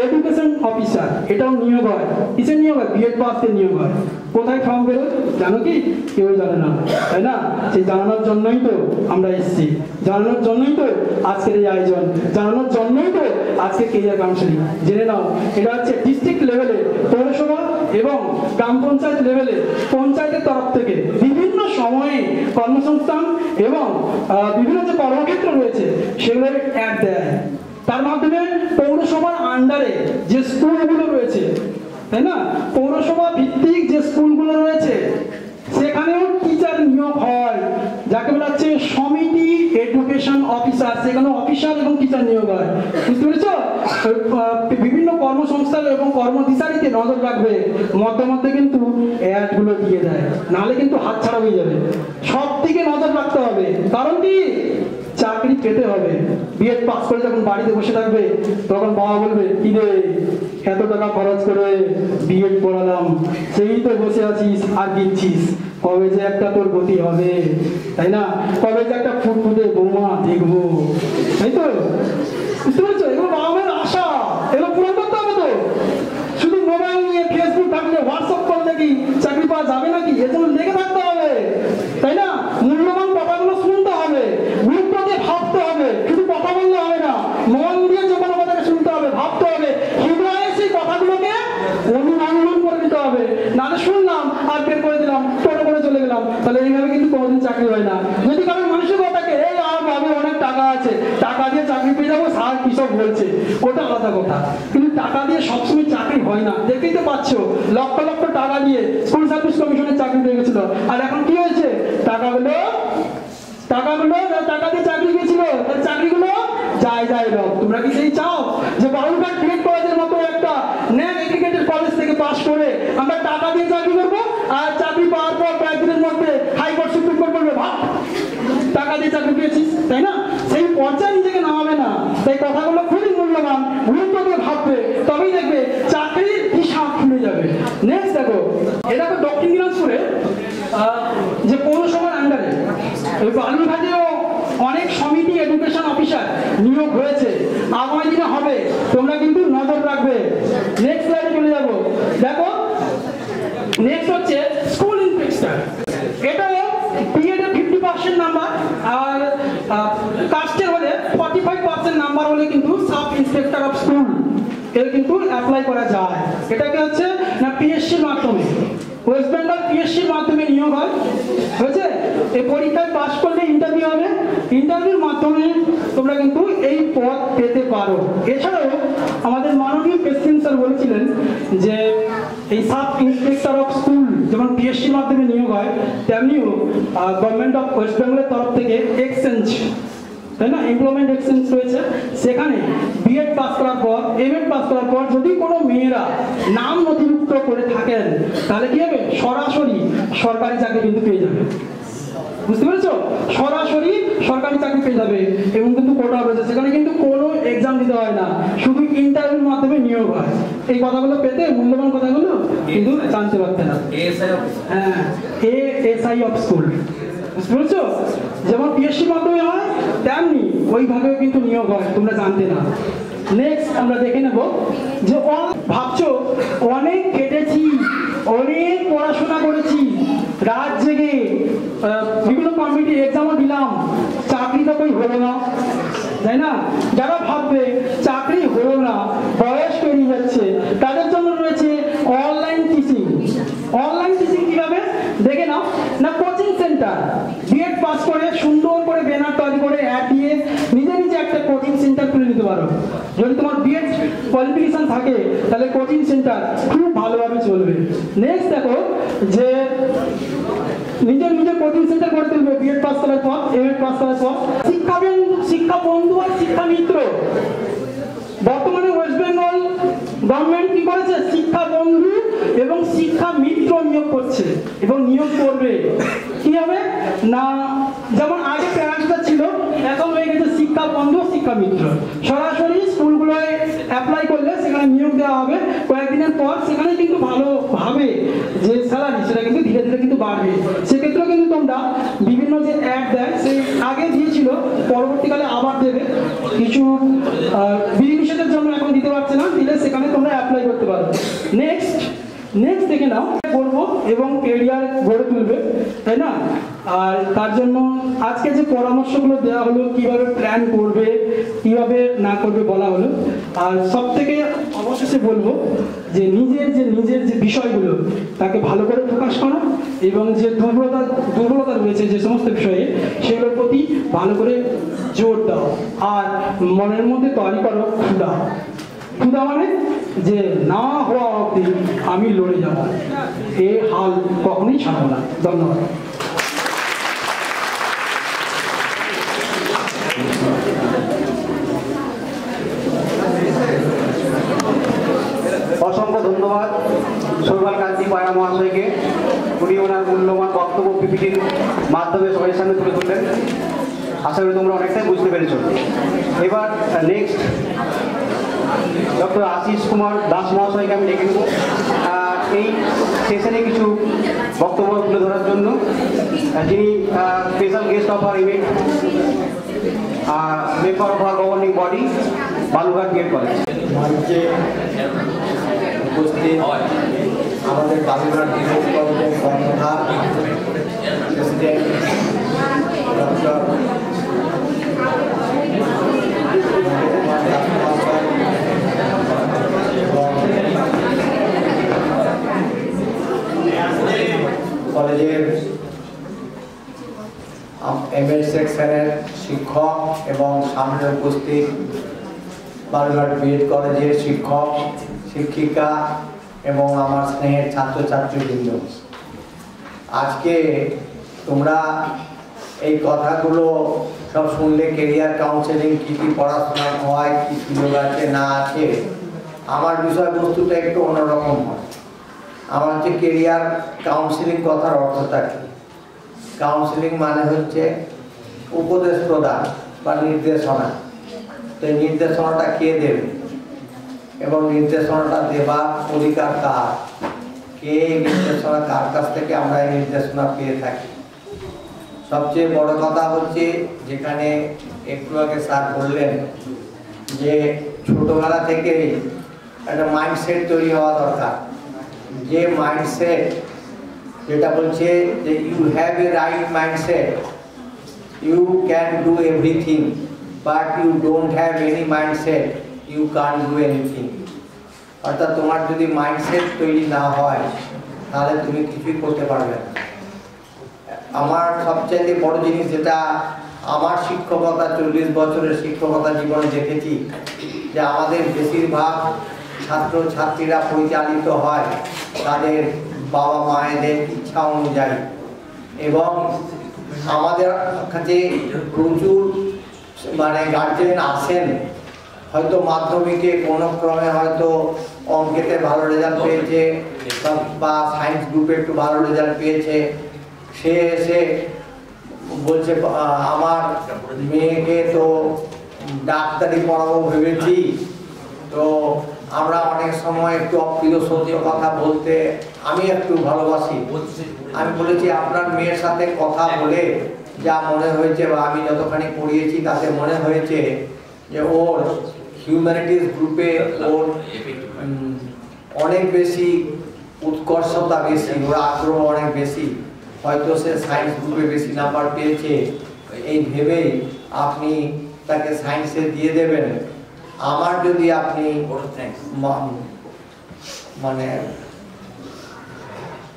এডুকেশন অফিসার, এটাও নিয়োগ হয়। কিসের নিয়োগ হয়? বিএড পাসের নিয়োগ হয়। কোথায় ফর্ম বেরোয় জানো কি? কেউ জানে না, তাই না? সেই জানানোর জন্যই তো আমরা এসেছি, জানানোর জন্যই তো আজকের এই আয়োজন, জানানোর জন্যই তো আজকে কেরিয়ার কাউন্সেলিং। জেনে নাও, এটা হচ্ছে ডিস্ট্রিক্ট লেভেলে, পৌরসভা এবং গ্রাম পঞ্চায়েত লেভেলে পঞ্চায়েতের তরফ থেকে বিভিন্ন সময়ে কর্মসংস্থান এবং বিভিন্ন যে কর্মক্ষেত্র রয়েছে সেগুলোর অ্যাড দেয়। তার মাধ্যমে পৌরসভার আন্ডারে যে স্কুলগুলো রয়েছে, তাই না, পৌরসভা ভিত্তিক যে স্কুলগুলো রয়েছে সেখানেও টিচার নিয়োগ হয়, যাকে বলা হচ্ছে সমিতি এডুকেশন অফিসার। সেখানে অফিসার এবং টিচার নিয়োগ হয়। বুঝতে পেরেছ? বিভিন্ন কর্মসংস্থান এবং কর্মদিশারিতে নজর রাখবে, মধ্যে মধ্যে কিন্তু অ্যাডগুলো দিয়ে দেয়, নাহলে কিন্তু হাতছাড়া হয়ে যাবে। সব দিকে নজর রাখতে হবে, কারণ কি চাকরি পেতে হবে। বিএড পাস করে যখন বাড়িতে বসে থাকবে তখন বাবা বলবে, কি রে এত টাকা খরচ করে বিএড পড়ালাম, সেই তো বসে আছিস আর দিচ্ছিস, কবে যে একটা তোর গতি হবে, তাই না? কবে যে একটা ফুটফুটে বৌমা দেখবো, তাই তো? বুঝতে পারছো? এগুলো বাবা মায়ের আশা, এগুলো পূরণ করতে হবে তো। শুধু মোবাইল নিয়ে ফেসবুক থাকলে, হোয়াটসঅ্যাপ করলে কি চাকরি পাওয়া যাবে নাকি? এর জন্য লেগে থাকতে হবে, তাই না? মূল্যবান কথাগুলো শুনতে হবে, গুরুত্ব দিয়ে ভাবতে হবে, শুধু কথা বললে হবে না, মন দিয়ে যে কোনো কথাকে শুনতে হবে, ভাবতে হবে, হৃদয়ে সেই কথাগুলোকে অনুধাবন করে দিতে হবে। নাহলে শুনলাম আর বের করে দিলাম, টোটো করে চলে গেলাম, তাহলে এইভাবে কিন্তু কোনোদিন চাকরি হয় না। যদি কারোর মানসিকতাকে এই আর ভাবে অনেক টাকা আছে, টাকা দিয়ে চাকরি পেয়ে যাবো, স্যার কি সব বলছে, ওটা আলাদা কথা। কিন্তু টাকা দিয়ে সবসময় চাকরি হয় না। দেখতেই তো পাচ্ছ, লক্ষ লক্ষ টাকা দিয়ে স্কুল সার্ভিস কমিশনের চাকরি পেয়ে গেছিল, আর এখন কি হয়েছে? টাকাগুলো টাকা দিয়ে চাকরি পেয়েছিল, তার চাকরিগুলো যায় রব। তোমরা কি সেই চাও যে বালুরঘাট ক্রিকেট কলেজের মতো একটা ন্যাক ক্রিকেটের কলেজ থেকে পাশ করে আমরা টাকা দিয়ে চাকরি করবো, আর চাকরি পাওয়ার পর কয়েকদিনের মধ্যে হাইকোর্ট সুপ্রিম কোর্ট বলবে ভাব টাকা দিয়ে চাকরি পেয়েছিস, তাই না? সেই পর্যায়ে নিজেকে নামাবে না। তাই কথাগুলো খুবই মূল্যবান, গুরুত্ব দিয়ে ভাববে, তবেই দেখবে চাকরির হিসাব খুলে যাবে। নেক্সট দেখো, এটা তো দক্ষিণ দিনাজপুরে যে পৌরসভার আন্ডারে ওই বালুরঘাটেও অনেক সমিতি এডুকেশন অফিসার নিয়োগ হয়েছে, আগামী দিনে হবে, তোমরা কিন্তু নজর রাখবে। নেক্সট স্লাইডে চলে যাবো। দেখো, নেক্সট হচ্ছে স্কুল ইন্সপেক্টর। এটাও বিএড এর 50% নাম্বার, আর কাস্টের হলে 45% নাম্বার হলে কিন্তু সাব ইন্সপেক্টর অফ স্কুল এর কিন্তু অ্যাপ্লাই করা যায়। এটাকে হচ্ছে না পিএসসির মাধ্যমে, ওয়েস্ট বেঙ্গল পিএসসির মাধ্যমে নিয়োগ হয়, হয়েছে। এই পরীক্ষায় পাস করলে ইন্টারভিউ হবে, ইন্টারভিউর মাধ্যমে তোমরা কিন্তু এই পদ পেতে পারো। এছাড়াও আমাদের মাননীয় প্রেসিডেন্ট স্যার বলেছিলেন যে এই সাব ইন্সপেক্টর অফ স্কুল যেমন পিএসসির মাধ্যমে নিয়োগ হয়, তেমনিও গভর্নমেন্ট অফ ওয়েস্ট বেঙ্গলের তরফ থেকে এক্সচেঞ্জ, তাই না, এমপ্লয়মেন্ট এক্সচেঞ্জ রয়েছে। সেখানে বিএড পাস করার পর, এমএড পাস করার পর যদি কোনো মেয়েরা নাম নথিভুক্ত করে থাকেন, তাহলে কি হবে? সরাসরি সরকারি চাকরি কিন্তু পেয়ে যাবে। বুঝতে পেরেছো? সরাসরি সরকারি চাকরি পেয়ে যাবে, এবং কিন্তু কোটা রয়েছে, সেখানে কিন্তু কোনো এক্সাম দিতে হয় না, শুধু ইন্টারভিউর মাধ্যমে নিয়োগ হয়। এই কথাগুলো পেতে, মূল্যবান কথাগুলো কিন্তু জানতে পারতে না। হ্যাঁ, এএসআই অফ স্কুল, বুঝতে পেরেছো? যেমন পিএসসির মাধ্যমে হয়, তেমনি ওইভাবেও কিন্তু নিয়োগ হয়, তোমরা জানতে না। নেক্সট আমরা দেখে নেব যে ভাবছো অনেক কেটেছি, অনেক পড়াশোনা করেছি, রাত জেগে বিভিন্ন কম্পিটিটিভ এক্সামও দিলাম, চাকরি তো কই হলো না, তাই না? যারা ভাববে চাকরি হলো না, বয়স পেরিয়ে যাচ্ছে, তাদের জন্য রয়েছে অনলাইন টিচিং। অনলাইন টিচিং কিভাবে দেখে নাও না, কোচিং সেন্টার বিএড পাস করে সুন্দর করে ব্যানার তৈরি করে অ্যাড দিয়ে নিজে নিজে একটা কোচিং সেন্টার খুলে নিতে পারো। যদি তোমার বিএড কোয়ালিফিকেশন থাকে তাহলে কোচিং সেন্টার খুব ভালোভাবে চলবে। নেক্সট দেখো যে নিজের নিজের কোচিং সেন্টার করে তুলবে বিএড পাস করার পর, এমএড পাস করার পর। শিক্ষা বন্ধু আর শিক্ষা মিত্র, বর্তমানে ওয়েস্ট বেঙ্গল গভর্নমেন্ট কি করেছে? শিক্ষা বন্ধু এবং শিক্ষা মিত্র নিয়োগ করছে এবং নিয়োগ করবে। কি হবে না, যেমন আগে প্যারামিটার ছিল, এখন হয়ে গেছে শিক্ষা বন্ধু, শিক্ষা মিত্র। সরাসরি স্কুলগুলোয় অ্যাপ্লাই করলে সেখানে নিয়োগ দেওয়া হবে, কয়েকদিনের পর সেখানে কিন্তু ভালোভাবে যে স্যালারি সেটা কিন্তু ধীরে ধীরে কিন্তু বাড়বে। সেক্ষেত্রেও কিন্তু তোমরা বিভিন্ন যে অ্যাড দেয়, সেই আগে দিয়েছিল দিয়েছিল, পরবর্তীকালে আবার দেবে। কিছু বিধিনিষেধের জন্য এখন দিতে পারছে না, দিলে সেখানে তোমরা অ্যাপ্লাই করতে পারো। নেক্সট দেখে নাও, করবো এবং কেরিয়ার গড়ে তুলবে, তাই না? আর তার জন্য আজকে যে পরামর্শগুলো দেওয়া হলো, কিভাবে প্ল্যান করবে, কিভাবে না করবে বলা হলো। আর সব থেকে অবশেষে বলবো যে নিজের যে বিষয়গুলো তাকে ভালো করে প্রকাশ করো, এবং যে দুর্বলতা রয়েছে যে সমস্ত বিষয়ে সেগুলোর প্রতি ভালো করে জোর দাও। আর মনের মধ্যে তৈরি করো ক্ষুধা মানে যে না হওয়া অবধি আমি লড়ে যাব, এ হাল কখনোই ছাড়ব না। ধন্যবাদ। অসংখ্য ধন্যবাদ শৈবাল কান্তি পায়রা মহাশয়কে। উনি ওনার মূল্যবান বক্তব্য পিপিটির মাধ্যমে সবাই সামনে তুলে ধরলেন। আশা করি তোমরা অনেকটাই বুঝতে পেরেছ। এবার নেক্সট ডক্টর আশিস কুমার দাস মহাশয়কে আমি ডেকে নেব এই সেশনে কিছু বক্তব্য তুলে ধরার জন্য, যিনি special guest of our event, member of our governing body, Balurghat BEd college. মঞ্চে উপস্থিত আমাদের বালুরঘাট বিএড কলেজের কর্ণধার প্রেসিডেন্ট ডক্টর কলেজের এমএল সেকশনের শিক্ষক এবং সামনে উপস্থিত বালুরঘাট বিএড কলেজের শিক্ষক শিক্ষিকা এবং আমার স্নেহের ছাত্রছাত্রীবৃন্দ, আজকে তোমরা এই কথাগুলো সব শুনলে কেরিয়ার কাউন্সেলিং কী কী পড়াশোনা হয়, কী সুযোগ আছে না আছে। আমার বিষয়বস্তুটা একটু অন্যরকম হয়। আমার হচ্ছে কেরিয়ার কাউন্সেলিং কথার অর্থটা কি? কাউন্সেলিং মানে হচ্ছে উপদেশ প্রদান বা নির্দেশনা। তো এই নির্দেশনাটা কে দেবে এবং নির্দেশনাটা দেবার অধিকার কার, কে নির্দেশনা কার কাছ থেকে আমরা এই নির্দেশনা পেয়ে থাকি। সবচেয়ে বড় কথা হচ্ছে, যেখানে একটু আগে স্যার বললেন যে ছোটবেলা থেকেই একটা মাইন্ডসেট তৈরি হওয়া দরকার। যে মাইন্ডসেট যেটা বলছে যে you have a right mindset, you can do everything, but you don't have any mindset, you can do anything. অর্থাৎ তোমার যদি মাইন্ডসেট তৈরি না হয় তাহলে তুমি কিছুই করতে পারবে না। আমার সবচেয়ে বড় জিনিস যেটা আমার শিক্ষকতা 40 বছরের শিক্ষকতা জীবনে দেখেছি, যে আমাদের বেশিরভাগ ছাত্রছাত্রীরা পরিচালিত হয় তাদের বাবা মায়েদের ইচ্ছা অনুযায়ী, এবং আমাদের কাছে প্রচুর গার্জেন আসেন, হয়তো মাধ্যমিকে কোনো ক্রমে হয়তো অঙ্কেতে ভালো রেজাল্ট পেয়েছে বা সায়েন্স গ্রুপে একটু ভালো রেজাল্ট পেয়েছে, সে এসে বলছে আমার মেয়েকে তো ডাক্তারি পড়াবো ভেবেছি। তো আমরা অনেক সময় একটু অপ্রিয় সত্য কথা বলতে আমি একটু ভালোবাসি। আমি বলেছি আপনার মেয়ের সাথে কথা বলে যা মনে হয়েছে বা আমি যতখানি পড়িয়েছি তাতে মনে হয়েছে যে ওর হিউম্যানিটিস গ্রুপে ওর অনেক বেশি উৎকর্ষতা বেশি, ওর আগ্রহ অনেক বেশি, হয়তো সে সায়েন্স গ্রুপে বেশি নাম্বার পেয়েছে, এই ভেবেই আপনি তাকে সায়েন্সে দিয়ে দেবেন। আমার যদি আপনি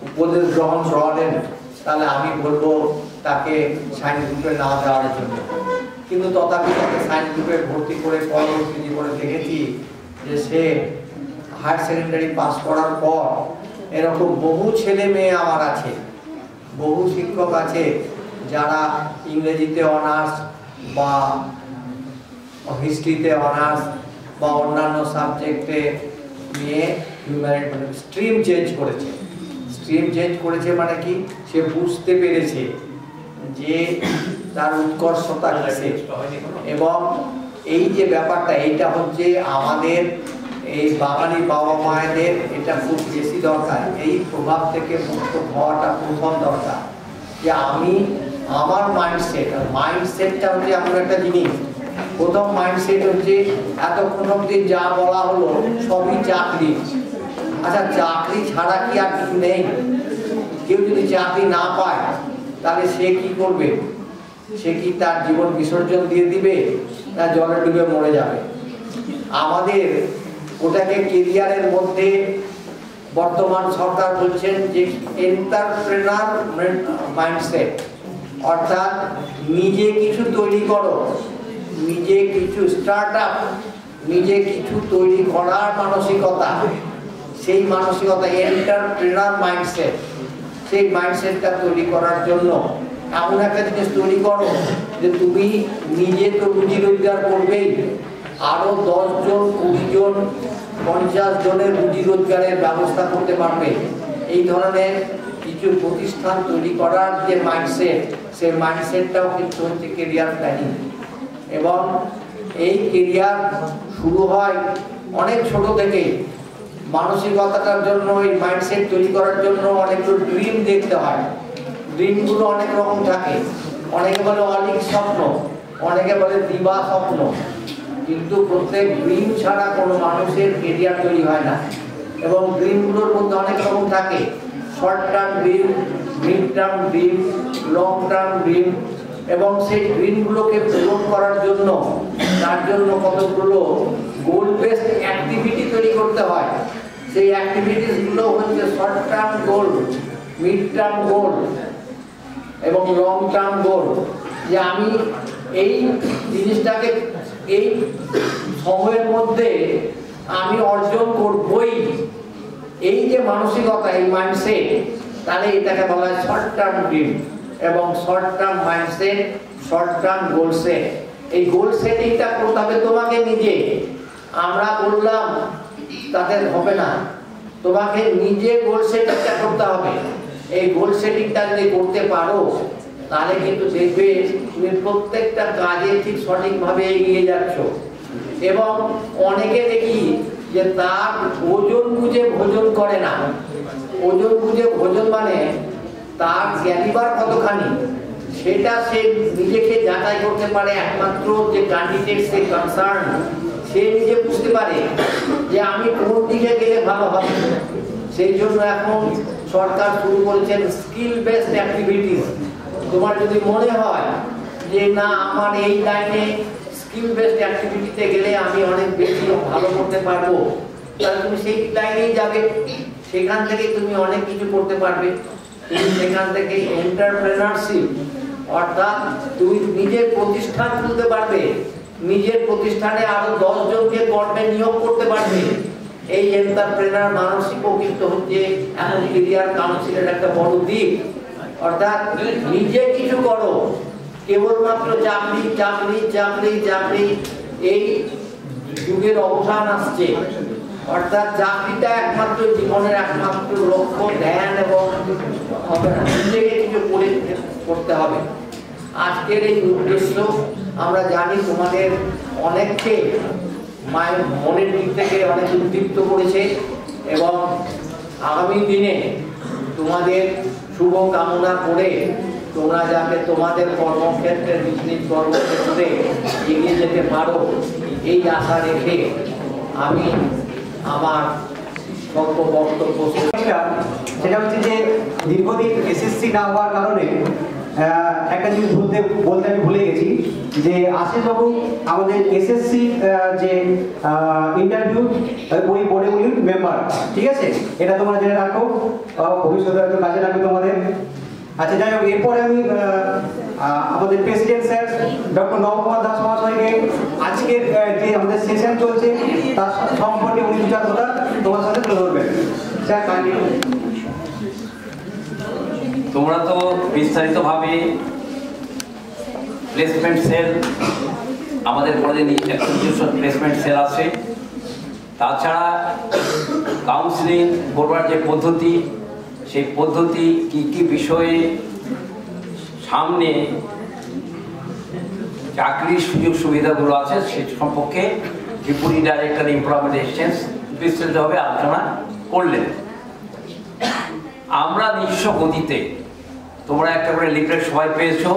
উপদেশ গ্রহণ করেন তাহলে আমি বলবো তাকে সায়েন্স গ্রুপে না দেওয়ার জন্য। কিন্তু তথাপি তাকে সায়েন্স গ্রুপে ভর্তি করে পরবর্তী জীবনে দেখেছি যে সে হায়ার সেকেন্ডারি পাস করার পর এরকম বহু ছেলে মেয়ে আমার আছে, বহু শিক্ষক আছে যারা ইংরেজিতে অনার্স বা হিস্ট্রিতে অনার্স বা অন্যান্য সাবজেক্টে নিয়ে স্ট্রিম চেঞ্জ করেছে। স্ট্রিম চেঞ্জ করেছে মানে কি, সে বুঝতে পেরেছে যে তার উৎকর্ষতা কিসে। এবং এই যে ব্যাপারটা, এইটা হচ্ছে আমাদের এই বাঙালি বাবা মায়েদের এটা খুব বেশি দরকার। এই প্রভাব থেকে মুক্ত হওয়াটা প্রথম দরকার, যে আমি আমার মাইন্ডসেটটা হচ্ছে এমন একটা জিনিস। প্রথম মাইন্ডসেট হচ্ছে এতক্ষণ অব্দি যা বলা হলো সবই চাকরি। আচ্ছা, চাকরি ছাড়া কি আর কিছু নেই? কেউ যদি চাকরি না পায় তাহলে সে কি করবে? সে কি তার জীবন বিসর্জন দিয়ে দিবে, না জলে ডুবে মরে যাবে? আমাদের ওটাকে কেরিয়ারের মধ্যে বর্তমান সরকার বলছেন যে এন্টারপ্রেনার মাইন্ডসেট, অর্থাৎ নিজে কিছু তৈরি করো, নিজে কিছু স্টার্ট আপ, নিজে কিছু তৈরি করার মানসিকতা, সেই মানসিকতা এন্টারপ্রেনার মাইন্ডসেট। সেই মাইন্ডসেটটা তৈরি করার জন্য এমন একটা জিনিস তৈরি করো যে তুমি নিজে তো রুজি রোজগার করবেই, আরো 10 জন 20 জন 50 জনের রুজি রোজগারের ব্যবস্থা করতে পারবে। এই ধরনের কিছু প্রতিষ্ঠান তৈরি করার যে মাইন্ডসেট, সেই মাইন্ডসেটটাও কিন্তু হচ্ছে কেরিয়ার প্ল্যানিং। এবং এই কেরিয়ার শুরু হয় অনেক ছোট থেকেই। মানসিকতাটার জন্য, এই মাইন্ডসেট তৈরি করার জন্য অনেকগুলো ড্রিম দেখতে হয়। ড্রিমগুলো অনেক রকম থাকে। অনেকে বলে অলিক স্বপ্ন, অনেকে বলে দিবা স্বপ্ন, কিন্তু প্রত্যেক ড্রিম ছাড়া কোনো মানুষের কেরিয়ার তৈরি হয় না। এবং ড্রিমগুলোর মধ্যে অনেক রকম থাকে, short term dream, mid term dream, long term dream. এবং সেই ড্রিমগুলোকে পূরণ করার জন্য তার জন্য কতগুলো গোল বেসড অ্যাক্টিভিটি তৈরি করতে হয়। সেই অ্যাক্টিভিটিসগুলো হচ্ছে short term goal, mid term goal এবং লং টার্ম গোল। যে আমি এই জিনিসটাকে এই সময়ের মধ্যে আমি অর্জন করবই, এই যে মানসিকতা, এই মাইন্ডসেট, তাহলে এটাকে বলা হয় শর্ট টার্ম ড্রিম। এবং short term mindset, short term goal set. এই গোল সেটিংটা করতে হবে তোমাকে নিজে। আমরা বললাম তাতে হবে না, তোমাকে নিজে গোল সেটিংটা করতে হবে। এই গোল সেটিংটা যদি করতে পারো তাহলে কিন্তু দেখবে তুমি প্রত্যেকটা কাজে ঠিক সঠিকভাবে এগিয়ে যাচ্ছ। এবং অনেকে দেখি যে তার ওজন বুঝে ভোজন করে না। ওজন বুঝে ভোজন মানে তার ক্যালিবার কতখানি সেটা সে নিজেকে যাচাই করতে পারে একমাত্র যে ক্যান্ডিডেট, সে কনসার্ন, সে নিজে বুঝতে পারে যে আমি কোন দিকে গেলে ভালো হবে। সেই জন্য এখন সরকার শুরু করেছেন স্কিল বেসড অ্যাক্টিভিটিস। তোমার যদি মনে হয় যে না আমার এই লাইনে স্কিল বেসড অ্যাক্টিভিটিতে গেলে আমি অনেক বেশি ভালো করতে পারবো, তাহলে তুমি সেই লাইনেই যাবে। সেখান থেকে তুমি অনেক কিছু করতে পারবে। তুমি সেখান থেকে এন্টারপ্রেনারশিপ, অর্থাৎ তুমি নিজের প্রতিষ্ঠান খুলতে পারবে, নিজের প্রতিষ্ঠানে আরো 10 জনকে কর্মে নিয়োগ করতে পারবে। এই এন্টারপ্রেনার মানসিকও কিন্তু হচ্ছে এখন কেরিয়ার কাউন্সিলের একটা বড় দিক। অর্থাৎ নিজে কিছু করো, কেবলমাত্র চাকরি চাকরি চাকরি চাকরি, এই যুগের অবসান আসছে। অর্থাৎ চাকরিটা একমাত্র জীবনের একমাত্র লক্ষ্য, ধ্যান এবং হবে না, নিজেকে কিছু করতে হবে। আজকের এই উদ্দেশ্য আমরা জানি তোমাদের অনেককে মায়ের মনের দিক থেকে অনেক উদ্দীপ্ত করেছে এবং আগামী দিনে তোমাদের শুভ কামনা করে তোমরা যাতে তোমাদের কর্মক্ষেত্রে, নিজ নিজ কর্মক্ষেত্রে এগিয়ে যেতে পারো, এই আশা রেখে আমি আমার বক্তব্য সেটা হচ্ছে যে দীর্ঘদিন এসএসসি না হওয়ার কারণে একটা জিনিস বলতে আমি ভুলে গেছি যে আশিস বাবু আমাদের এসএসসি যে ইন্টারভিউ ওই বোর্ডে উনি মেম্বার, ঠিক আছে? এটা তোমরা জেনে রাখো, ভবিষ্যতে হয়তো কাজে লাগবে তোমাদের। আচ্ছা, যাই হোক, এরপরে আমি আমাদের president sir doctor Nabakumar Das মহাশয়কে আজকের যে আমাদের সেশন চলছে তার সম্পর্কে উনি বিচার কথা তোমার সাথে তুলে ধরবেন। Sir, kindly. তোমরা তো বিস্তারিতভাবে প্লেসমেন্ট সেল, আমাদের কলেজে নিজস্ব প্লেসমেন্ট সেল আছে, তাছাড়া কাউন্সিলিং করবার যে পদ্ধতি, সেই পদ্ধতি কি কি বিষয়ে সামনে চাকরির সুযোগ সুবিধাগুলো আছে সে সম্পর্কে ডেপুটি ডাইরেক্টর এমপ্লয়মেন্ট এক্সচেঞ্জ বিস্তারিতভাবে আলোচনা করলেন। আমরা নিজস্ব গতিতে তোমরা একটা করে লিফলেট সবাই পেয়েছো,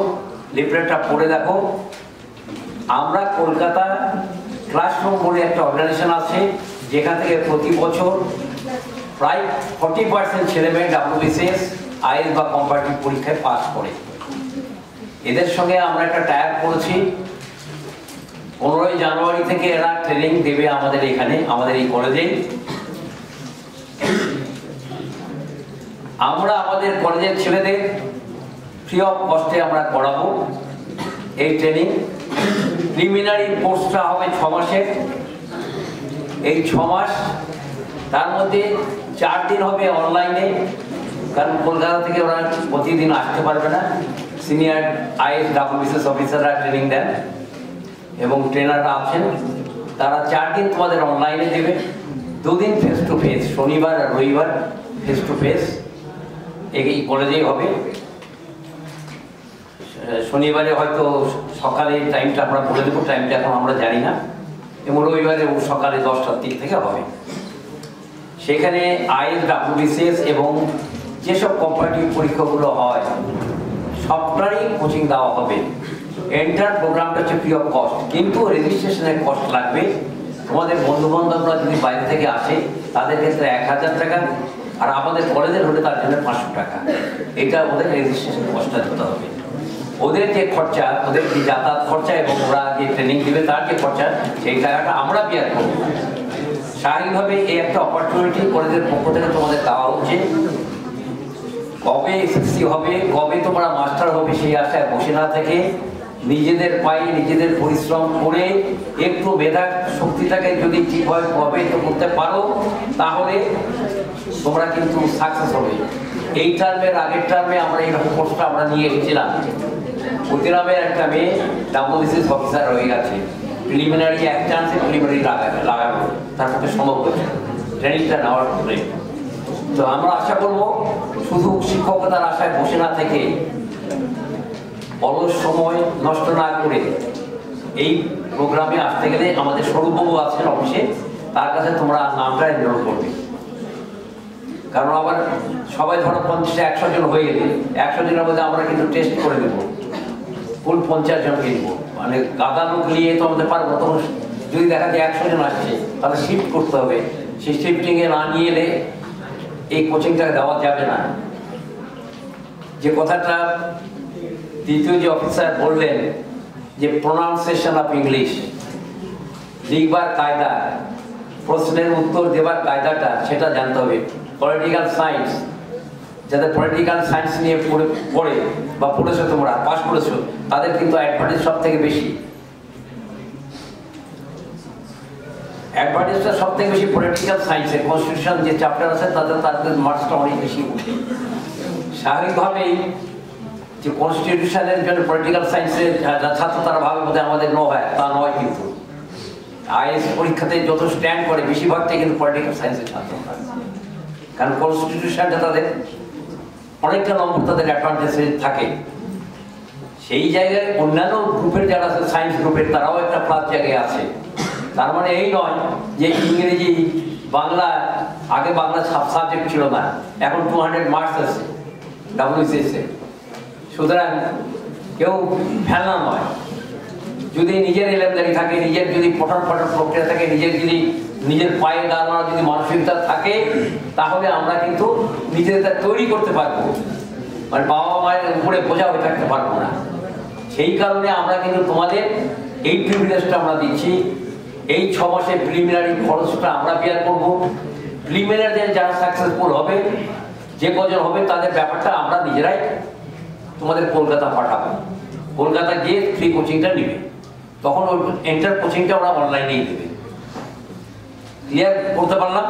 লিফলেটটা পড়ে দেখো। আমরা কলকাতা ক্লাসরুম বলে একটা অর্গানাইজেশন আছে, যেখান থেকে প্রতি বছর প্রায় 40% ছেলেমেয়ে WBCS, IAS বা কম্পারেটিভ পরীক্ষায় পাস করে। এদের সঙ্গে আমরা একটা টাই আপ করেছি। 15ই জানুয়ারি থেকে এরা ট্রেনিং দেবে আমাদের এখানে, আমাদের এই কলেজে। আমরা আমাদের কলেজের ছেলেদের ফ্রি অফ কস্টে আমরা করাবো এই ট্রেনিং। প্রিলিমিনারি কোর্সটা হবে 6 মাসের। এই 6 মাস, তার মধ্যে 4 দিন হবে অনলাইনে, কারণ কলকাতা থেকে ওরা প্রতিদিন আসতে পারবে না। সিনিয়র IAS WBCS অফিসাররা ট্রেনিং দেন এবং ট্রেনাররা আছেন, তারা 4 দিন তোমাদের অনলাইনে দেবে। 2 দিন ফেস টু ফেস, শনিবার আর রবিবার ফেস টু ফেস এই কলেজেই হবে। শনিবারে হয়তো সকালে টাইমটা আমরা বলে দেবো, টাইমটা এখন আমরা জানি না, এবং রবিবারে সকালে 10টার দিক থেকে হবে। সেখানে IAS WBCS এবং যেসব কম্পারেটিভ পরীক্ষাগুলো হয় সবটারই কোচিং দেওয়া হবে। এন্টার প্রোগ্রামটা হচ্ছে ফ্রি অফ কস্ট, কিন্তু রেজিস্ট্রেশনের কস্ট লাগবে। তোমাদের বন্ধু বান্ধবরা যদি বাইরে থেকে আসে তাদের ক্ষেত্রে 1000 টাকা, আর আমাদের কলেজের হলে তার জন্য 500 টাকা। এটা ওদের রেজিস্ট্রেশন কস্টটা দিতে হবে। ওদের যে খরচা, ওদের যে যাতায়াত খরচা এবং ওরা যে ট্রেনিং দেবে তার যে খরচা, সেই টাকাটা আমরা বিয়ার করবো। স্বাভাবিকভাবে এই একটা অপরচুনিটি কলেজের পক্ষ থেকে তোমাদের দেওয়া হচ্ছে। কবে SSC হবে, কবে তোমরা মাস্টার হবে, সেই আশায় বসে না থেকে নিজেদের পায়ে নিজেদের পরিশ্রম করে একটু মেধা শক্তিটাকে যদি ঠিকভাবে প্রভাবিত করতে পারো, তাহলে তোমরা কিন্তু সাকসেস হবে। এই টার্মের আগের টার্মে আমরা এইরকম কোর্সটা আমরা নিয়ে এসেছিলাম। প্রতিরামের একটা মেয়ে WBCS অফিসার হয়ে গেছে, প্রিলিমিনারি এক চান্সে প্রিলিমিনারি লাগানো তার পক্ষে সম্ভব হয়েছে ট্রেনিংটা নেওয়ার পরে। তো আমরা আশা করবো শুধু শিক্ষকতার আশায় বসে না থেকে, অলস সময় নষ্ট না করে এই প্রোগ্রামে আসতে গেলে আমাদের স্বরূপবাবু আছেন অফিসে, তার কাছে তোমরা নামটা এনরোল করবে। কারণ আবার সবাই ধরো 50-100 জন হয়ে গেলে 100 জনের মধ্যে আমরা কিন্তু টেস্ট করে দেবো, ফুল 50 জনকে দেবো। মানে গাদা লোক নিয়ে তো আমাদের পারবো। তখন যদি দেখা যায় 100 জন আসছে, তাহলে শিফট করতে হবে। সেই শিফটিংয়ে না নিয়ে এলে এই কোচিংটা দেওয়া যাবে না। যে কথাটা দ্বিতীয় যে অফিসার বললেন যে প্রোনাউন্সিয়েশন অফ ইংলিশ, লিখবার কায়দা, প্রশ্নের উত্তর দেবার কায়দাটা, সেটা জানতে হবে। পলিটিক্যাল সায়েন্স, যাদের পলিটিক্যাল সায়েন্স নিয়ে পড়ে বা পড়েছো, তোমরা পাস করেছো, তাদের কিন্তু অ্যাডভান্টেজ সব থেকে বেশি। অ্যাডভান্টেজটা সব থেকে বেশি পলিটিক্যাল সায়েন্সের। কনস্টিটিউশন যে চ্যাপ্টার আছে তাদের মার্কসটা অনেক বেশি উঠে। স্বাভাবিকভাবেই যে কনস্টিটিউশনের জন্য পলিটিক্যাল সায়েন্সের ছাত্র তারা ভাবে বোধহয় আমাদের হয়, তা নয়। কিন্তু IAS পরীক্ষাতে যত স্ট্যান্ড করে বেশিরভাগটাই কিন্তু পলিটিক্যাল সায়েন্সের ছাত্র, কারণ কনস্টিটিউশনটা তাদের অনেকটা নম্বর তাদের অ্যাডভান্টেজ থাকে। সেই জায়গায় অন্যান্য গ্রুপের যারা আছে সায়েন্স গ্রুপের, তারাও একটা প্লাস জায়গায় আছে। তার মানে এই নয় যে ইংরেজি বাংলা, আগে বাংলা সাবজেক্ট ছিল না, এখন 200 মার্কস আছে WBCS এ। সুতরাং কেউ ফেলনা নয়। যদি নিজের এলেমদারি থাকে, নিজের যদি পঠন পাঠন প্রক্রিয়া থাকে, নিজের যদি নিজের পায়ে দাঁড়ানোর যদি মানসিকতা থাকে, তাহলে আমরা কিন্তু নিজেদের তৈরি করতে পারবো। মানে বাবা মায়ের উপরে বোঝা হয়ে থাকতে পারবো না। সেই কারণে আমরা কিন্তু তোমাদের এই প্রিভিলেজটা আমরা দিচ্ছি। এই 6 মাসের প্রিলিমিনারি খরচটা আমরা বিয়ার করবো। প্রিলিমিনারি যারা সাকসেসফুল হবে, যে কজন হবে, তাদের ব্যাপারটা আমরা নিজেরাই তোমাদের কলকাতা পাঠাবো। কলকাতা গিয়ে ফ্রি কোচিংটা নেবে, তখন ওই এন্টার কোচিংটা ওরা অনলাইনেই দেবে। ক্লিয়ার করতে পারলাম?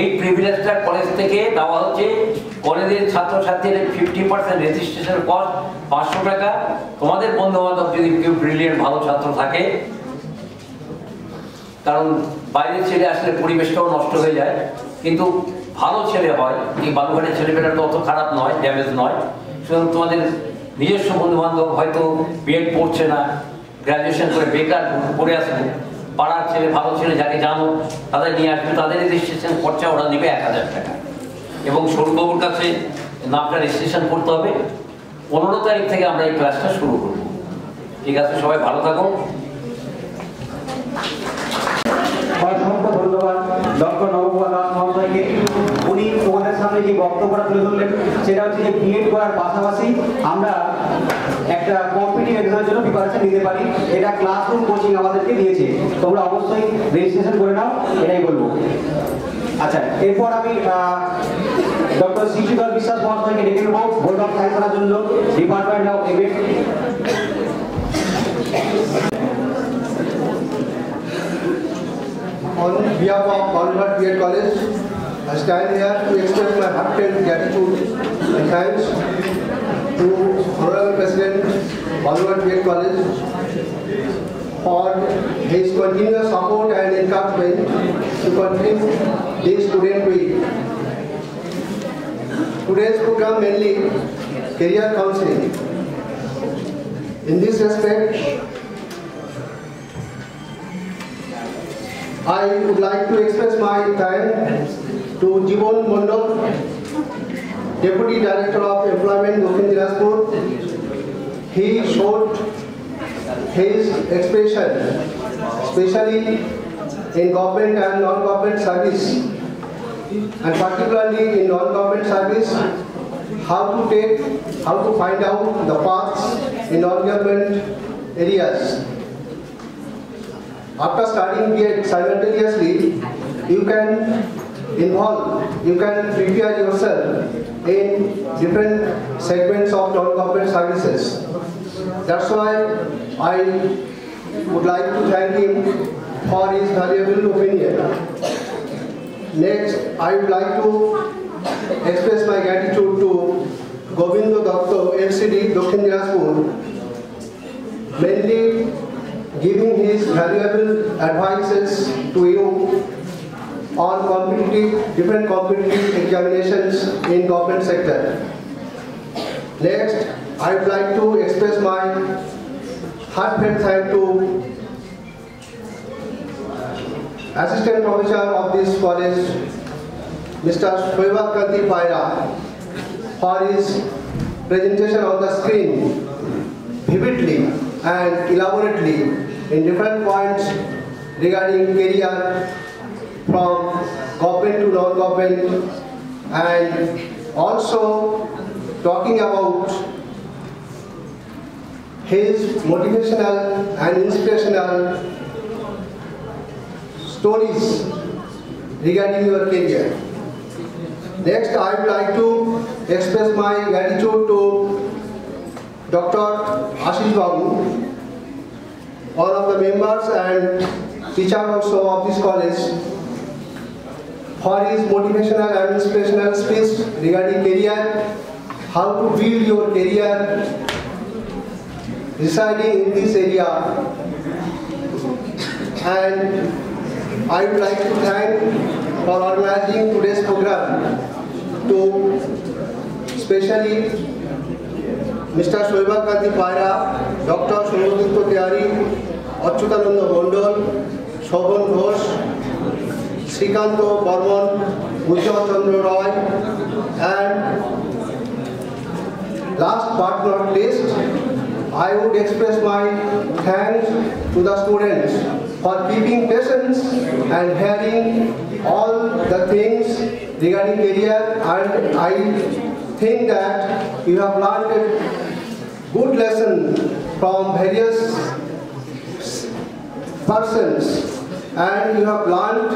এই প্রিভিলেজটা কলেজ থেকে দেওয়া হচ্ছে। কলেজের ছাত্রছাত্রীদের 50% রেজিস্ট্রেশন কস্ট 500 টাকা। তোমাদের বন্ধু বান্ধব যদি কেউ ব্রিলিয়েন্ট ভালো ছাত্র থাকে, কারণ বাইরের ছেলে আসলে পরিবেশটাও নষ্ট হয়ে যায়, কিন্তু ভালো ছেলে হয়, এই বালুঘাটের ছেলেমেয়েরা তো অত খারাপ নয়, ড্যামেজ নয়। সুতরাং তোমাদের নিজস্ব বন্ধু বান্ধব হয়তো বিএড পড়ছে না, গ্র্যাজুয়েশন করে বেকার পড়ে আসবে, পাড়ার ছেলে ভালো ছেলে যাকে জানো তাদের নিয়ে আসবে। তাদের রেজিস্ট্রেশন খরচা ওরা নেবে 1000 টাকা, এবং সৌরবাবুর কাছে নামটা রেজিস্ট্রেশন করতে হবে। 15 তারিখ থেকে আমরা এই ক্লাসটা শুরু করব। ঠিক আছে, সবাই ভালো থাকো। অসংখ্য ধন্যবাদ ডক্টর নবকুমার দাস মহাশয়কে। উনি তোমাদের সামনে যে বক্তব্যটা তুলে ধরলেন সেটা হচ্ছে যে বিএড করার পাশাপাশি আমরা একটা কম্পিটিটিভ এক্সামের জন্য প্রিপারেশন নিতে পারি। এটা ক্লাসরুম কোচিং আমাদেরকে দিয়েছে, তোমরা অবশ্যই রেজিস্ট্রেশন করে নাও, এটাই বলবো। আচ্ছা, এরপর আমি ডক্টর শিশুধর বিশ্বাস মহাশয়কে ডেকে নেব বোর্ড অফ সায়েন্স করার জন্য, department of M.Ed.. On behalf of Convert BEd College, I stand here to express my heartfelt gratitude and thanks to Honorable President Convert BEd College for his continuous support and encouragement to continue this student week. Today's program mainly career counseling. In this respect, I would like to express my thanks to Jibon Mondol, Deputy Director of Employment, Dakshin Dinajpur. He showed his expression, especially in government and non-government service, and particularly in non-government service, how to find out the paths in non-government areas. After studying BEd simultaneously, you can prepare yourself in different segments of non-government services. That's why I would like to thank him for his valuable opinion. Next, I would like to express my gratitude to Govindo Datta, LCD, Dakshin Dinajpur, mainly giving his valuable advices to you on different competitive examinations in government sector. Next, I would like to express my heartfelt thanks to Assistant Professor of this college, Mr. Shoaib Kanti Paira, for his presentation on the screen vividly and elaborately in different points regarding career from government to non-government, and also talking about his motivational and inspirational stories regarding your career. Next, I would like to express my gratitude to Dr. Ashish Babu, one of the members and teacher also of this college, for his motivational and inspirational speech regarding career, how to build your career residing in this area. And I would like to thank for organizing today's program to especially Mr. Shoaib Kanti Paira, Dr. Shomoditto Tiwari, Achyutananda Mondol, Shobhan Ghosh, Srikanto Barman, Ujjwal Chandra Roy, and last but not least, I would express my thanks to the students for keeping patience and hearing all the things regarding career, and I think that you have learned a good lesson from various persons, and you have learned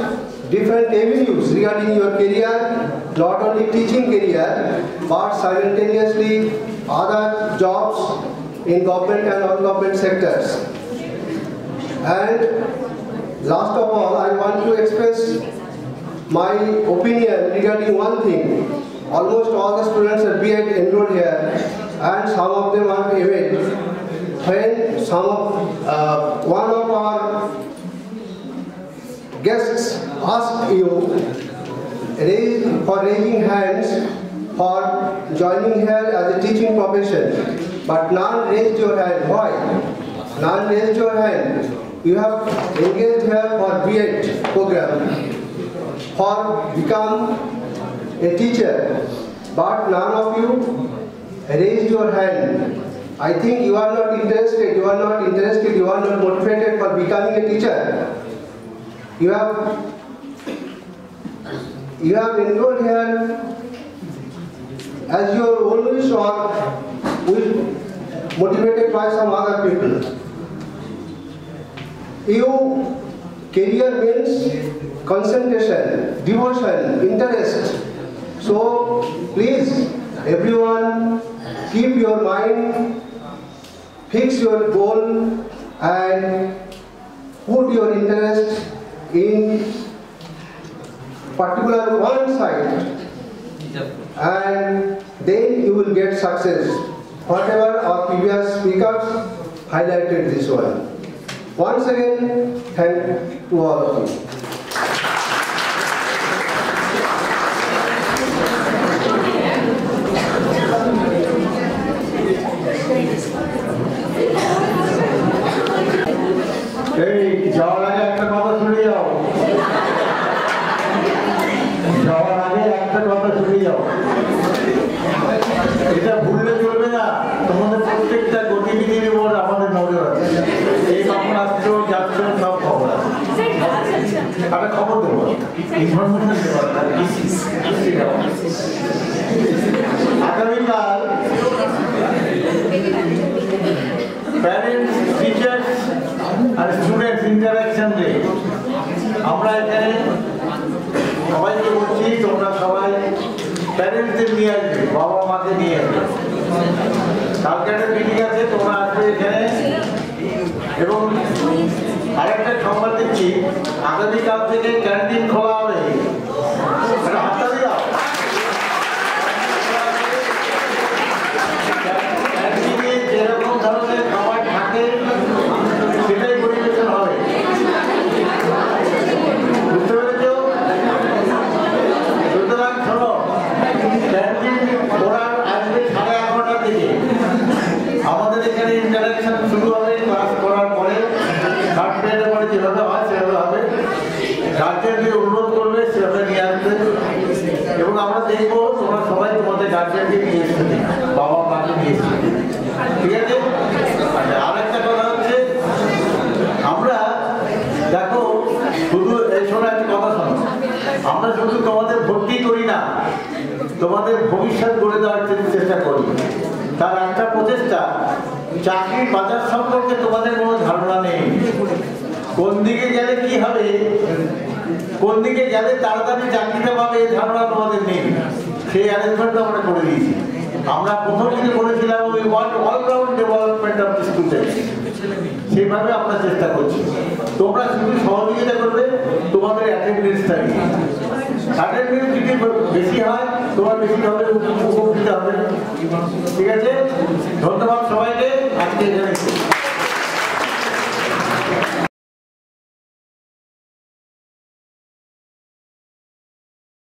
different avenues regarding your career, not only teaching career, but simultaneously other jobs in government and non-government sectors. And last of all, I want to express my opinion regarding one thing. Almost all the students are BEd enrolled here, and some of them are MAd. When one of our guests asked you for raising hands for joining here as a teaching profession, but none raised your hand. Why? None raised your hand. You have engaged here for BEd program, for become a teacher, but none of you raised your hand. I think you are not interested, you are not motivated for becoming a teacher. You have enrolled here as your own wish or motivated by some other people. Career means concentration, devotion, interest. So please, everyone, keep your mind, fix your goal and put your interest in particular one side, and then you will get success. Whatever our previous speakers highlighted this one. Once again, thank to all of you. এই যাওয়ার আগে একটা কথা শুনে যাও, যাওয়ার আগে একটা কথা শুনে যাও, এটা ভুললে চলবে না। তোমাদের প্রত্যেকটা গতিবিধির উপর আমাদের নজর আছে। এই কখন আসছো যাচ্ছো সব খবর আছে, একটা খবর দেবো, ইনফরমেশন দেবো। আগামীকাল প্যারেন্টস, টিচার্স আর স্টুডেন্টস ইন্টারাকশন ডে। আমরা এখানে সবাইকে বলছি তোমরা সবাই প্যারেন্টসদের নিয়ে আসবে, বাবা মাকে নিয়ে আসবে। কালকে একটা মিটিং আছে, তোমরা আসবে এখানে। এবং আরেকটা সংবাদ দিচ্ছি, আগামীকাল থেকে ক্যান্টিন খোলা হবে। হাততালি দাও। ক্যান্টিনে যেরকম ধরনের খাবার থাকে সেটাই পরিবেশন হবে, বুঝতে পেরেছ? সুতরাং শোনো, ক্যান্টিন ওরা আসবে 11:30 থেকে। আমাদের এখানে ইন্টারাকশন শুরু হবে ক্লাস করার পরে, থার্ড পিরিয়ডের পরে যেভাবে হয় সেভাবে হবে। গার্জেনকে অনুরোধ করবে সেভাবে নিয়ে আসবে, এবং আমরা দেখবো তোমরা সবাই তোমাদের গার্জেনকে নিয়ে এসছো, বাবা মাকে নিয়ে এসছো, ঠিক আছে? আর একটা কথা হচ্ছে, আমরা দেখো শুধু এই শোনো, একটা কথা শোনো, আমরা শুধু তোমাদের ভর্তি করি না, তোমাদের ভবিষ্যৎ গড়ে দেওয়ার চেষ্টা করি। তার একটা প্রচেষ্টা, চাকরির বাজার সম্পর্কে তোমাদের কোনো ধারণা নেই। কোন দিকে গেলে কি হবে, কোন দিকে গেলে তাড়াতাড়ি চাকরিটা পাবে, এই ধারণা তোমাদের নেই। সেই অ্যারেঞ্জমেন্ট আমরা করে দিয়েছি। আমরা প্রথম দিকে বলেছিলাম ওই all-round development of the student, সেইভাবে আমরা চেষ্টা করছি। তোমরা শুধু সহযোগিতা করবে, তোমাদের অ্যাটেন্ডেন্সটা নিয়ে। অ্যাটেন্ডেন্স যদি বেশি হয়, তোমার বেশি হবে, উপকৃত হবে, ঠিক আছে? ধন্যবাদ সবাইকে। আজকে এখানে